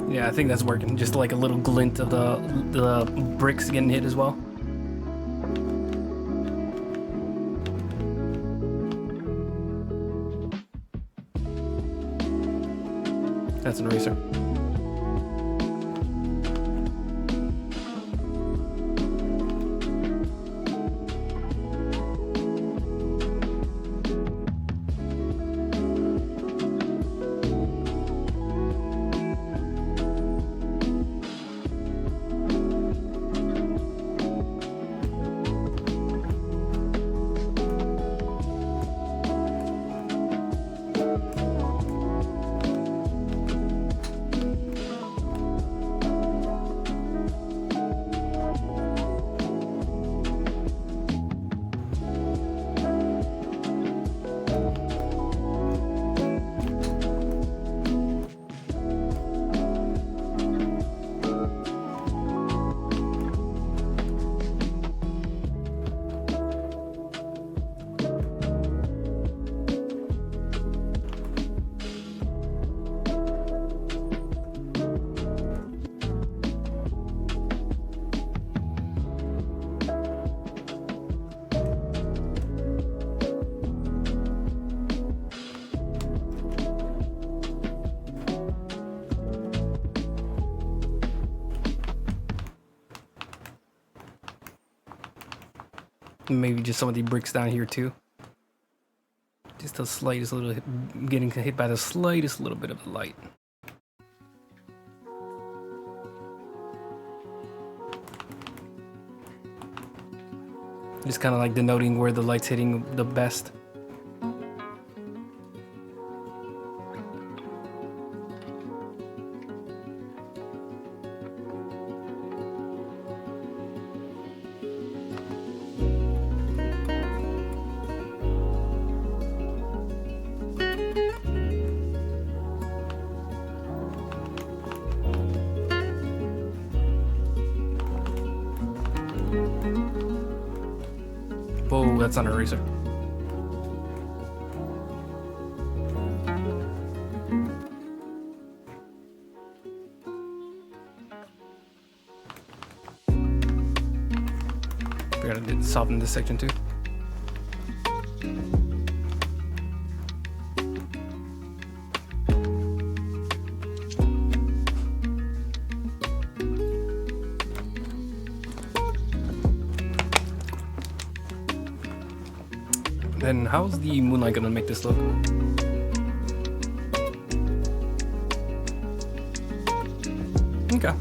Yeah, I think that's working. Just like a little glint of the bricks getting hit as well. That's an eraser. Maybe just some of the bricks down here too. Just the slightest little, getting hit by the slightest little bit of the light. Just kind of like denoting where the light's hitting the best. Whoa, that's on a eraser. We gotta soften this section too. Then how's the moonlight gonna make this look? Okay.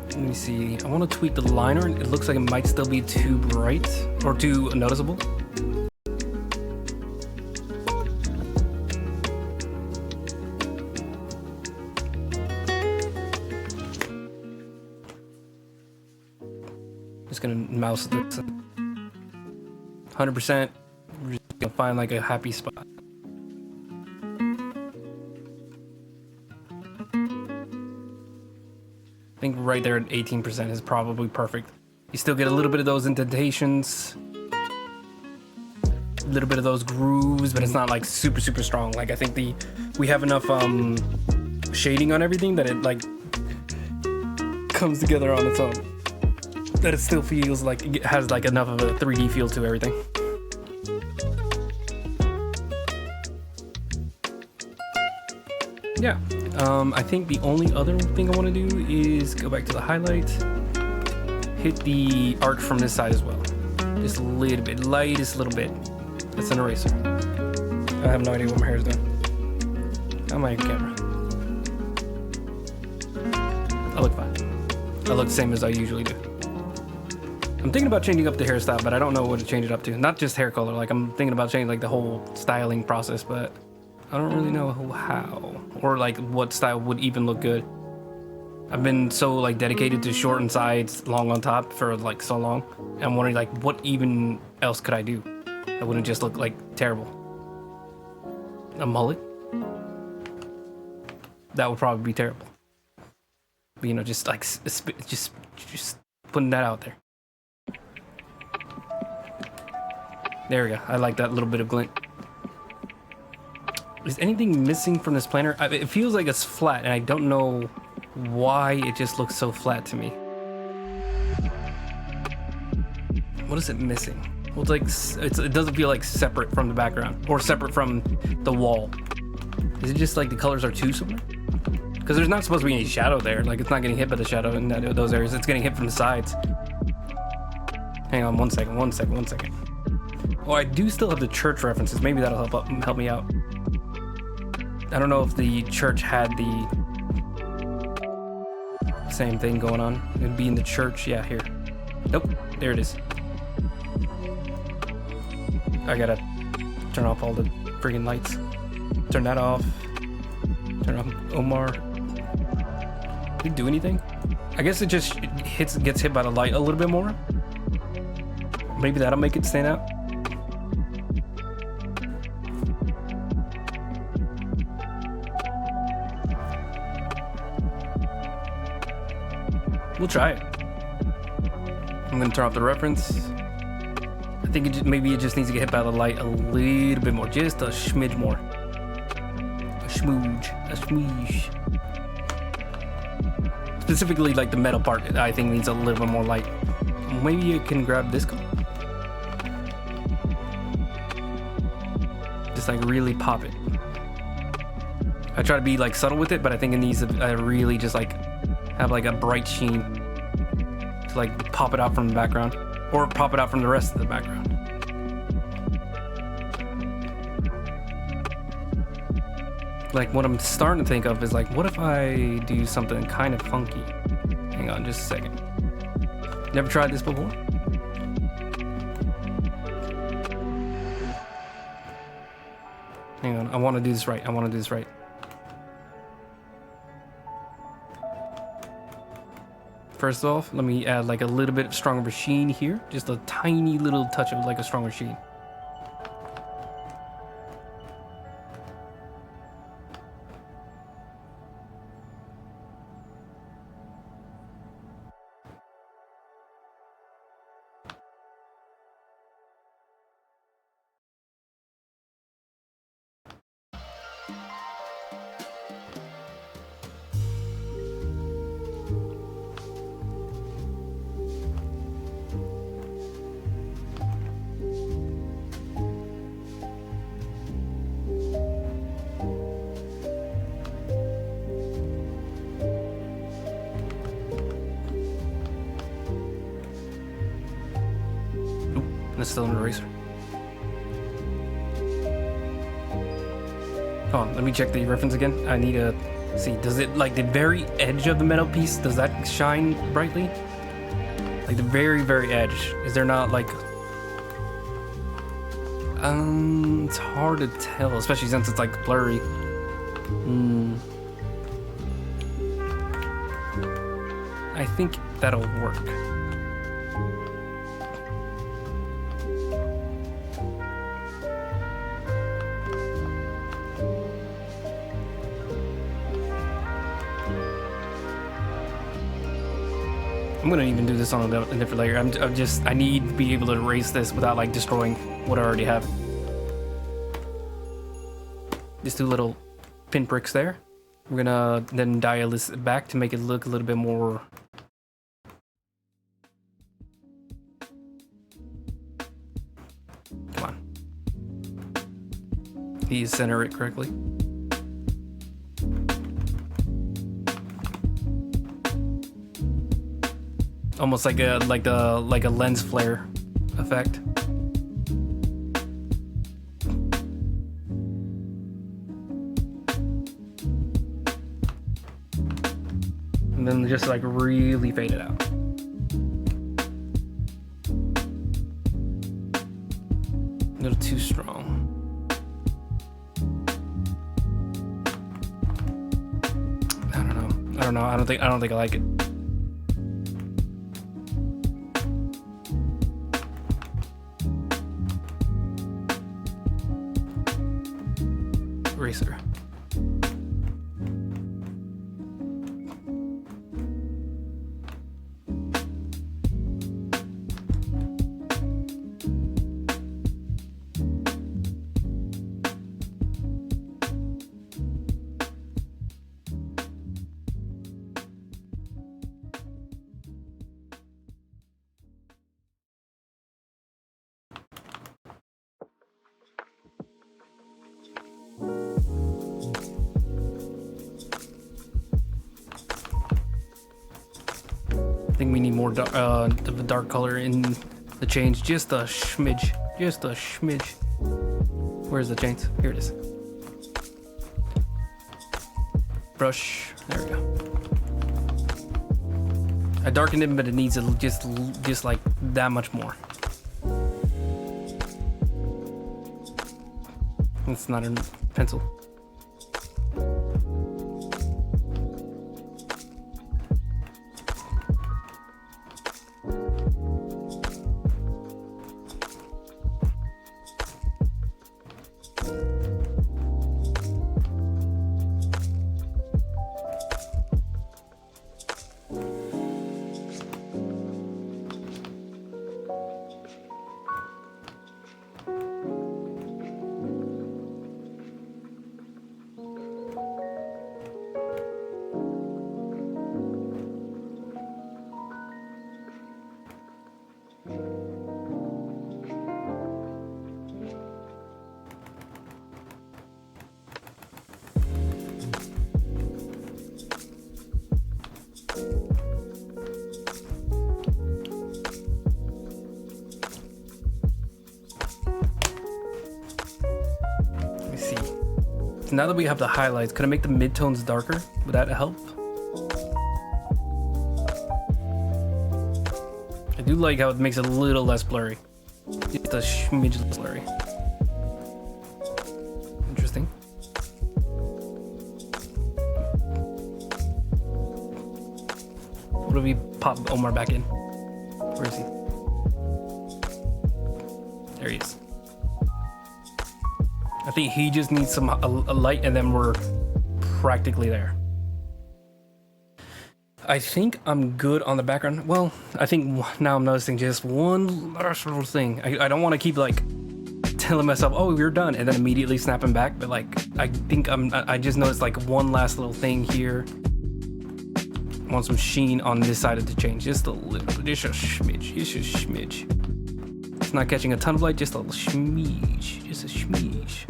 Let me see. I want to tweak the liner. It looks like it might still be too bright or too noticeable. Just gonna mouse this. 100%. We're just gonna find like a happy spot. I think right there at 18% is probably perfect. You still get a little bit of those indentations, a little bit of those grooves, but it's not like super strong. Like I think we have enough shading on everything that it like comes together on its own. That it still feels like it has like enough of a 3D feel to everything. Yeah, I think the only other thing I want to do is go back to the highlight, hit the arc from this side as well. Just a little bit, lightest little bit. That's an eraser. I have no idea what my hair is doing. I'm on camera. I look fine. I look the same as I usually do. I'm thinking about changing up the hairstyle, but I don't know what to change it up to. Not just hair color, like I'm thinking about changing like the whole styling process, but I don't really know how or like what style would even look good. I've been so like dedicated to short and sides, long on top for like so long. And I'm wondering like what even else could I do that wouldn't just look like terrible? A mullet? That would probably be terrible. But, you know, just like just putting that out there. There we go. I like that little bit of glint. Is anything missing from this planner? It feels like it's flat, and I don't know why it just looks so flat to me. What is it missing? Well, it's like it doesn't feel like separate from the background or separate from the wall. Is it just like the colors are too similar? Because there's not supposed to be any shadow there. Like it's not getting hit by the shadow in those areas. It's getting hit from the sides. Hang on, one second. Oh, I do still have the church references. Maybe that'll help me out. I don't know if the church had the same thing going on. It'd be in the church. Yeah, here. Nope. There it is. I gotta turn off all the friggin' lights. Turn that off. Turn off Omar. Did it do anything? I guess it just gets hit by the light a little bit more. Maybe that'll make it stand out. We'll try it. I'm gonna turn off the reference. I think maybe it just needs to get hit by the light a little bit more, just a smidge more. A smooge. Specifically, like the metal part, I think needs a little bit more light. Maybe you can grab this color. Just like really pop it. I try to be like subtle with it, but I think it needs to really just like have like a bright sheen to like pop it out from the background. or pop it out from the rest of the background. Like what I'm starting to think of is like, what if I do something kind of funky? Hang on just a second. Never tried this before? Hang on, I want to do this right. First off, let me add like a little bit of stronger sheen here. Just a tiny little touch of like a stronger sheen. That's still an eraser. Oh, let me check the reference again. I need to see, does it, like the very edge of the metal piece, does that shine brightly? Like the very, very edge. Is there not like... it's hard to tell, especially since it's like blurry. I think that'll work. I'm gonna even do this on a different layer. I need to be able to erase this without like destroying what I already have. Just do little pinpricks there. We're gonna then dial this back to make it look a little bit more. Come on. Please center it correctly. Almost like a lens flare effect. And then just like really fade it out. A little too strong. I don't know. I don't think I like it. Eraser. I think we need more of the dark color in the chains, just a smidge, Where's the chains? Here it is. Brush, there we go. I darkened it, but it needs just like that much more. It's not a pencil. So now that we have the highlights, could I make the midtones darker? Would that help? I do like how it makes it a little less blurry. Just a smidge less blurry. Interesting. What do we pop Omar back in? Where is he? There he is. I think he just needs a light and then we're practically there. I think I'm good on the background. Well, I think now I'm noticing just one last little thing. I don't want to keep like telling myself, oh, we're done, and then immediately snapping back. But like, I think I just noticed like one last little thing here. I want some sheen on this side of the change. Just a little, just a smidge, just a smidge. It's not catching a ton of light, just a smidge, just a smidge.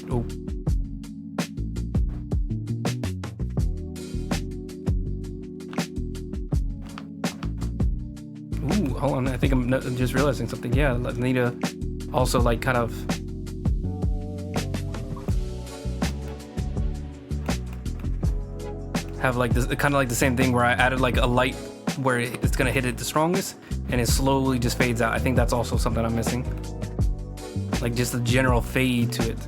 Oh. Ooh, hold on. I think I'm just realizing something. Yeah, I need to also like kind of have like this, kind of like the same thing where I added like a light where it's gonna hit it the strongest and it slowly just fades out. I think that's also something I'm missing. Like just a general fade to it.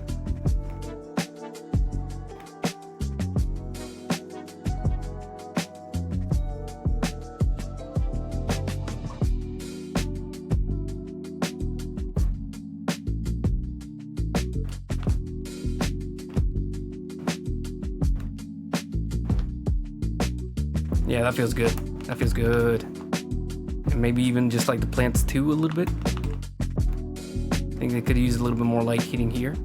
Yeah, that feels good. That feels good. And maybe even just like the plants too a little bit. I think they could use a little bit more light hitting here.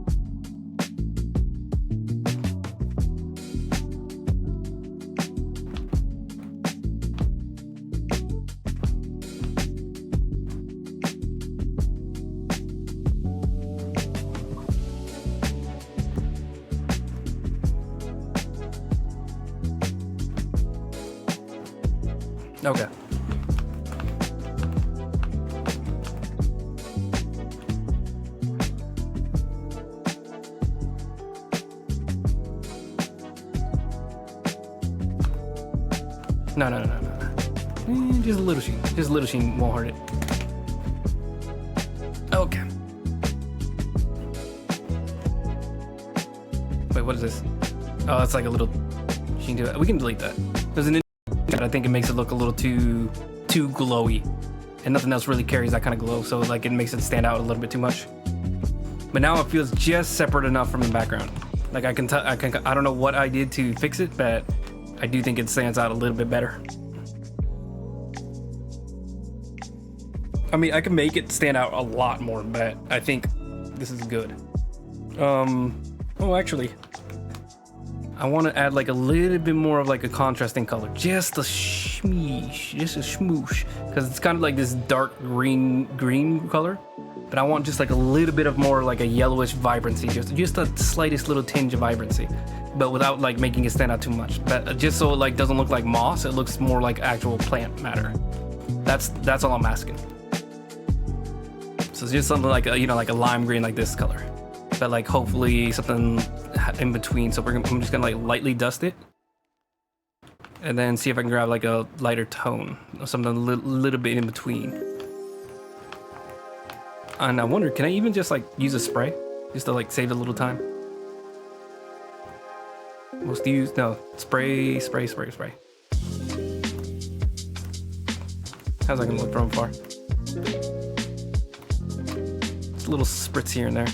Okay. No. Just a little sheen. Just a little sheen won't hurt it. Okay. Wait, what is this? Oh, that's like a little sheen to it. We can delete that. There's an I think it makes it look a little too glowy, and nothing else really carries that kind of glow, so like it makes it stand out a little bit too much. But now it feels just separate enough from the background. Like I don't know what I did to fix it, but I do think it stands out a little bit better. I mean, I can make it stand out a lot more, but I think this is good. Oh, actually, I want to add like a little bit more of like a contrasting color, just a shmoosh, just a smoosh, because it's kind of like this dark green color, but I want just like a little bit of more like a yellowish vibrancy, just a slightest little tinge of vibrancy, but without like making it stand out too much. But just so it like doesn't look like moss, it looks more like actual plant matter. That's all I'm asking. So it's just something like like a lime green like this color, but like hopefully something in between. So I'm just gonna like lightly dust it and then see if I can grab like a lighter tone or something a little bit in between. And I wonder, can I even just like use a spray just to like save a little time? Most use no spray. How's that gonna look from afar? Just little spritz here and there.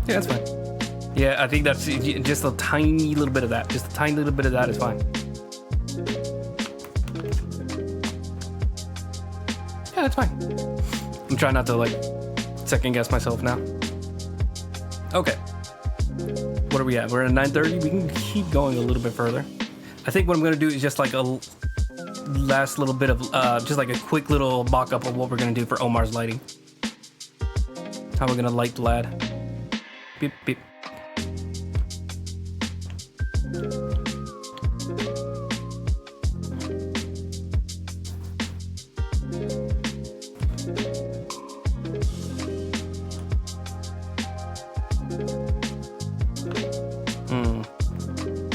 Yeah, that's fine. Yeah, I think that's just a tiny little bit of that. Just a tiny little bit of that is fine. Yeah, that's fine. I'm trying not to like second guess myself now. Okay. What are we at? We're at 9:30. We can keep going a little bit further. I think what I'm gonna do is just like a last little bit of just like a quick little mock-up of what we're gonna do for Omar's lighting. How we're gonna light the lad. Beep, beep.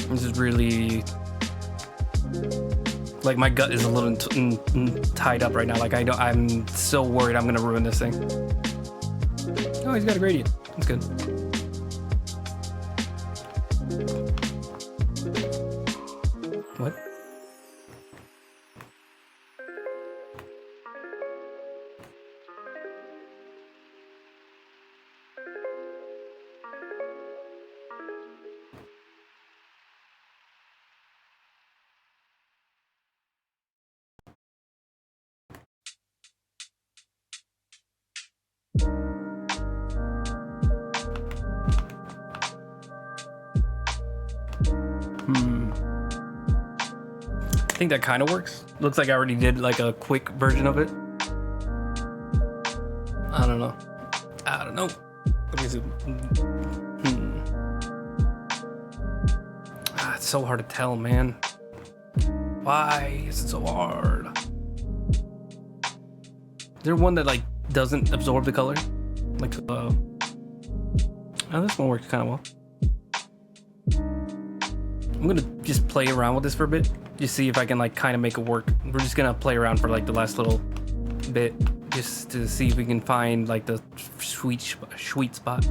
This is really... Like, my gut is a little tied up right now. Like, I'm so worried I'm gonna ruin this thing. Oh, he's got a gradient. That's good. What? I think that kind of works. Looks like I already did like a quick version of it. I don't know. Let me see. It's so hard to tell, man. Why is it so hard? Is there one that like doesn't absorb the color? Like, oh, this one works kind of well. I'm gonna just play around with this for a bit. Just see if I can like kind of make it work. We're just gonna play around for like the last little bit, just to see if we can find like the sweet spot.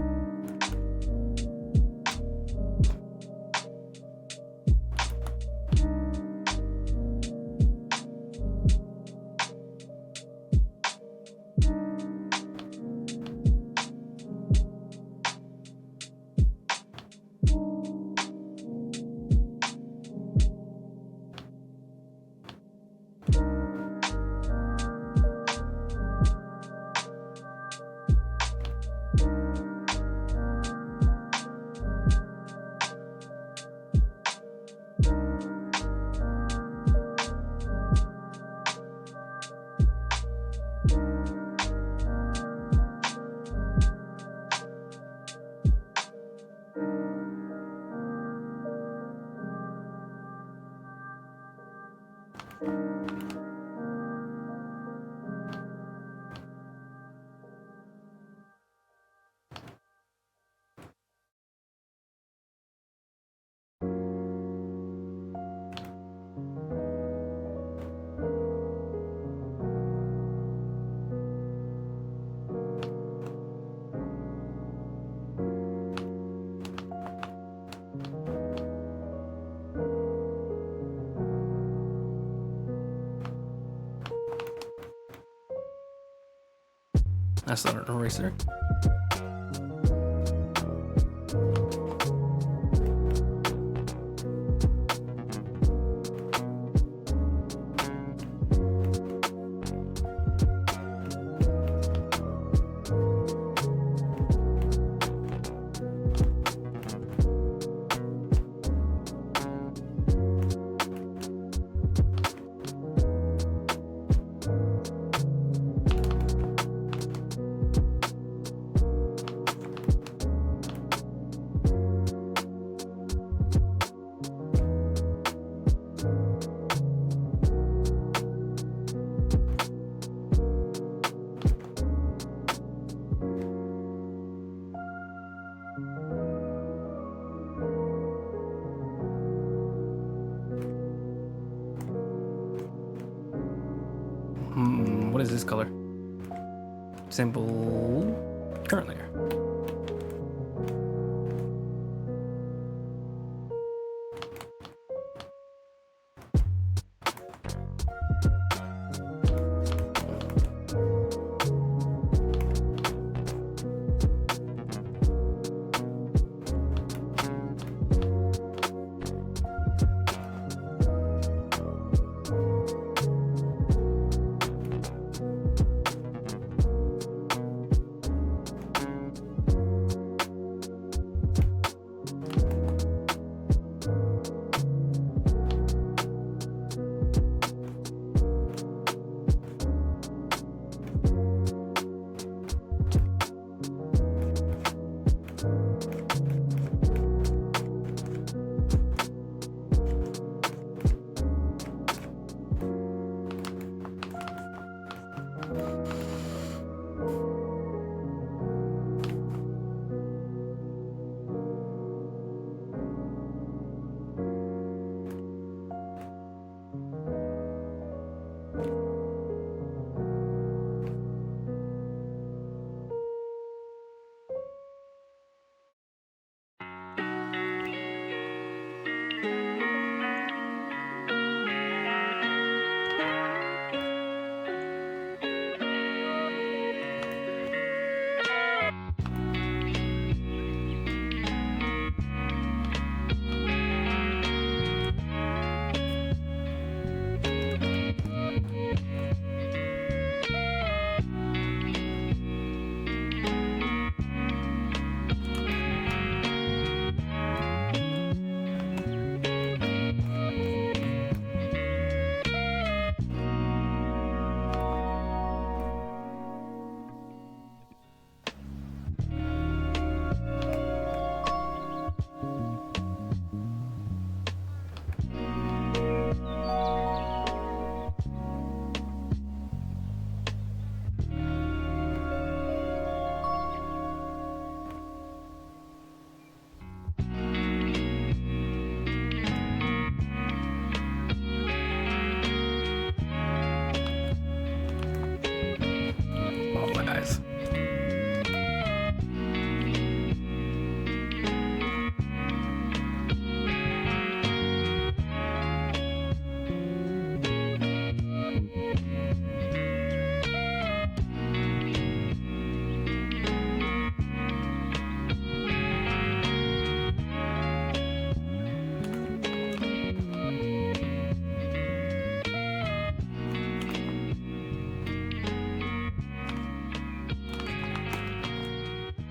That's not an eraser. What is this color? Simple current layer.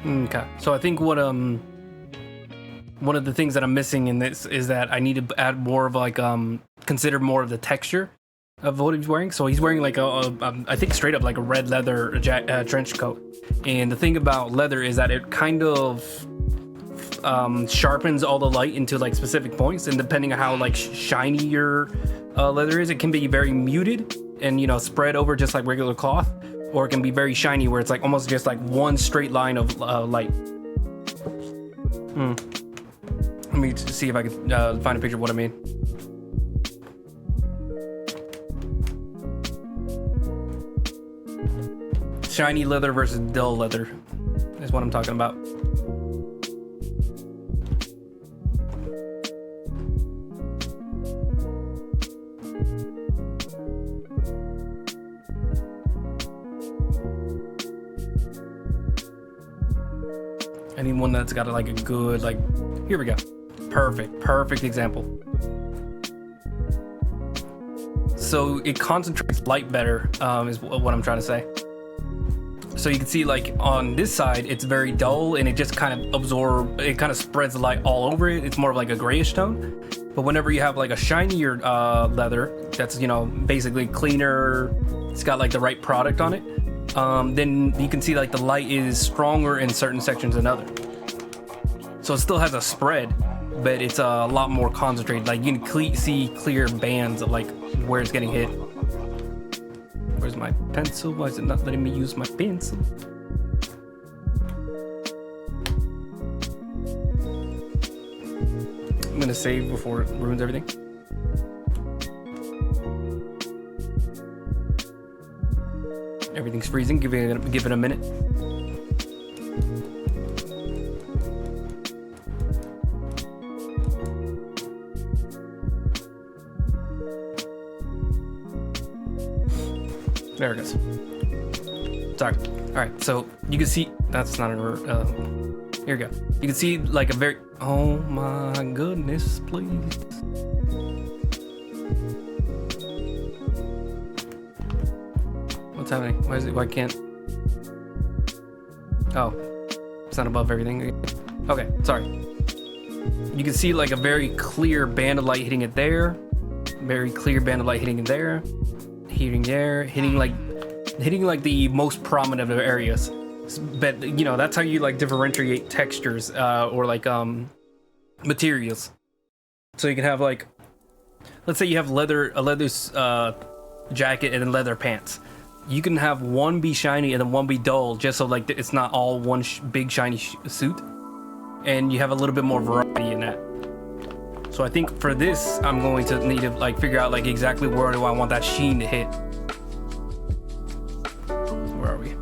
Okay, so I think what one of the things that I'm missing in this is that I need to add more of like consider more of the texture of what he's wearing. So he's wearing like I think straight up like a red leather trench coat. And the thing about leather is that it kind of sharpens all the light into like specific points, and depending on how like shiny your leather is, it can be very muted and, you know, spread over just like regular cloth, or it can be very shiny where it's like almost just like one straight line of light. Let me see if I can find a picture of what I mean. Shiny leather versus dull leather is what I'm talking about. Anyone that's got like a good, like, here we go. Perfect example. So it concentrates light better, is what I'm trying to say. So you can see like on this side, it's very dull and it just kind of it kind of spreads the light all over it. It's more of like a grayish tone. But whenever you have like a shinier leather, that's, you know, basically cleaner, it's got like the right product on it, then you can see like the light is stronger in certain sections than others. So it still has a spread, but it's a lot more concentrated. Like you can see clear bands of like where it's getting hit. Where's my pencil? Why is it not letting me use my pencil? I'm gonna save before it ruins everything. Everything's freezing. Give it a minute. There it goes. Sorry. All right, so you can see that's not a. Here we go. You can see like a very. Oh my goodness! Please. What's happening? Why is it? Why can't? Oh, it's not above everything. Okay, sorry. You can see like a very clear band of light hitting it there. Very clear band of light hitting it there. Hitting there, hitting like the most prominent of areas. But you know, that's how you like differentiate textures or like materials. So you can have like, let's say you have a leather jacket and then leather pants. You can have one be shiny and then one be dull, just so like it's not all one big shiny suit, and you have a little bit more variety in that. So I think for this, I'm going to need to like figure out like exactly where do I want that sheen to hit. Where are we?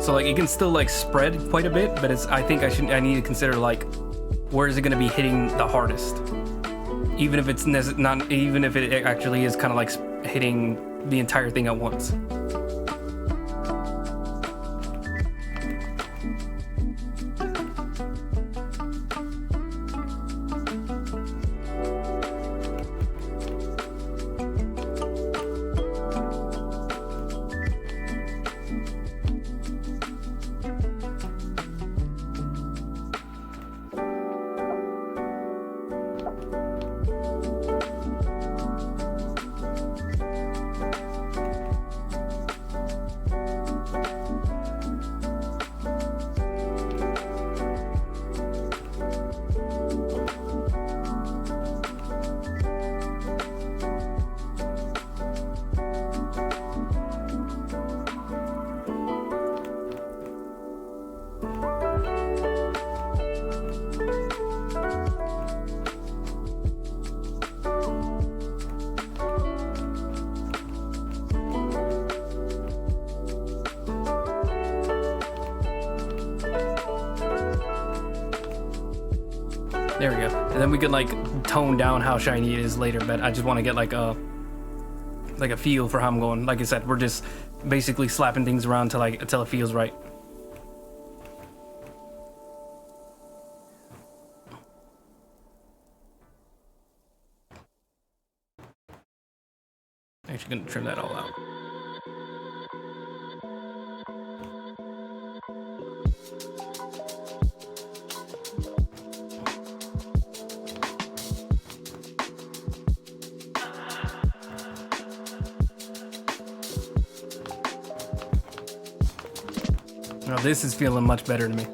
So like it can still like spread quite a bit, but I think I need to consider like where is it going to be hitting the hardest, even if it's not, even if it actually is kind of like hitting the entire thing at once. There we go. And then we can like tone down how shiny it is later, but I just want to get like a feel for how I'm going. Like I said, we're just basically slapping things around until it feels right. Actually gonna trim that all out. Now this is feeling much better to me.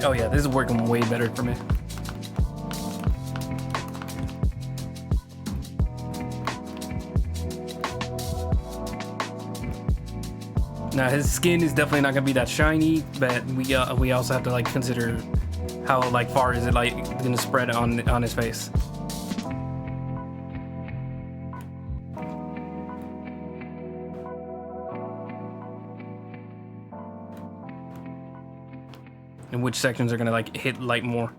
Oh yeah, this is working way better for me. Now his skin is definitely not gonna be that shiny, but we also have to like consider how like far is it like gonna spread on his face. And which sections are gonna like hit light more.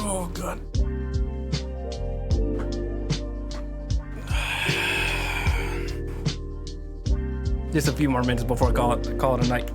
Oh god. Just a few more minutes before I call it a night.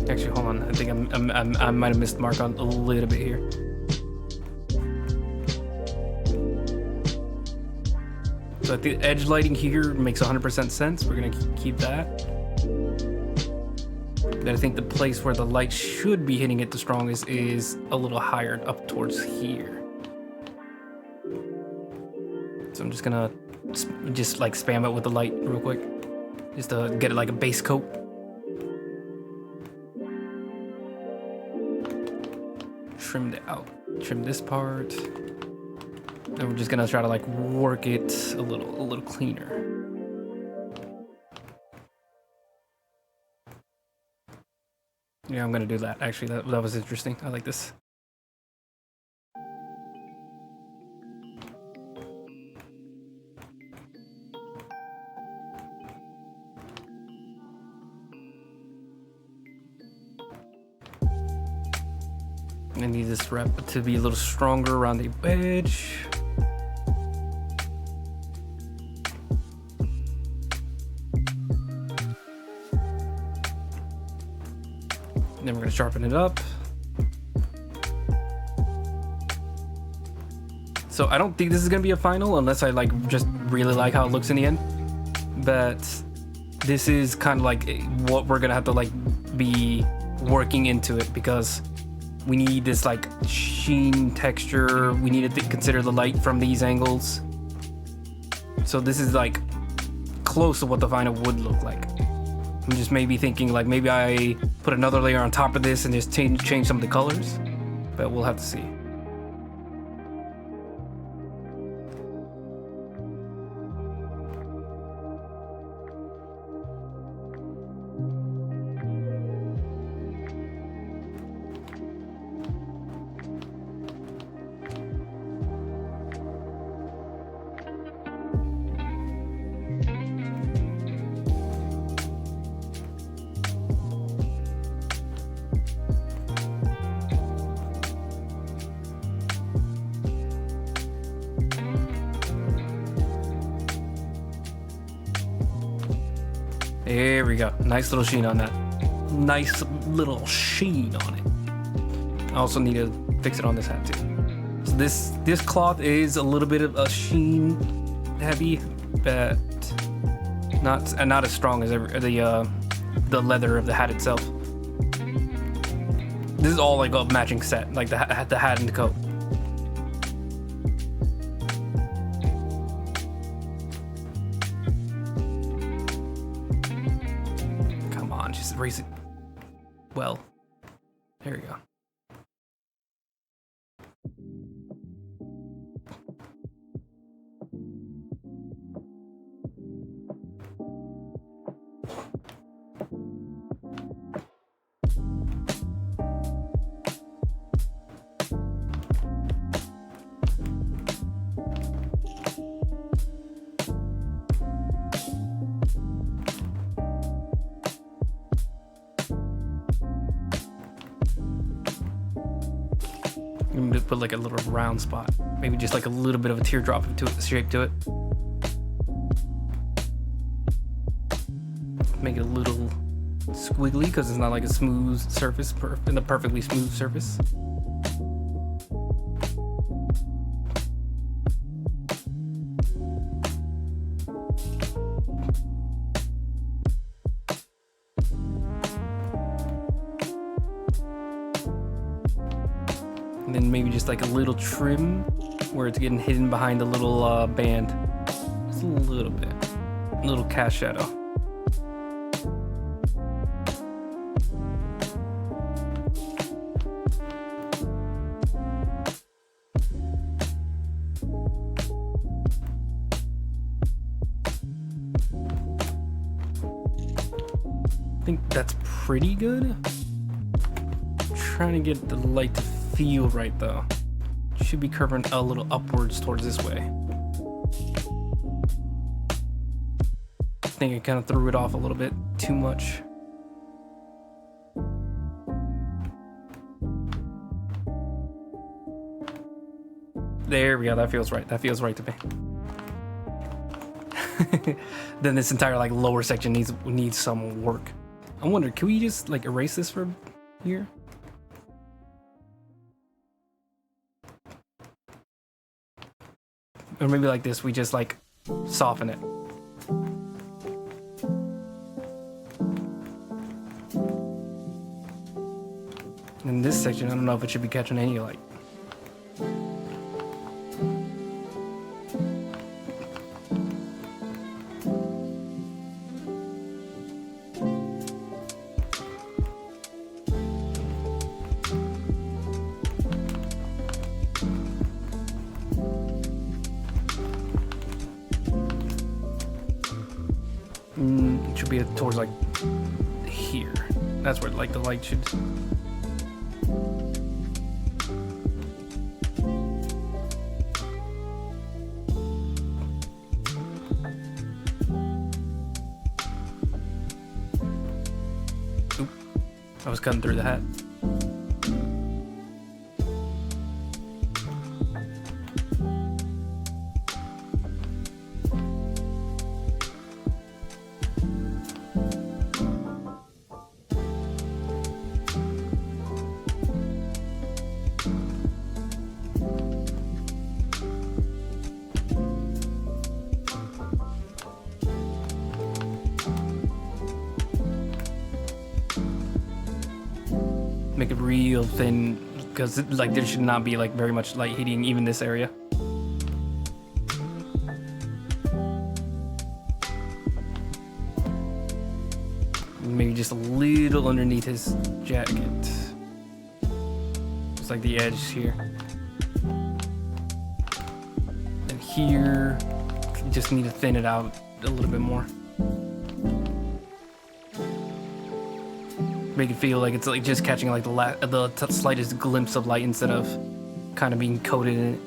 Actually, hold on. I think I might have missed the mark on a little bit here. So the edge lighting here makes 100% sense. We're gonna keep that. Then I think the place where the light should be hitting it the strongest is a little higher up towards here. So I'm just gonna like spam it with the light real quick, just to get it like a base coat. Trim it out. Trim this part. And we're just gonna try to like work it a little cleaner. Yeah, I'm gonna do that. Actually, that was interesting. I like this. I need this wrap to be a little stronger around the edge. Then we're gonna sharpen it up. So I don't think this is gonna be a final unless I like just really like how it looks in the end. But this is kind of like what we're gonna have to like be working into it, because we need this like sheen texture. We need to consider the light from these angles. So this is like close to what the final would look like. I'm just maybe thinking like maybe I put another layer on top of this and just change some of the colors, but we'll have to see. There we go. Nice little sheen on that. Nice little sheen on it. I also need to fix it on this hat too. So this cloth is a little bit of a sheen heavy, but not as strong as the leather of the hat itself. This is all like a matching set, like the hat and the coat. Just erase it. Well, there we go. I'm gonna put like a little round spot, maybe just like a little bit of a teardrop shape to it. Make it a little squiggly because it's not like a smooth surface, a perfectly smooth surface. And then maybe just like a little trim where it's getting hidden behind the little band. Just a little bit. A little cast shadow. I think that's pretty good. Trying to get the light to feel right though. Should be curving a little upwards towards this way. I think I kind of threw it off a little bit too much. There we go, that feels right. That feels right to me. Then this entire like lower section needs some work. I wonder, can we just like erase this from here? Or maybe like this, we just like soften it. In this section, I don't know if it should be catching any light. It should be towards like here. That's where like the light should. Oop, I was cutting through the hat. Make it real thin because like there should not be like very much light hitting even this area. Maybe just a little underneath his jacket. Just like the edge here. And here, just need to thin it out a little bit more. Make it feel like it's like just catching like the slightest glimpse of light instead of kind of being coated in it.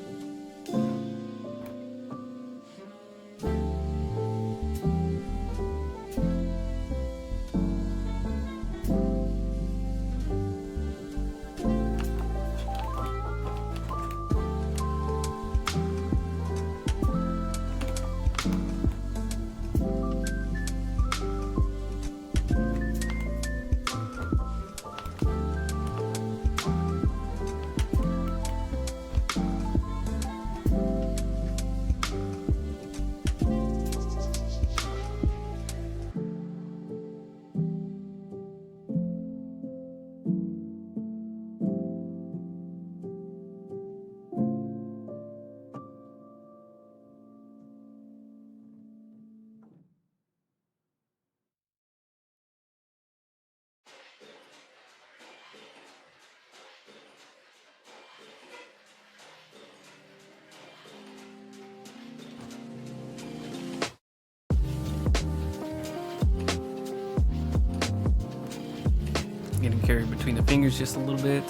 Getting carried between the fingers just a little bit.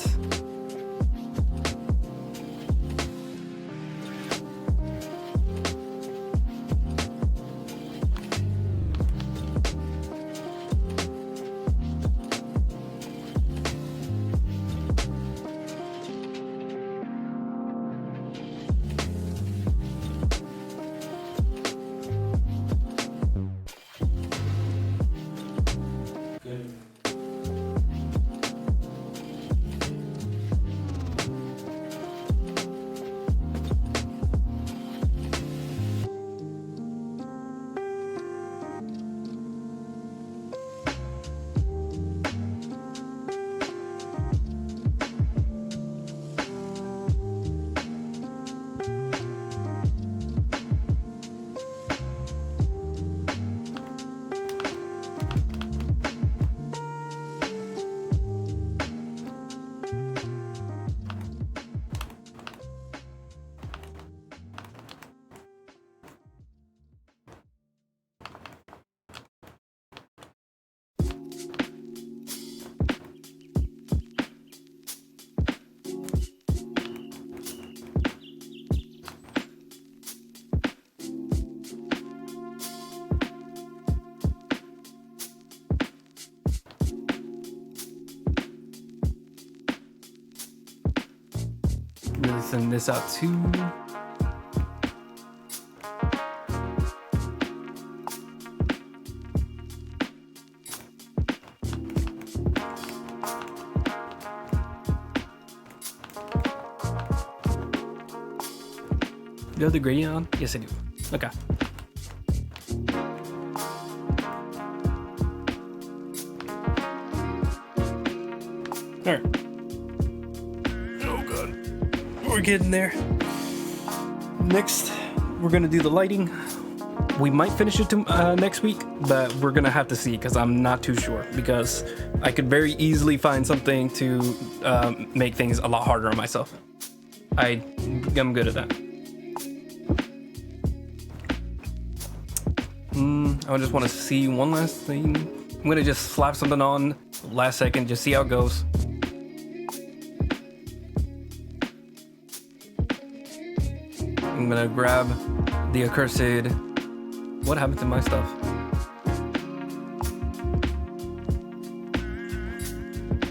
Good. thin this out too. Do you have the gradient on? Yes, I do. Okay. All right. Oh god, we're getting there. Next, we're gonna do the lighting. We might finish it next week, but we're gonna have to see because I'm not too sure. Because I could very easily find something to make things a lot harder on myself. I'm good at that. I just want to see one last thing. I'm gonna just slap something on last second, just see how it goes. I'm gonna grab the accursed. What happened to my stuff?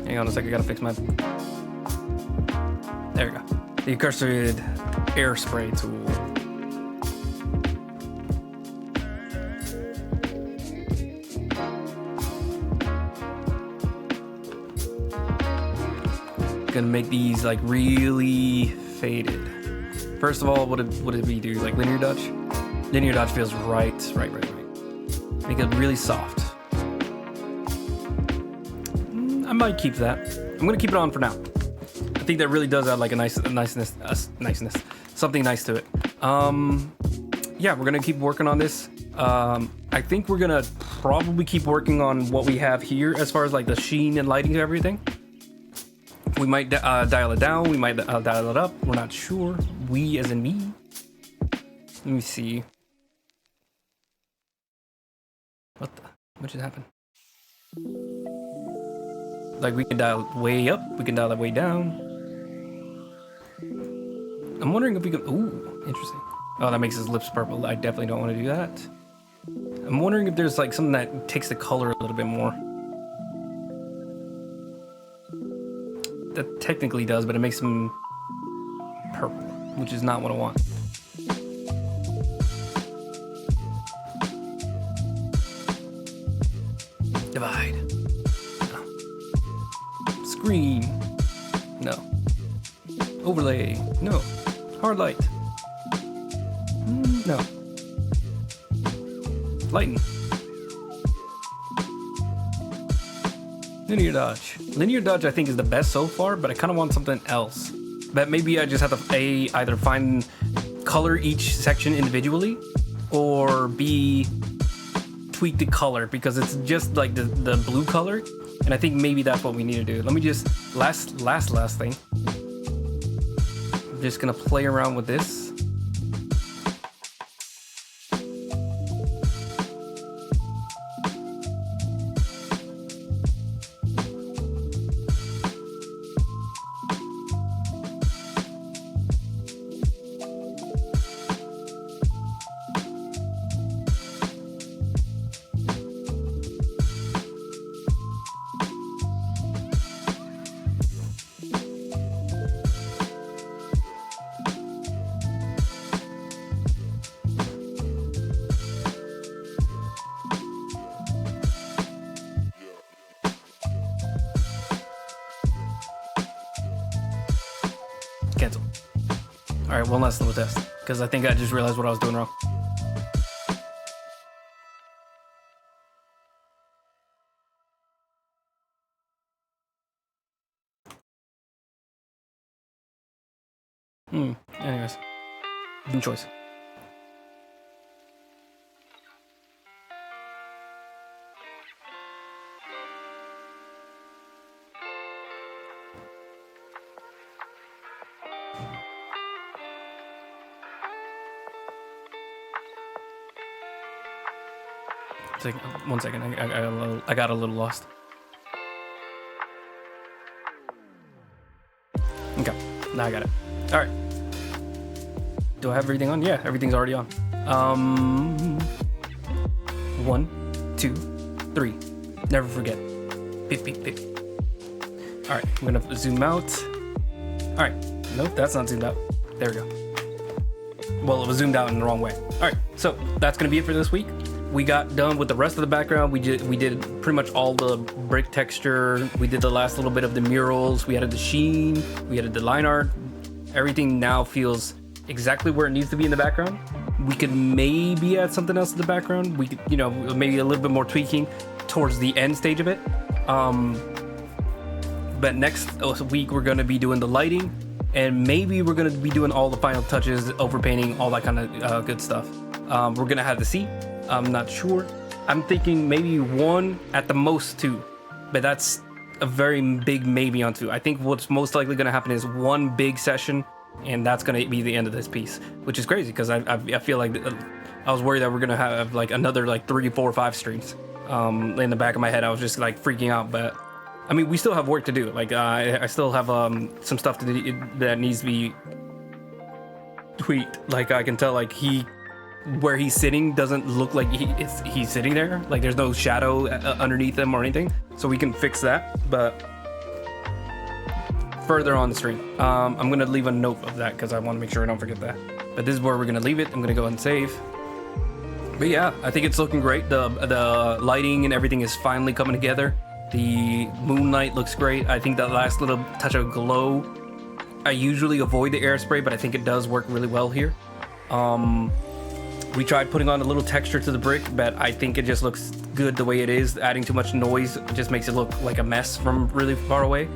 Hang on a second, I gotta fix my. There we go. The accursed air spray tool. Gonna make these like really faded. First of all, what did we do? Like linear dodge? Linear dodge feels right. Make it really soft. I might keep that. I'm gonna keep it on for now. I think that really does add like a niceness, something nice to it. Yeah, we're gonna keep working on this. I think we're gonna probably keep working on what we have here as far as like the sheen and lighting and everything. We might dial it down. We might dial it up. We're not sure. We as in me. Let me see. What just happened? Like we can dial it way up. We can dial it way down. I'm wondering if we can. Ooh, interesting. Oh, that makes his lips purple. I definitely don't want to do that. I'm wondering if there's like something that takes the color a little bit more. That technically does, but it makes them purple, which is not what I want. Divide. No. Screen. No. Overlay. No. Hard light. No. Lighten. Linear dodge. Linear dodge I think is the best so far, but I kind of want something else. But maybe I just have to A, either find color each section individually, or B, tweak the color because it's just like the blue color, and I think maybe that's what we need to do. Let me just last thing. I'm just gonna play around with this. Cancel. All right, one last little test because I think I just realized what I was doing wrong. Anyways, good choice. One second. I got a little lost. Okay, now I got it. All right. Do I have everything on? Yeah, everything's already on. 1, 2, 3. Never forget. Beep, beep, beep. All right, I'm gonna zoom out. All right. Nope, that's not zoomed out. There we go. Well, it was zoomed out in the wrong way. All right, so that's gonna be it for this week. We got done with the rest of the background. We did pretty much all the brick texture. We did the last little bit of the murals. We added the sheen. We added the line art. Everything now feels exactly where it needs to be in the background. We could maybe add something else in the background. We could, you know, maybe a little bit more tweaking towards the end stage of it. But next week we're gonna be doing the lighting, and maybe we're gonna be doing all the final touches, overpainting, all that kind of good stuff. We're gonna have to see. I'm not sure. I'm thinking maybe 1, at the most 2, but that's a very big maybe on 2. I think what's most likely gonna happen is 1 big session, and that's gonna be the end of this piece, which is crazy because I feel like I was worried that we're gonna have like another like 3, 4, 5 streams. In the back of my head, I was just like freaking out, but I mean, we still have work to do. Like I still have some stuff to do that needs to be tweaked. Like I can tell, like where he's sitting doesn't look like he's sitting there. Like there's no shadow underneath him or anything, so we can fix that. But further on the stream, I'm gonna leave a note of that because I want to make sure I don't forget that. But this is where we're gonna leave it. I'm gonna go and save. But yeah, I think it's looking great. The lighting and everything is finally coming together. The moonlight looks great. I think that last little touch of glow, I usually avoid the air spray, but I think it does work really well here. We tried putting on a little texture to the brick, but I think it just looks good the way it is. Adding too much noise just makes it look like a mess from really far away.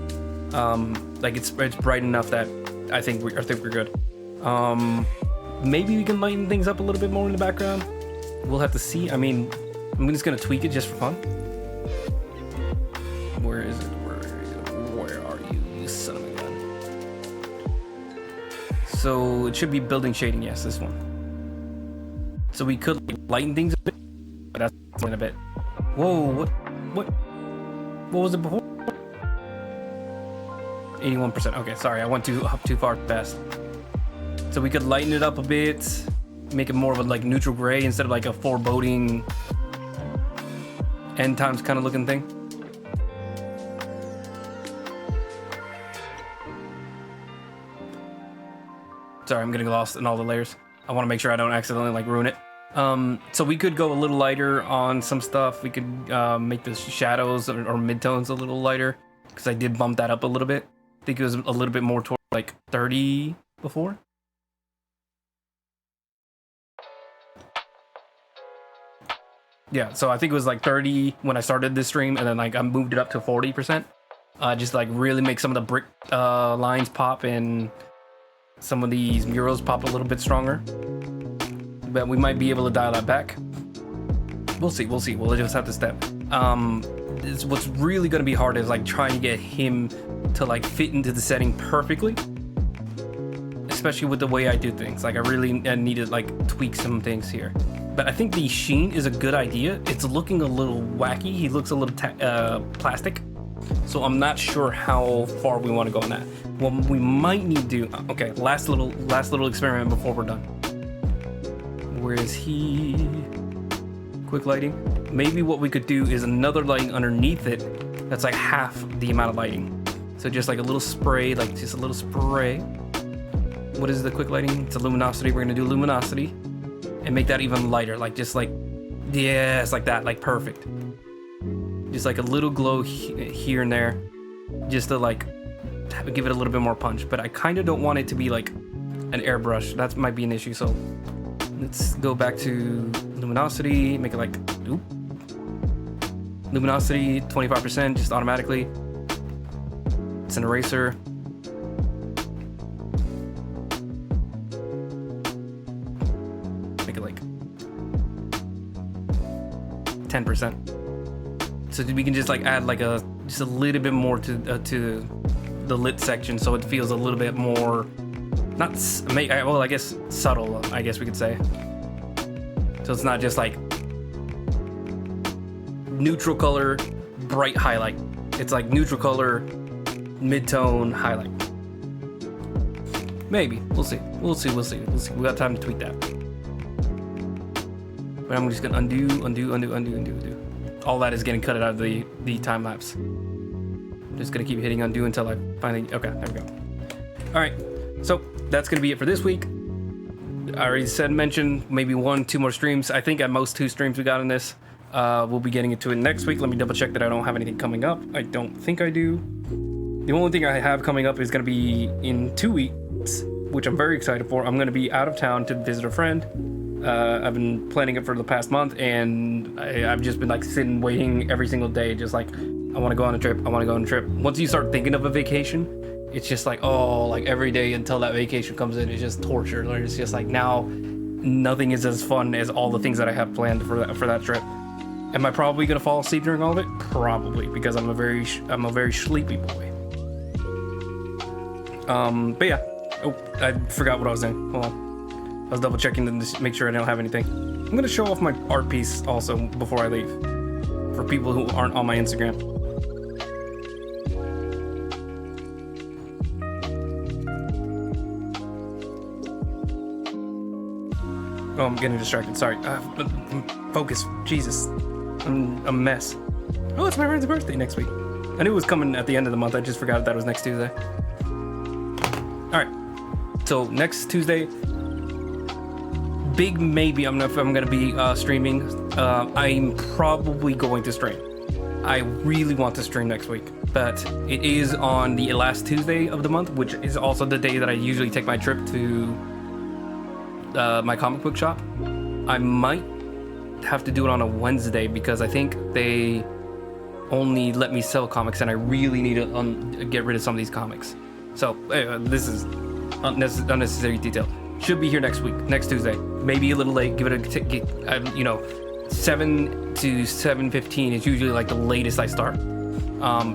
Like it's bright enough that I think we're good. Maybe we can lighten things up a little bit more in the background. We'll have to see. I mean, I'm just gonna tweak it just for fun. Where is it? Where are you, you son of a gun? So it should be building shading. Yes, this one. So we could lighten things a bit, but that's in a bit. Whoa, what was it before? 81%. Okay, sorry, I went up too far fast. So we could lighten it up a bit, make it more of a like neutral gray instead of like a foreboding end times kind of looking thing. Sorry, I'm getting lost in all the layers. I want to make sure I don't accidentally like ruin it. So we could go a little lighter on some stuff. We could make the shadows or midtones a little lighter because I did bump that up a little bit. I think it was a little bit more toward like 30 before. Yeah, so I think it was like 30 when I started this stream, and then like I moved it up to 40%. Just like really make some of the brick lines pop and some of these murals pop a little bit stronger. But we might be able to dial that back. We'll see. We'll just have to step. What's really going to be hard is like trying to get him to like fit into the setting perfectly, especially with the way I do things. Like I really need to like tweak some things here. But I think the sheen is a good idea. It's looking a little wacky. He looks a little plastic. So I'm not sure how far we want to go on that. What we might need to do. Okay, last little experiment before we're done. Where is he? Quick lighting. Maybe what we could do is another lighting underneath it that's like half the amount of lighting. So just like a little spray, like just a little spray. What is the quick lighting? It's a luminosity. We're gonna do luminosity and make that even lighter. Like just like, yes, like that, like perfect. Just like a little glow here and there, just to like give it a little bit more punch. But I kind of don't want it to be like an airbrush. That might be an issue. So let's go back to luminosity, make it like, oop. Luminosity, 25%, just automatically. It's an eraser. Make it like 10%. So we can just like add like just a little bit more to the lit section, so it feels a little bit more, well, I guess subtle, I guess we could say. So it's not just like neutral color, bright highlight. It's like neutral color, mid-tone, highlight. Maybe. We'll see. We got time to tweak that. But I'm just gonna undo. All that is getting cut out of the time lapse. I'm just gonna keep hitting undo until I finally, okay, there we go. All right, so that's gonna be it for this week. I already mentioned maybe 1-2 more streams. I think at most 2 streams we got in this. We'll be getting into it next week. Let me double check that I don't have anything coming up. I don't think I do. The only thing I have coming up is gonna be in 2 weeks, which I'm very excited for. I'm gonna be out of town to visit a friend. I've been planning it for the past month, and I've just been like sitting waiting every single day, just like, I want to go on a trip. I want to go on a trip. Once you start thinking of a vacation, it's just like, oh, like every day until that vacation comes in, it's just torture. Like, it's just like, now nothing is as fun as all the things that I have planned for that trip. Am I probably gonna fall asleep during all of it? Probably, because I'm a very sleepy boy. But yeah. Oh, I forgot what I was saying. Hold on. I was double checking to make sure I don't have anything. I'm gonna show off my art piece also before I leave, for people who aren't on my Instagram. Oh, I'm getting distracted. Sorry. Focus. Jesus. I'm a mess. Oh, it's my friend's birthday next week. I knew it was coming at the end of the month. I just forgot that it was next Tuesday. All right. So next Tuesday, big maybe. I'm gonna be streaming. I'm probably going to stream. I really want to stream next week, but it is on the last Tuesday of the month, which is also the day that I usually take my trip to my comic book shop. I might have to do it on a Wednesday because I think they only let me sell comics, and I really need to get rid of some of these comics. So this is unnecessary detail. Should be here next week, next Tuesday. Maybe a little late. Give it 7 to 7:15 is usually like the latest I start.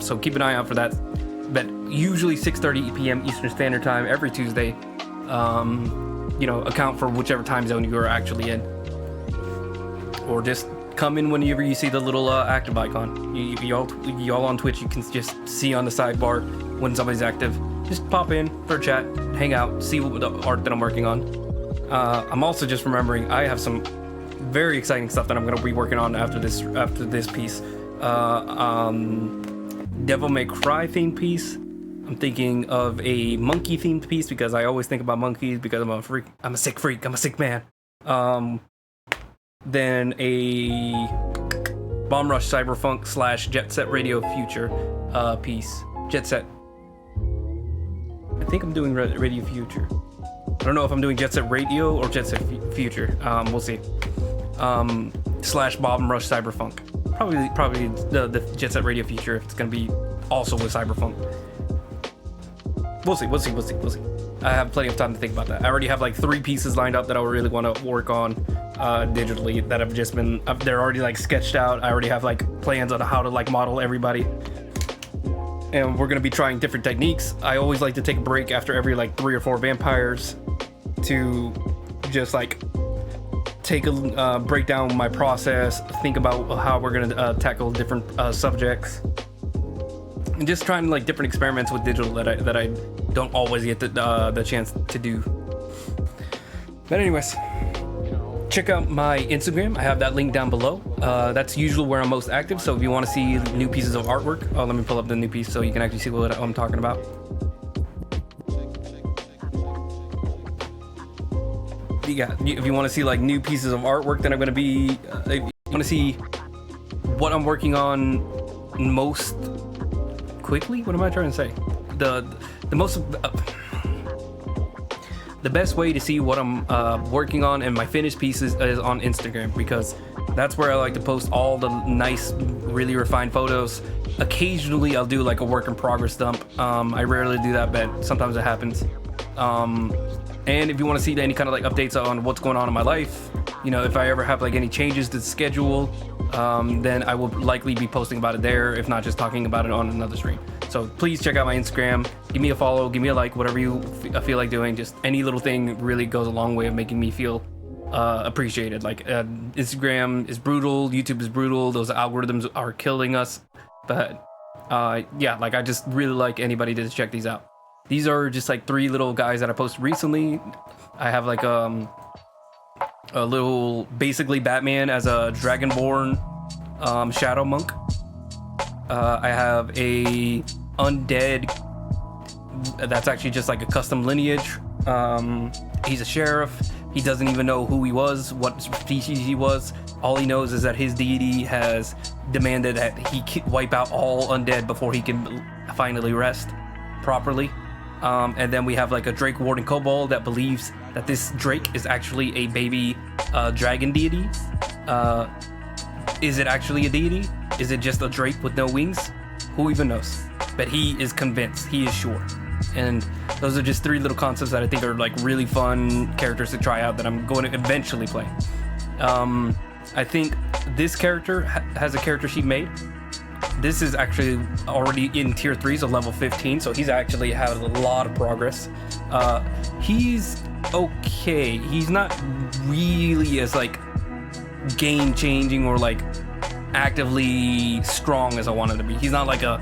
So keep an eye out for that. But usually 6:30 p.m. Eastern Standard Time every Tuesday. Account for whichever time zone you are actually in, or just come in whenever you see the little active icon. Y'all on Twitch, you can just see on the sidebar when somebody's active. Just pop in for a chat, hang out, see what the art that I'm working on. I'm also just remembering I have some very exciting stuff that I'm going to be working on after this piece. Devil May Cry themed piece. I'm thinking of a monkey themed piece because I always think about monkeys because I'm a freak. I'm a sick freak. I'm a sick man. Then a Bomb Rush Cyberfunk / Jet Set Radio Future piece. Jet Set. I think I'm doing Radio Future. I don't know if I'm doing Jet Set Radio or Jet Set Future. We'll see. / Bomb Rush Cyberfunk. Probably the Jet Set Radio Future if it's gonna be also with Cyberfunk. We'll see. I have plenty of time to think about that. I already have like 3 pieces lined up that I really want to work on digitally that have just been, they're already like sketched out. I already have like plans on how to like model everybody. And we're going to be trying different techniques. I always like to take a break after every like 3 or 4 vampires to just like take a break down my process, think about how we're going to tackle different subjects. And just trying like different experiments with digital that I don't always get the chance to do. But anyways, check out my Instagram. I have that link down below. That's usually where I'm most active. So if you want to see new pieces of artwork, let me pull up the new piece so you can actually see what I'm talking about. Yeah, if you want to see like new pieces of artwork, then I'm gonna be. If you want to see what I'm working on most quickly, what am I trying to say? The best way to see what I'm working on and my finished pieces is on Instagram, because that's where I like to post all the nice, really refined photos. Occasionally I'll do like a work in progress dump. I rarely do that, but sometimes it happens. And if you want to see any kind of like updates on what's going on in my life, if I ever have like any changes to the schedule, then I will likely be posting about it there, if not just talking about it on another stream. So please check out my Instagram, give me a follow, give me a like, whatever you feel like doing. Just any little thing really goes a long way of making me feel appreciated. Like Instagram is brutal, YouTube is brutal, those algorithms are killing us. But yeah, like I just really like anybody to check these out. These are just like 3 little guys that I posted recently. I have like a little, basically Batman as a Dragonborn Shadow Monk. I have a undead that's actually just like a custom lineage He's a sheriff. He doesn't even know who he was, what species he was. All he knows is that his deity has demanded that he wipe out all undead before he can finally rest properly. And then we have like a Drake Warden Kobold that believes that this Drake is actually a baby dragon deity. Is it actually a deity? Is it just a Drake with no wings? Who even knows? But he is convinced. He is sure. And those are just 3 little concepts that I think are like really fun characters to try out that I'm going to eventually play. I think this character has a character sheet made. This is actually already in tier 3, so level 15, so he's actually had a lot of progress. He's okay. He's not really as like game changing or like actively strong as I wanted to be. He's not like a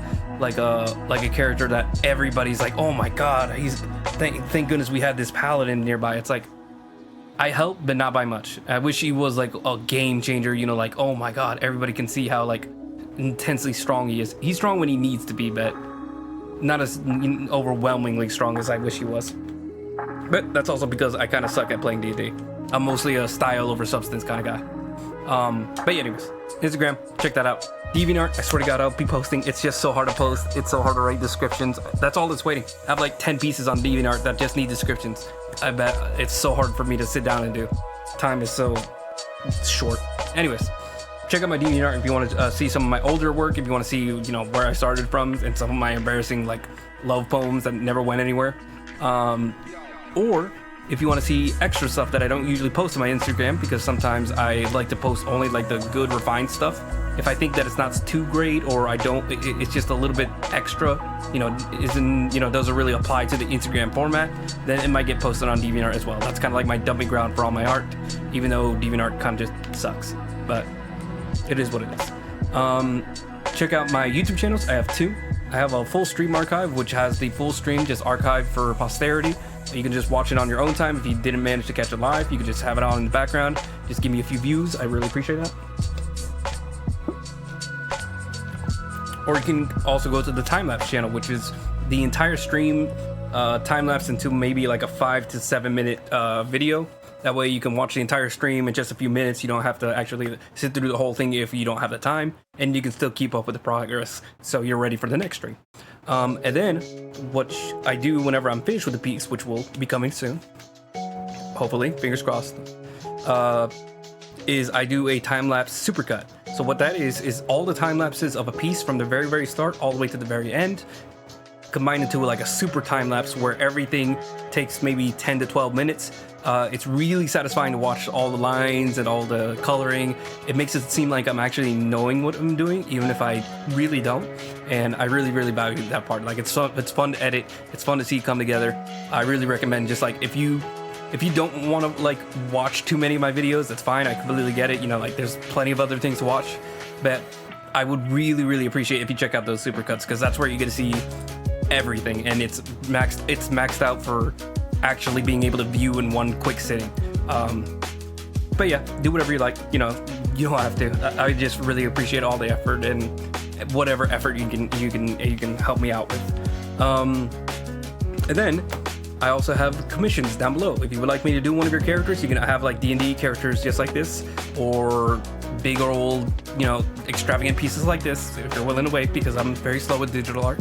character that everybody's like, oh my god, he's thank goodness we had this paladin nearby. It's like I help, but not by much. I wish he was like a game changer, you know, like oh my god, everybody can see how like intensely strong he is. He's strong when he needs to be, but not as overwhelmingly strong as I wish he was. But that's also because I kind of suck at playing D&D. I'm mostly a style over substance kind of guy. But yeah, anyways, Instagram, check that out. DeviantArt, I swear to God, I'll be posting. It's just so hard to post. It's so hard to write descriptions. That's all that's waiting. I have like 10 pieces on DeviantArt that just need descriptions. I bet it's so hard for me to sit down and do. Time is so short. Anyways, check out my DeviantArt if you want to see some of my older work, if you want to see, you know, where I started from and some of my embarrassing like love poems that never went anywhere. Or if you want to see extra stuff that I don't usually post on my Instagram, because sometimes I like to post only like the good refined stuff. If I think that it's not too great or I don't, it's just a little bit extra, you know, doesn't really apply to the Instagram format, then it might get posted on DeviantArt as well. That's kind of like my dumping ground for all my art, even though DeviantArt kind of just sucks, but it is what it is. Check out my YouTube channels. I have 2. I have a full stream archive, which has the full stream just archived for posterity. You can just watch it on your own time. If you didn't manage to catch it live, you can just have it on in the background. Just give me a few views. I really appreciate that. Or you can also go to the time-lapse channel, which is the entire stream time-lapse into maybe like a 5 to 7 minute video. That way you can watch the entire stream in just a few minutes. You don't have to actually sit through the whole thing if you don't have the time, and you can still keep up with the progress so you're ready for the next stream. And then what I do whenever I'm finished with the piece, which will be coming soon, hopefully, fingers crossed, is I do a time-lapse supercut. So what that is all the time lapses of a piece from the very, very start all the way to the very end, combined into like a super time lapse where everything takes maybe 10 to 12 minutes. It's really satisfying to watch all the lines and all the coloring. It makes it seem like I'm actually knowing what I'm doing, even if I really don't. And I really, really value that part. Like it's fun to edit. It's fun to see it come together. I really recommend just like if you don't want to like watch too many of my videos, that's fine. I completely get it. You know, like there's plenty of other things to watch, but I would really, really appreciate if you check out those supercuts, because that's where you get to see everything, and it's maxed out for actually being able to view in one quick sitting. But yeah, do whatever you like. You know, you don't have to. I just really appreciate all the effort and whatever effort you can help me out with. And then I also have commissions down below. If you would like me to do one of your characters, you can have like D&D characters just like this, or big old, you know, extravagant pieces like this, if you're willing to wait, because I'm very slow with digital art.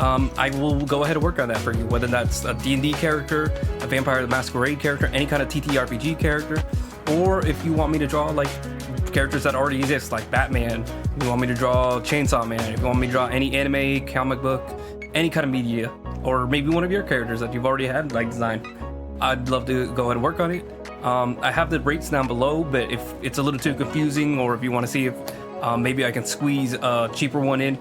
I will go ahead and work on that for you, whether that's a D&D character, a Vampire the Masquerade character, any kind of TTRPG character, or if you want me to draw like characters that already exist, like Batman, if you want me to draw Chainsaw Man, if you want me to draw any anime, comic book, any kind of media, or maybe one of your characters that you've already had like designed, I'd love to go ahead and work on it. I have the rates down below, but if it's a little too confusing, or if you want to see if maybe I can squeeze a cheaper one in,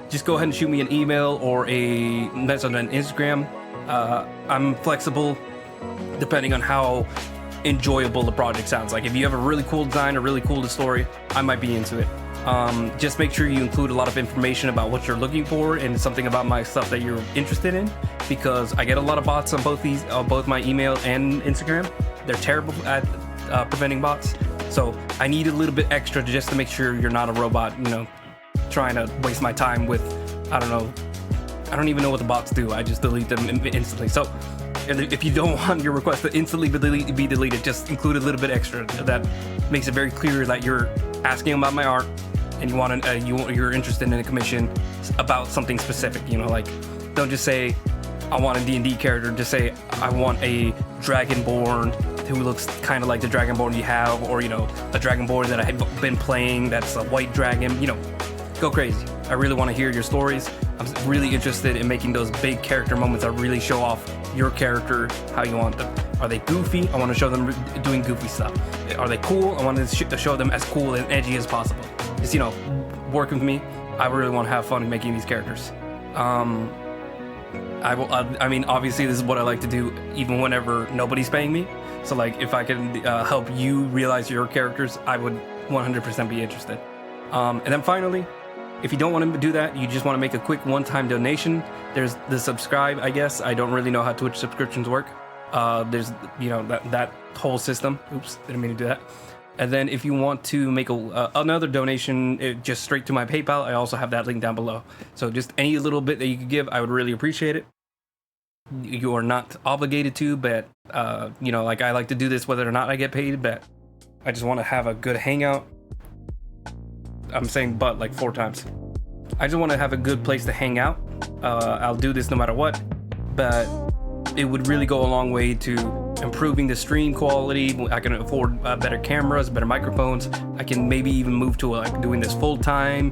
just go ahead and shoot me an email or a message on Instagram. I'm flexible depending on how enjoyable the project sounds. Like if you have a really cool design or really cool story, I might be into it. Just make sure you include a lot of information about what you're looking for and something about my stuff that you're interested in, because I get a lot of bots on both my email and Instagram. They're terrible at preventing bots, so I need a little bit extra just to make sure you're not a robot, you know, trying to waste my time with, I don't even know what the bots do. I just delete them instantly. So And if you don't want your request to instantly be deleted, just include a little bit extra that makes it very clear that you're asking about my art and you're interested in a commission about something specific. You know, like don't just say I want a D&D character. Just say I want a Dragonborn who looks kind of like the Dragonborn you have, or you know, a Dragonborn that I have been playing that's a white dragon. You know, go crazy. I really want to hear your stories. I'm really interested in making those big character moments that really show off your character how you want them. Are they goofy? I want to show them doing goofy stuff. Are they cool? I want to show them as cool and edgy as possible. Just, you know, working with me, I really want to have fun making these characters. I mean, obviously, this is what I like to do even whenever nobody's paying me. So, like, if I can help you realize your characters, I would 100% be interested. And then finally, if you don't want to do that, you just want to make a quick one-time donation, there's the subscribe, I guess. I don't really know how Twitch subscriptions work. There's, you know, that whole system. Oops, didn't mean to do that. And then if you want to make another donation, just straight to my PayPal, I also have that link down below. So just any little bit that you could give, I would really appreciate it. You are not obligated to, but, you know, like I like to do this whether or not I get paid, but I just want to have a good hangout. I'm saying but like 4 times. I just want to have a good place to hang out. I'll do this no matter what, but it would really go a long way to improving the stream quality. I can afford better cameras, better microphones. I can maybe even move to like doing this full time,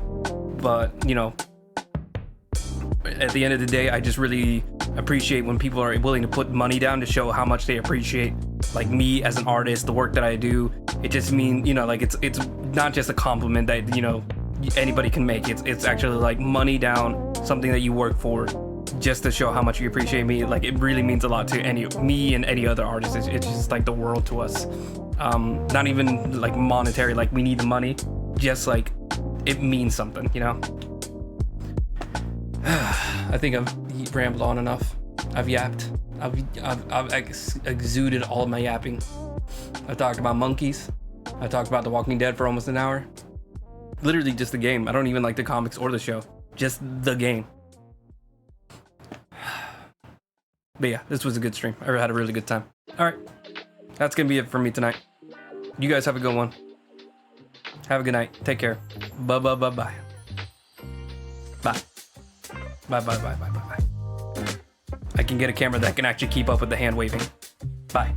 but you know, at the end of the day, I just really appreciate when people are willing to put money down to show how much they appreciate like me as an artist, the work that I do. It just means, you know, like it's not just a compliment that, you know, anybody can make. It's actually like money down, something that you work for, just to show how much you appreciate me. Like it really means a lot to me and any other artist. It's just like the world to us. Not even like monetary, like we need the money, just like it means something, you know. I think I've rambled on enough. I've yapped. I've exuded all of my yapping. I talked about monkeys. I talked about The Walking Dead for almost an hour. Literally just the game. I don't even like the comics or the show. Just the game. But yeah, this was a good stream. I had a really good time. Alright. That's gonna be it for me tonight. You guys have a good one. Have a good night. Take care. Bye. Bye. Bye. I can get a camera that can actually keep up with the hand waving. Bye.